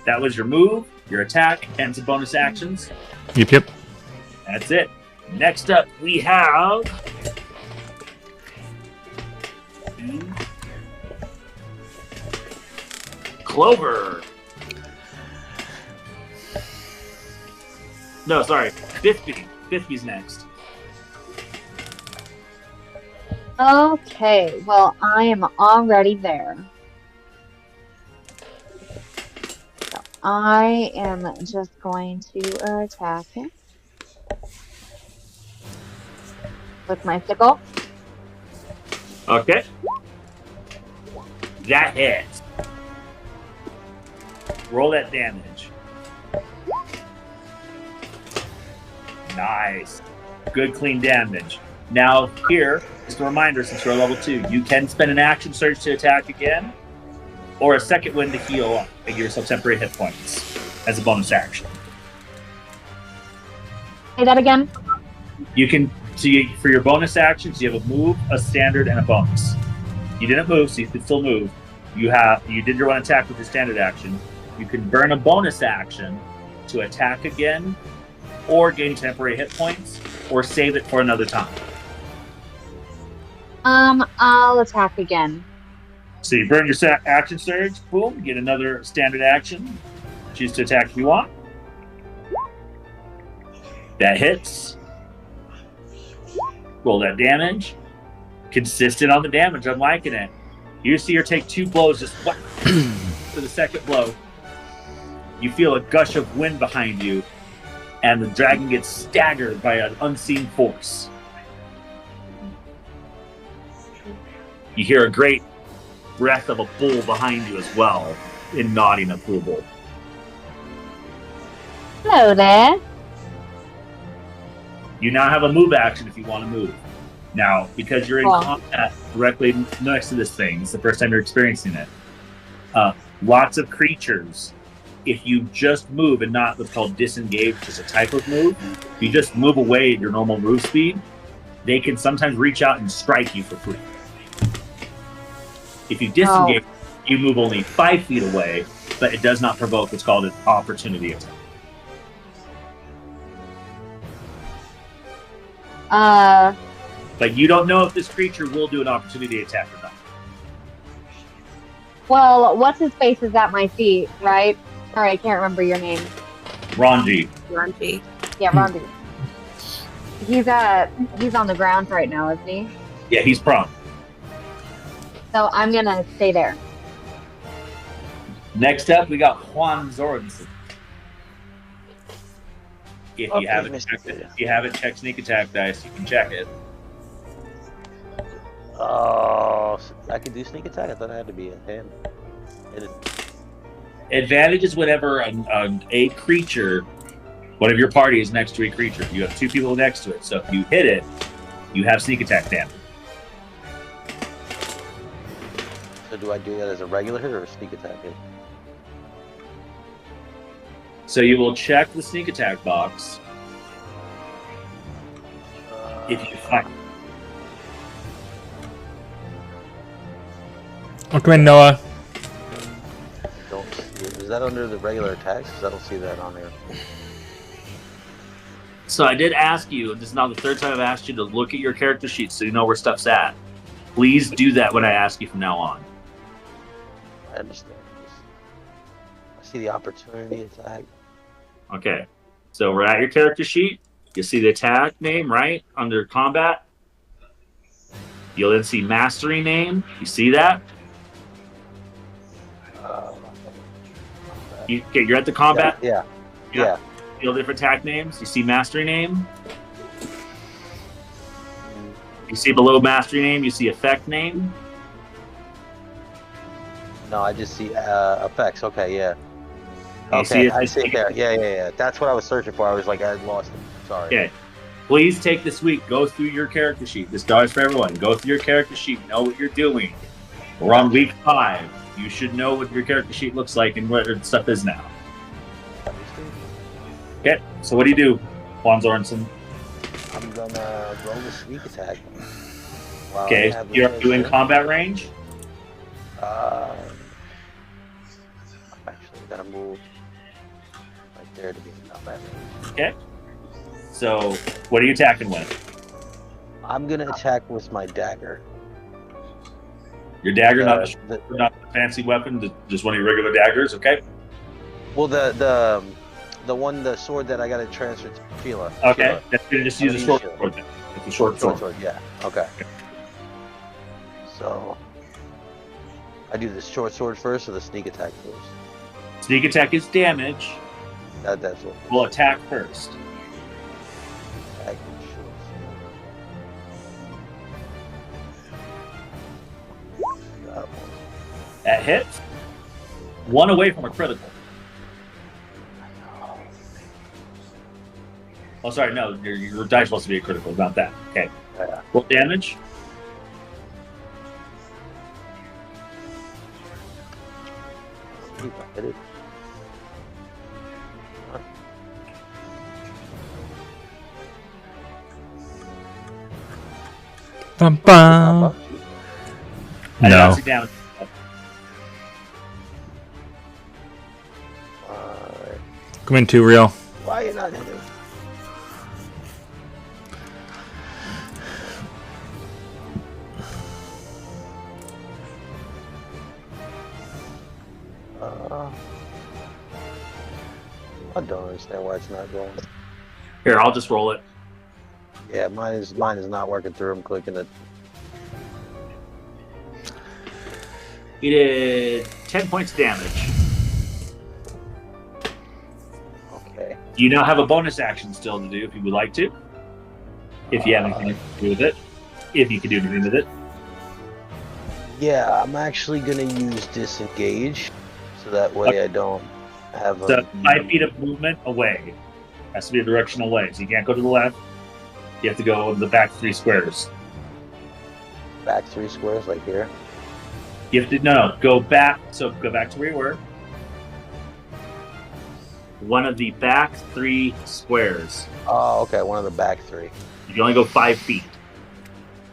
That was your move, your attack, and some bonus actions. Yep. That's it. Next up, we have Clover. No, sorry. Biffy. Biffy's next. Okay, well, I am already there. So I am just going to attack him with my sickle. Okay. That hits. Roll that damage. Nice. Good, clean damage. Now, here, just a reminder, since you're level 2, you can spend an action surge to attack again, or a second wind to heal up and give yourself temporary hit points as a bonus action. Say that again. You can, for your bonus actions, you have a move, a standard, and a bonus. You didn't move, so you can still move. You did your one attack with your standard action. You can burn a bonus action to attack again, or gain temporary hit points, or save it for another time. I'll attack again. So you burn your action surge, boom, get another standard action. Choose to attack if you want. That hits. Roll that damage. Consistent on the damage, I'm liking it. You see her take 2 blows, just whack for the second blow. You feel a gush of wind behind you, and the dragon gets staggered by an unseen force. You hear a great breath of a bull behind you as well, in nodding approval. Hello there. You now have a move action if you want to move. Now, because you're in Cool. combat directly next to this thing, it's the first time you're experiencing it. Lots of creatures, if you just move and not what's called disengage, which is a type of move, if you just move away at your normal move speed, they can sometimes reach out and strike you for free. If you disengage, you move only 5 feet away, but it does not provoke what's called an opportunity attack. But you don't know if this creature will do an opportunity attack or not. Well, what's his face is at my feet, right? Sorry, I can't remember your name. Ranji. Grunty. Yeah, Rondi. He's on the ground right now, isn't he? Yeah, he's prone. So I'm gonna stay there. Next up, we got Juan Zorensen. If Okay, you haven't Mr. checked it, Peter. if you haven't checked sneak attack dice, you can check it. Oh, I could do sneak attack. I thought I had to be a him. Advantage is whenever a creature, one of your party is next to a creature. You have 2 people next to it, so if you hit it, you have sneak attack damage. So do I do that as a regular hit or a sneak attack hit? So you will check the sneak attack box if you find. Welcome in, Noah. Don't see it. Is that under the regular attacks? Because I don't see that on there. So I did ask you, and this is now the 3rd time I've asked you to look at your character sheet so you know where stuff's at. Please do that when I ask you from now on. I understand. I see the opportunity attack. Okay. So we're at your character sheet. You see the attack name, right? Under combat. You'll then see mastery name. You see that? You're at the combat. Yeah. Yeah. Feel different attack names. You see mastery name. You see below mastery name. You see effect name. No, I just see effects. Okay, yeah. You see Okay, I see it there. Yeah. That's what I was searching for. I was like, I lost it. Sorry. Okay. Please take this week. Go through your character sheet. This dies for everyone. Go through your character sheet. Know what you're doing. We're on week 5. You should know what your character sheet looks like and what stuff is now. Okay. So what do you do, Juan Zorensen? I'm gonna roll the sneak attack. While I Okay. have the You're bonus doing there. combat range. I'm actually gonna move right there to be in combat range. Okay. So what are you attacking with? I'm gonna attack with my dagger. Your dagger, not The- not a fancy weapon, just one of your regular daggers. Okay. well, the sword that I gotta transfer to Sheila. Okay. Sheila. That's gonna just I'm use a gonna short use sword. Then. It's a short Short sword. sword, yeah. Okay. So I do the short sword first or the sneak attack first? Sneak attack is damage. That's what. We'll attack first. Attack and short sword. Got one. That hits. 1 away from a critical. Oh, sorry, no, your dice supposed to be a critical, not that. Okay. Yeah. Roll damage. Hit it. Bum, bum. I No. don't see damage. Alright. Come in, too real. Why are you not hitting? I don't understand why it's not going. Here, I'll just roll it. Yeah, mine is not working through. I'm clicking it. He did 10 points of damage. Okay. You now have a bonus action still to do if you would like to. If you have anything to do with it. If you can do anything with it. Yeah, I'm actually gonna use disengage, so that way I don't have So 5 feet of movement away. Has to be a direction away. So you can't go to the left. You have to go in the back 3 squares. back 3 squares, like here. You have to go back. So go back to where you were. One of the back 3 squares. Oh, okay, one of the back 3. You can only go 5 feet.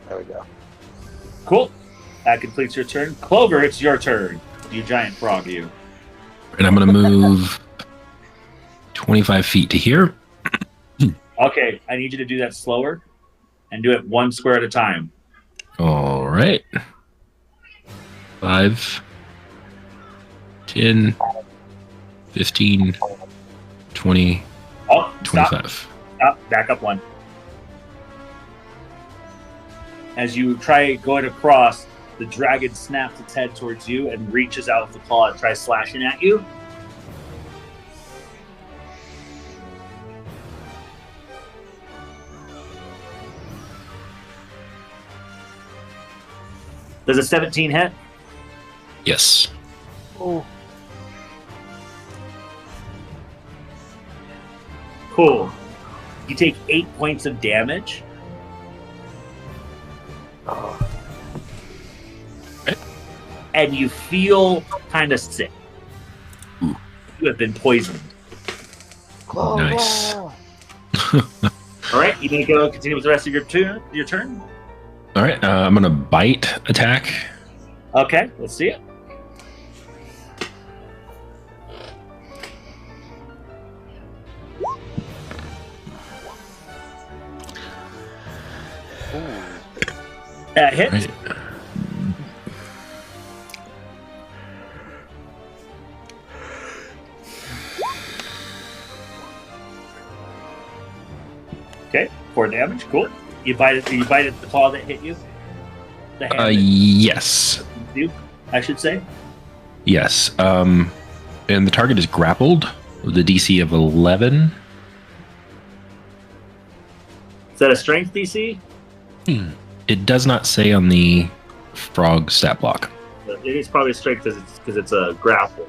There we go. Cool. That completes your turn. Clover, it's your turn. You giant frog, you. And I'm going to move 25 feet to here. Okay, I need you to do that slower and do it 1 square at a time. All right. 5, 10, 15, 20, Oh, 25. Stop. Back up 1. As you try going across, the dragon snaps its head towards you and reaches out with the claw and tries slashing at you. Does a 17 hit? Yes. Oh. Cool. You take 8 points of damage. Oh. And you feel kind of sick. Ooh. You have been poisoned. Nice. All right, you may go continue with the rest of your turn. All right, I'm going to bite attack. Okay, let's see it. That hits. Right. Okay, 4 damage. Cool. You bite it. You bite at the claw that hit you. The hand that Yes. hit you, I should say. Yes. And the target is grappled with a DC of 11. Is that a strength DC? It does not say on the frog stat block. It is probably a strength because it's a grapple.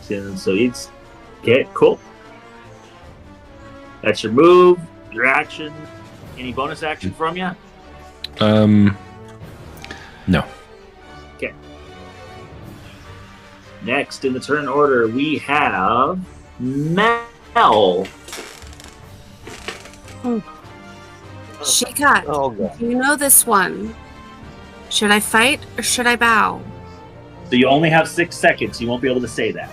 So it's okay. Cool. That's your move. Your action. Any bonus action from you? No. Okay. Next in the turn order, we have Mel. Shikat, Oh, God. you know this one. Should I fight or should I bow? So you only have 6 seconds. You won't be able to say that.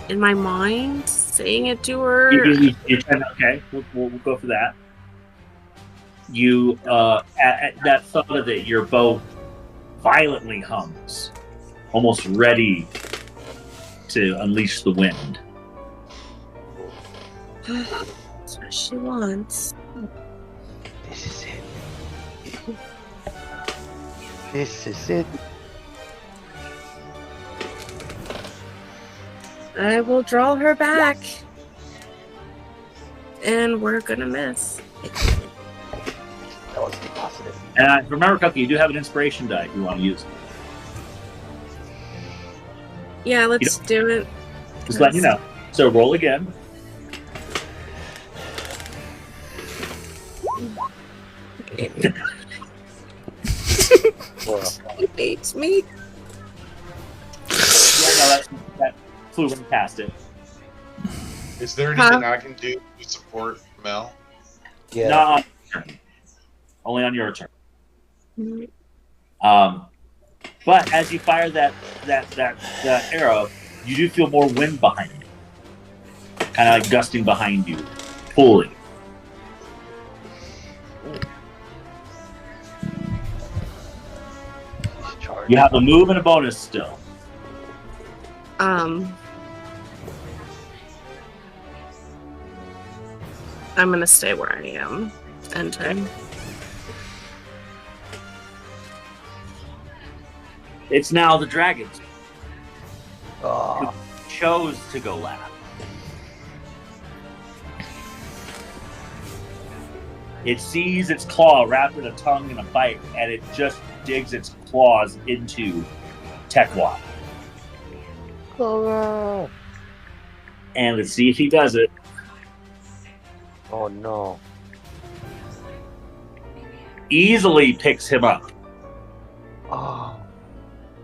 In my mind, saying it to her. Okay, we'll go for that. You, at that thought of it, your bow violently hums, almost ready to unleash the wind. That's what she wants. This is it. This is it. I will draw her back. And we're gonna miss. That was positive. And remember, Cookie, you do have an inspiration die if you want to use it. Yeah, let's do it. Just letting you know. So roll again. Well, He hates me. Yeah, no, that flew right past it. Is there anything I can do to support Mel? yeah. Not on your turn. Only on your turn. But as you fire that arrow, you do feel more wind behind you, kind of like gusting behind you, pulling. You have a move and a bonus still. I'm gonna stay where I am. Entering. It's now the dragons. Oh, chose to go last. It sees its claw wrapped in a tongue and a bite, and it just digs its claws into Tekwat. Oh, And let's see if he does it. oh no. Easily picks him up Oh,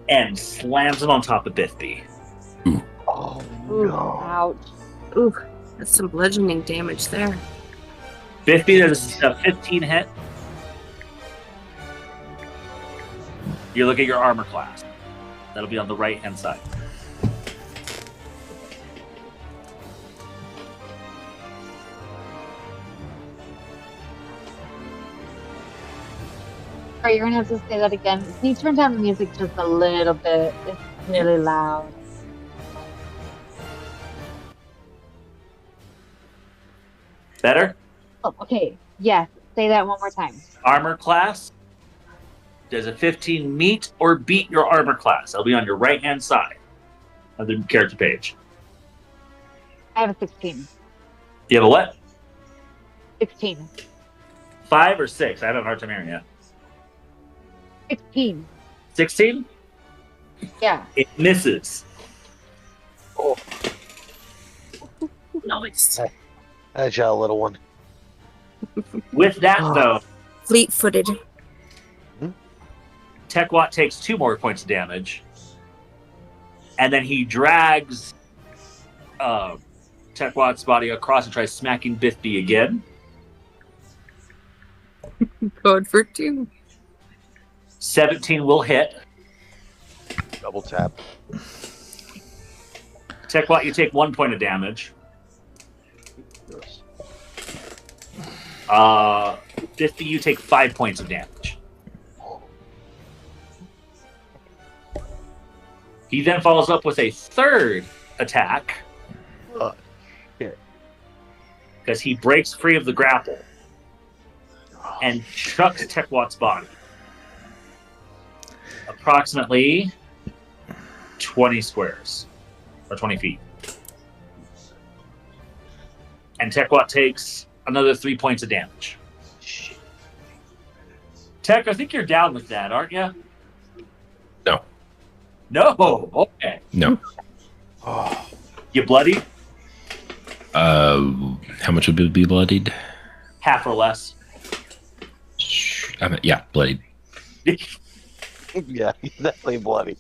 and slams him on top of Biffy. oh Ooh, no. ouch. Ooh, that's some bludgeoning damage there. Biffy, there's a 15 hit. You look at your armor class. That'll be on the right-hand side. Sorry, you're gonna have to say that again. Can you turn down the music just a little bit? It's really loud. Better? Oh, okay. Yes. Say that one more time. Armor class. Does a 15 meet or beat your armor class? That'll be on your right-hand side of the character page. I have a 16. You have a what? 16. 5 or 6? I have a hard time hearing you. 16. 16? Yeah. It misses. Nice. Agile little one. With that, though, Fleet-footed. Tekwat takes 2 more points of damage. And then he drags Tekwat's body across and tries smacking Biffy again. Code for 2. 17 will hit. Double tap. Tekwat, you take 1 point of damage. Biffy, you take 5 points of damage. He then follows up with a 3rd attack. Oh, shit. Because he breaks free of the grapple and chucks Tekwat's body. Approximately 20 squares. Or 20 feet. And Tekwat takes another 3 points of damage. Tech, I think you're down with that, aren't you? No. No. Okay. No. You bloody? How much would be bloodied? Half or less. Yeah, bloodied. Yeah, he's definitely bloody.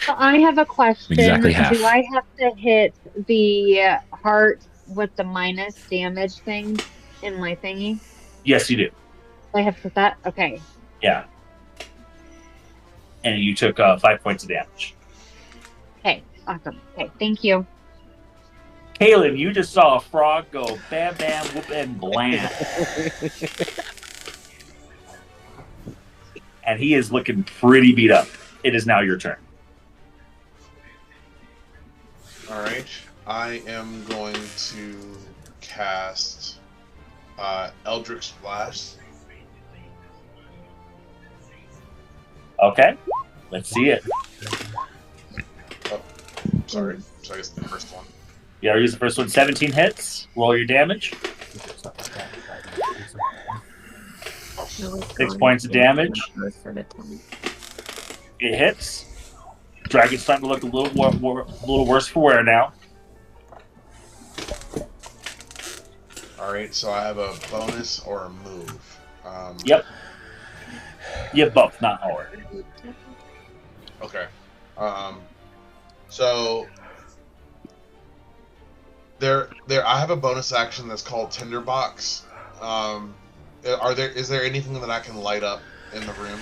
So I have a question. Exactly half. Do I have to hit the heart with the minus damage thing in my thingy? Yes, you do. I have to hit that? Okay. Yeah. And you took 5 points of damage. Okay. Awesome. Okay. Thank you. Kaylin, you just saw a frog go bam, bam, whoop, and blam. And he is looking pretty beat up. It is now your turn. Alright. I am going to cast Eldritch Splash. Okay. Let's see it. Oh, sorry. So I guess the first one. You gotta use the first one. 17 hits. Roll your damage. 6 points of damage. It hits. Dragon's starting to look a little worse for wear now. Alright, so I have a bonus or a move. Yep. You both, not hard. Okay. So there. I have a bonus action that's called Tinderbox. Is there anything that I can light up in the room?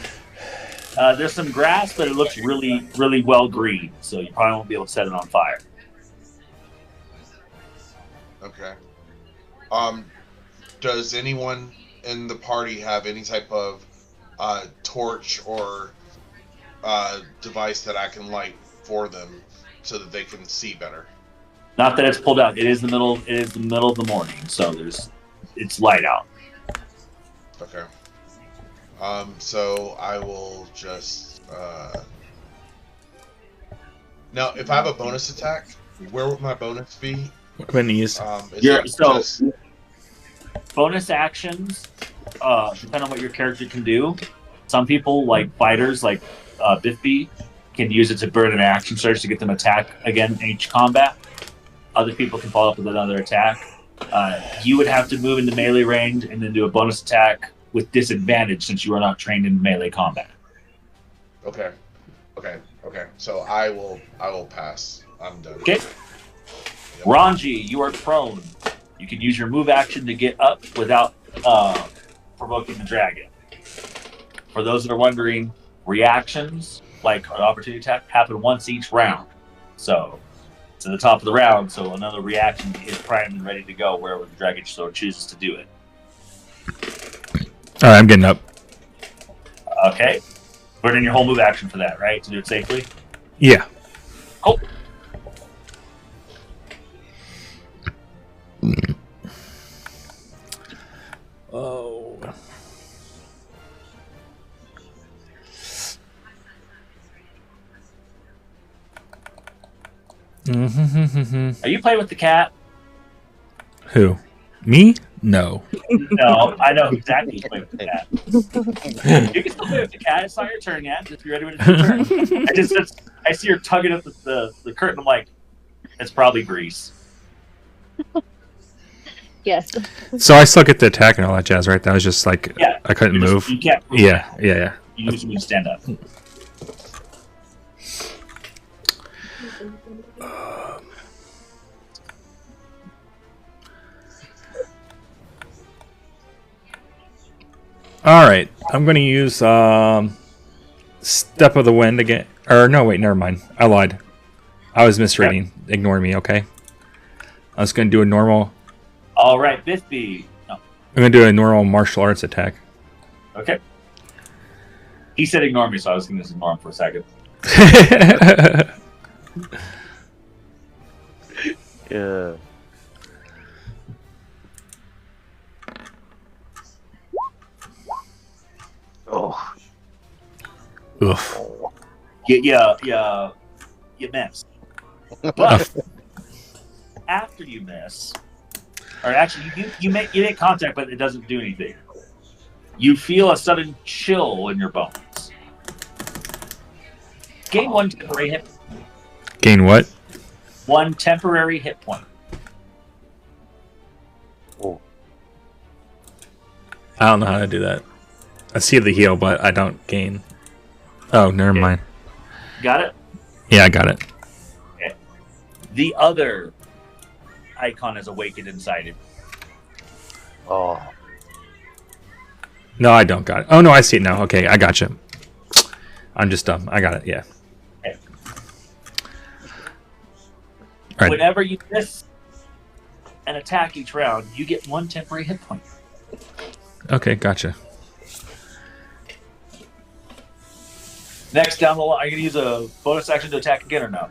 There's some grass, but it looks really, really well green, so you probably won't be able to set it on fire. Okay. Does anyone in the party have any type of torch or device that I can light for them so that they can see better? Not that it's pulled out. It is the middle. It is the middle of the morning, so it's light out. Okay. So I will just Now, if I have a bonus attack, where would my bonus be? When used. Is You're, it so just- bonus actions, depending on what your character can do. Some people, like fighters, like Biffy, can use it to burn an action surge to get them attack again in each combat. Other people can follow up with another attack. You would have to move into melee range and then do a bonus attack with disadvantage since you are not trained in melee combat. Okay. So I will pass. I'm done. Okay. Ranji, you are prone. You can use your move action to get up without provoking the dragon. For those that are wondering, reactions, like an opportunity attack, happen once each round. So it's at the top of the round, so another reaction is primed and ready to go wherever the dragon so chooses to do it. Alright, I'm getting up. Okay. Burn in your whole move action for that, right? To do it safely? Yeah. Cool. Oh. Are you playing with the cat? Who? Me? No. No, I know exactly who's playing with the cat. You can still play with the cat. It's not your turn yet. Just be ready when it's your turn. I see her tugging at the curtain. I'm like, it's probably grease. Yes. So I still get the attack and all that jazz, right? That was just like Yeah. I couldn't move. You can't move. Yeah. You usually stand up. All right, I'm going to use Step of the Wind again. Or no, wait, never mind. I lied. I was misreading. Ignore me, okay? I was going to do a normal. All right, Biffy. No. I'm going to do a normal martial arts attack. Okay. He said ignore me, so I was going to ignore him for a second. Yeah. Oh. Oof. You miss. But after you miss, or actually you make contact, but it doesn't do anything. You feel a sudden chill in your bones. Gain one temporary hit. Gain what? One temporary hit point. Oh. I don't know how to do that. I see the heal, but I don't gain. Oh, never Okay. mind. Got it? Yeah, I got it. Okay. The other icon is awakened inside it. Oh. No, I don't got it. Oh, no, I see it now. Okay, I got you. I'm just dumb. I got it, yeah. Okay. All right. Whenever you miss an attack each round, you get one temporary hit point. Okay, gotcha. Next down the line, are you going to use a bonus action to attack again or no?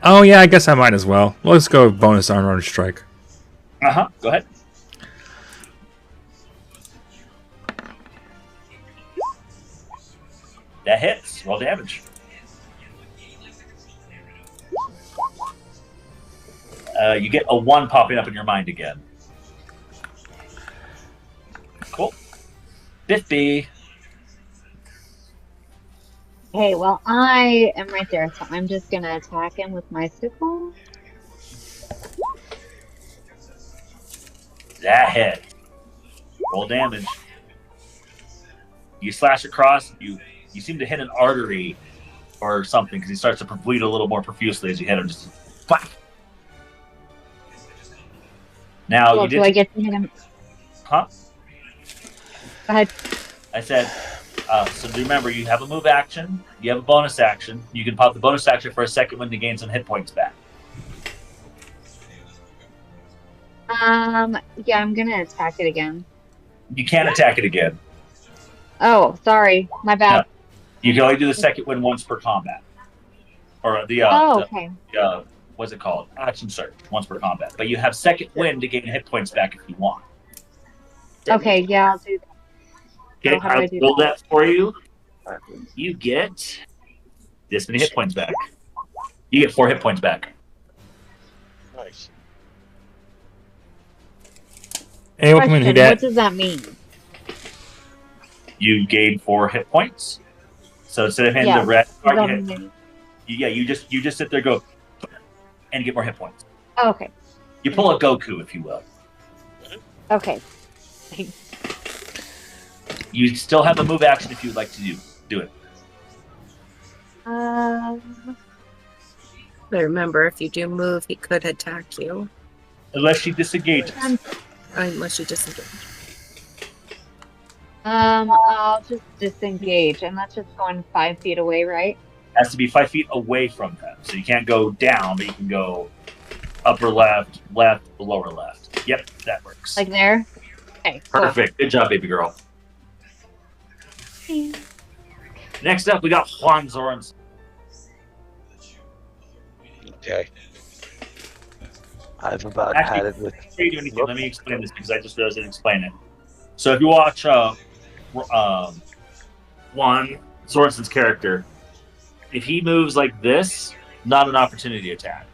Oh, yeah, I guess I might as well. Let's go with bonus armor strike. Uh-huh. Go ahead. That hits. Roll damage. You get a 1 popping up in your mind again. Cool. Biffy. Okay, well, I am right there, so I'm just gonna attack him with my sickle. That hit. Roll damage. You slash across. You seem to hit an artery or something because he starts to bleed a little more profusely as you hit him. Just whack. Now Well, you did. do I get to hit him? Huh? Go ahead. I said. So remember, you have a move action. You have a bonus action. You can pop the bonus action for a second when to gain some hit points back. Yeah, I'm gonna attack it again. You can't attack it again. Oh, sorry, my bad. You can only do the second win once per combat. Or the Okay. What's it called? Action surge once per combat. But you have second win to gain hit points back if you want. Okay, yeah, I'll do that. Okay, So how do I I'll do build that for you. You get this many hit points back. You get 4 hit points back. Nice. Hey, welcome in, Question, Houdat. what does that mean? You gain 4 hit points. So instead of hitting Yeah, the red what card, does you that hit. mean? You just sit there, go, and get more hit points. Okay. You pull a Goku, if you will. Okay. You still have a move action if you'd like to do it. But remember, if you do move, he could attack you. Unless she disengages. Unless you disengage. I'll just disengage, and that's just going 5 feet away, right? Has to be 5 feet away from them. So you can't go down, but you can go upper left, lower left. Yep, that works. Like there? Okay, cool. Perfect. Good job, baby girl. Next up, we got Juan Zorns. Okay. I've about had it with. Before you do anything, let me explain this because I just realized I didn't explain it. So if you watch Juan Sorensen's character, if he moves like this, not an opportunity attack.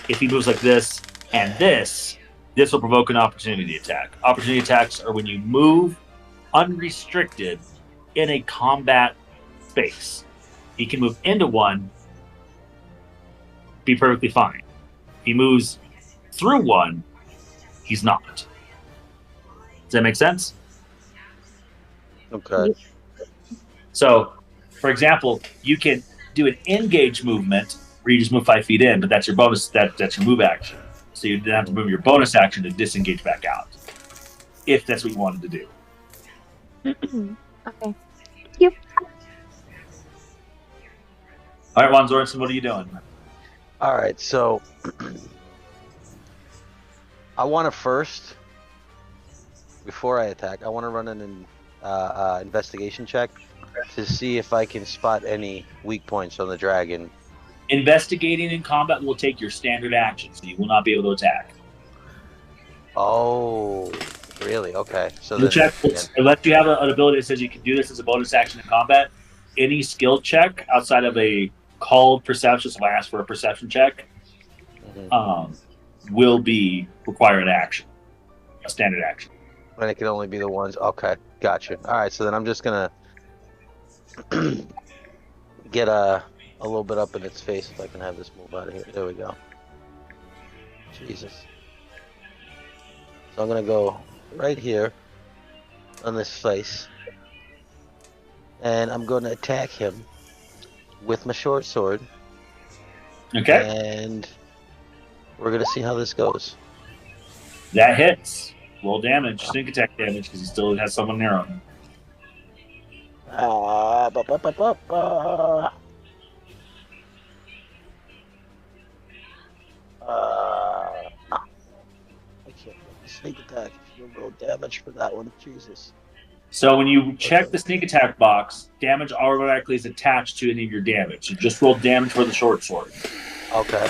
If he moves like this and this will provoke an opportunity attack. Opportunity attacks are when you move unrestricted in a combat space. He can move into one, be perfectly fine. If he moves through one, he's not. Does that make sense? Okay. So, for example, you can do an engage movement where you just move 5 feet in, but that's your bonus. That's your move action. So you then have to move your bonus action to disengage back out, if that's what you wanted to do. Okay. Yep. All right, Juan Sorensen, what are you doing? All right, so I want to first, before I attack, I want to run an investigation check to see if I can spot any weak points on the dragon. Investigating in combat will take your standard action, so you will not be able to attack. Oh, really? Okay. So The then, check, unless you have an ability that says you can do this as a bonus action in combat, any skill check outside of a called perception, so I ask for a perception check, will be required action, a standard action. and it can only be the ones. Okay, gotcha. All right, so then I'm just gonna get a little bit up in its face if I can have this move out of here. There we go. Jesus. So I'm gonna go right here on this face, and I'm gonna attack him with my short sword. Okay, And we're gonna see how this goes. that hits. Roll damage, sneak attack damage, because he still has someone near him. I can't sneak attack. You'll roll damage for that one. Jesus. So when you check the sneak attack box, damage automatically is attached to any of your damage. So just roll damage for the short sword. Okay.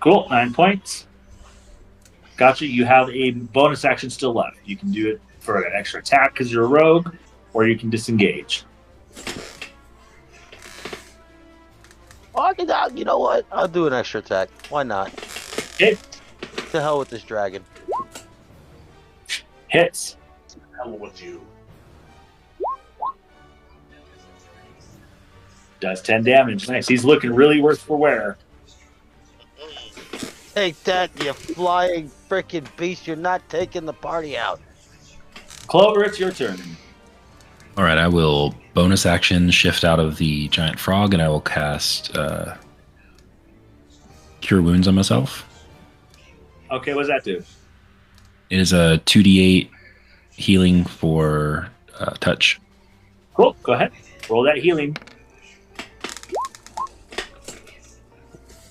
Cool, 9 points. Gotcha. You have a bonus action still left. You can do it for an extra attack because you're a rogue, or you can disengage. Oh, you know what? I'll do an extra attack. Why not? Hit. To hell with this dragon. Hits. Hell with you. Does 10 damage. Nice. He's looking really worse for wear. Take that, you flying frickin' beast. You're not taking the party out. Clover, it's your turn. All right, I will bonus action shift out of the giant frog, and I will cast Cure Wounds on myself. Okay, what does that do? It is a 2d8 healing for touch. Cool. Go ahead. Roll that healing.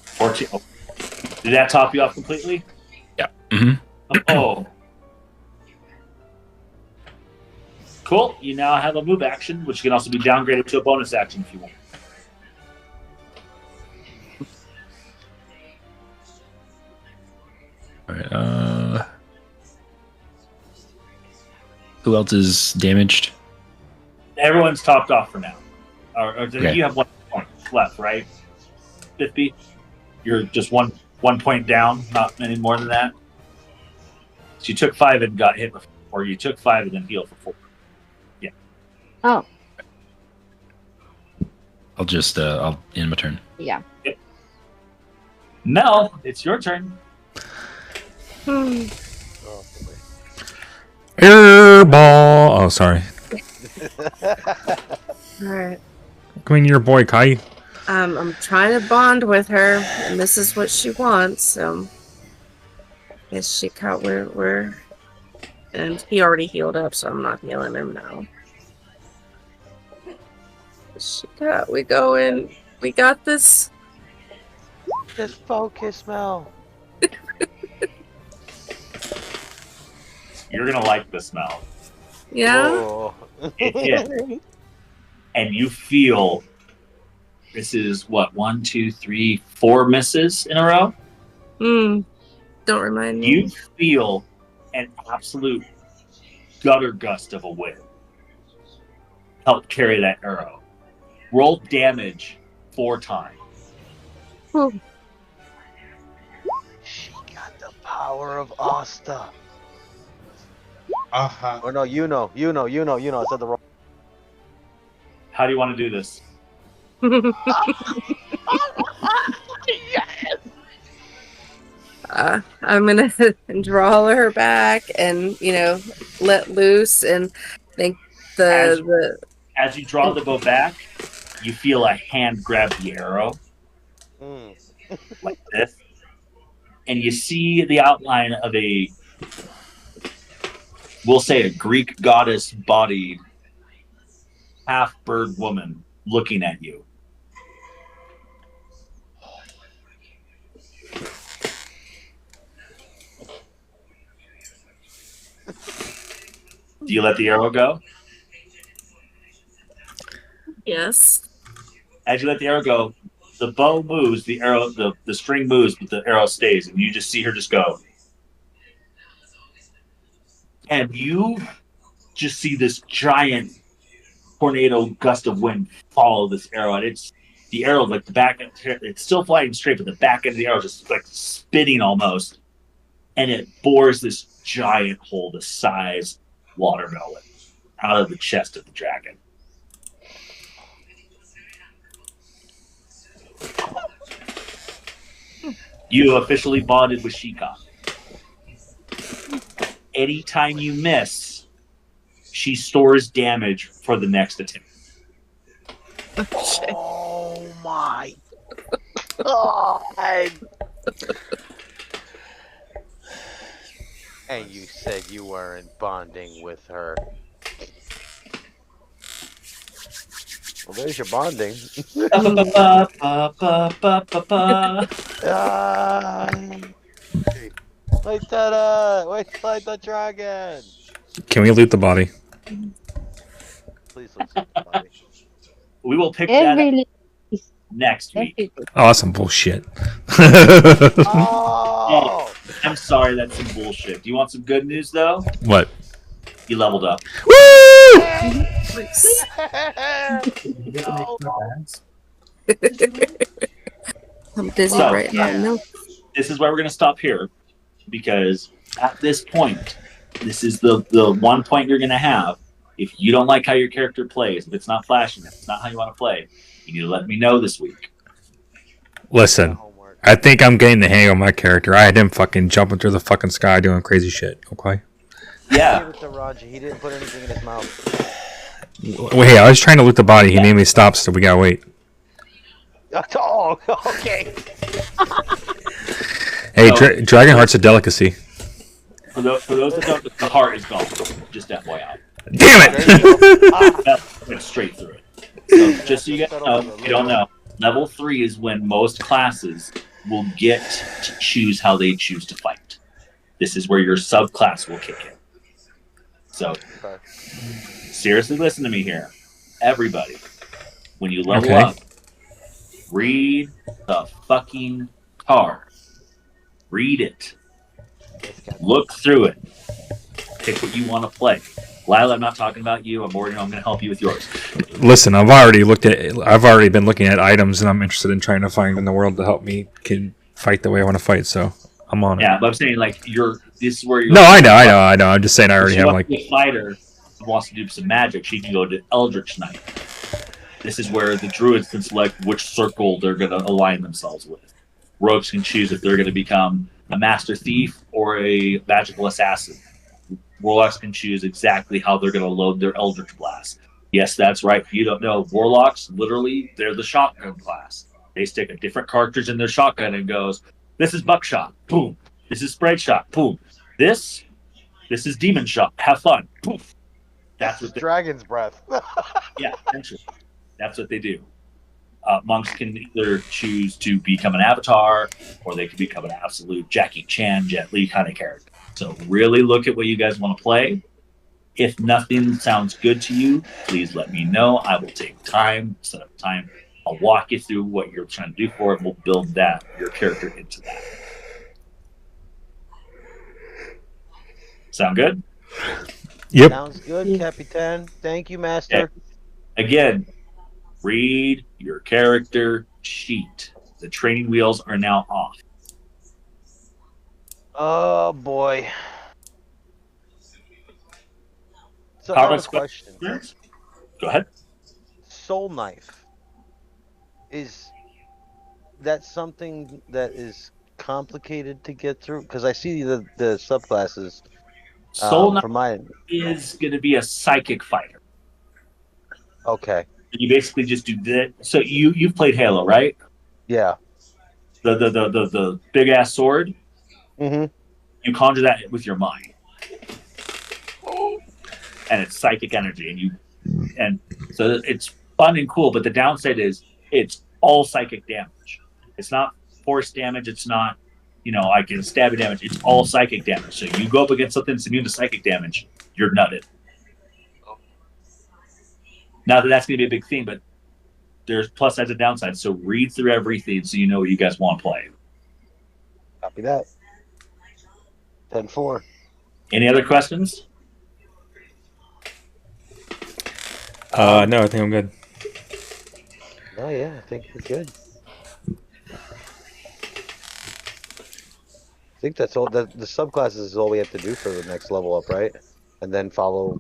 14. Oh. Did that top you off completely? Yeah. Mm-hmm. Oh. Cool. You now have a move action, which can also be downgraded to a bonus action if you want. All right. Who else is damaged? everyone's topped off for now. Or Okay. you have 1 point left, right? 50. You're just one point down, not any more than that. So you took 5 and got hit with 4. You took 5 and then healed for 4. Yeah. Oh, I'll just I'll end my turn. yeah. Mel, it's your turn. Hmm. Oh, Airball. Oh, sorry. All right. Come in, your boy Kai. I'm trying to bond with her, and this is what she wants. So, guess she caught we're, and he already healed up, so I'm not healing him now. We go in. We got this. Just focus, Mel. You're gonna like the smell. Yeah. Oh. It hit. And you feel this is what 1, 2, 3, 4 misses in a row. Don't remind me. You feel an absolute gutter gust of a wind help carry that arrow. Roll damage 4 times. Whew. She got the power of Asta. Uh-huh. Oh no, you know. I said the wrong. How do you want to do this? I'm gonna draw her back and let loose and think the As you draw the bow back, you feel a hand grab the arrow Mm. like this, and you see the outline of we'll say a Greek goddess-bodied half-bird woman looking at you. Do you let the arrow go? yes. As you let the arrow go, the bow moves, the arrow, the string moves, but the arrow stays, and you just see her just go. And you just see this giant tornado gust of wind follow this arrow, and it's the arrow like the back end, it's still flying straight, but the back end of the arrow just like spinning almost, and it bores this giant hole the size watermelon out of the chest of the dragon. You officially bonded with Shika. Anytime you miss, she stores damage for the next attempt. Oh my god! And you said you weren't bonding with her. Well, there's your bonding. Wait like the dragon. Can we loot the body? Please let's loot the body. We will pick that up Every next week. Oh, that's some bullshit. Oh! I'm sorry, that's some bullshit. Do you want some good news, though? What? You leveled up. Woo! Nice. No. I'm busy So, right now. No. This is where we're going to stop here, because at this point, this is the one point you're going to have. If you don't like how your character plays, if it's not flashing, if it's not how you want to play, you need to let me know this week. Listen, Homework. I think I'm getting the hang of my character. I had him fucking jumping through the fucking sky doing crazy shit. Okay. Yeah. Give it to Roger. He didn't put anything in his mouth. Wait, hey, I was trying to loot the body. He made me stop, so we gotta wait. Oh, okay. Hey, No. Dragonheart's a delicacy. For those that don't, the heart is gone. Just FYI. Damn There you go. it! That went straight through it. So just so you guys know, if you don't know, level 3 is when most classes will get to choose how they choose to fight. This is where your subclass will kick in. So Okay. seriously listen to me here. Everybody, when you level Okay. up, read the fucking card. Read it. Look through it. Pick what you want to play. Lila, I'm not talking about you. I'm going to help you with yours. Listen, I've already been looking at items, and I'm interested in trying to find in the world to help me can fight the way I want to fight. So I'm on it. Yeah, but I'm saying like this is where you're. No, I know. I'm just saying I already If have you like. want to be a fighter who wants to do some magic, she can go to Eldritch Knight. This is where the druids can select which circle they're going to align themselves with. Rogues can choose if they're going to become a master thief or a magical assassin. Warlocks can choose exactly how they're going to load their Eldritch Blast. Yes, that's right. If you don't know, Warlocks, literally, they're the shotgun class. They stick a different cartridge in their shotgun and goes, this is buckshot, boom. This is sprite shot, boom. This is demon shot. Have fun, poof. That's what Dragon's breath. yeah, essentially. That's what they do. Monks can either choose to become an avatar, or they can become an absolute Jackie Chan, Jet Li kind of character. So really look at what you guys want to play. If nothing sounds good to you, please let me know. I will take time, set up time. I'll walk you through what you're trying to do for it. We'll build your character into that. Sound good? Yep. Sounds good, Capitan. Thank you, Master. Again, read your character sheet. The training wheels are now off. Oh boy. So I have a question. Go ahead. Soul Knife. Is that something that is complicated to get through? Because I see the subclasses. Soul Knight for mine. is going to be a psychic fighter. Okay. You basically just do that. So you've played Halo, right? Yeah. The big ass sword. Mm-hmm. You conjure that with your mind, and it's psychic energy, and so it's fun and cool. But the downside is it's all psychic damage. It's not force damage. It's not, I can stab you damage. It's all psychic damage. So you go up against something that's immune to psychic damage, you're nutted. Not that that's going to be a big thing, but there's plus sides and downsides. So read through everything so you know what you guys want to play. Copy that. 10-4. Any other questions? No, I think I'm good. Oh yeah, I think we're good. I think that's all. The subclasses is all we have to do for the next level up, right? And then follow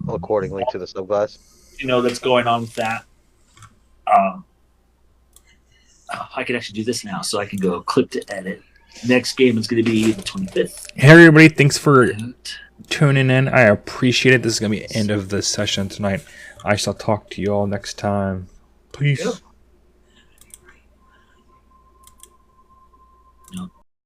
accordingly to the subclass. That's going on with that. I can actually do this now, so I can go click to edit. Next game is going to be the 25th. Hey everybody, thanks for tuning in. I appreciate it. This is going to be the end of the session tonight. I shall talk to you all next time. Peace. Yep.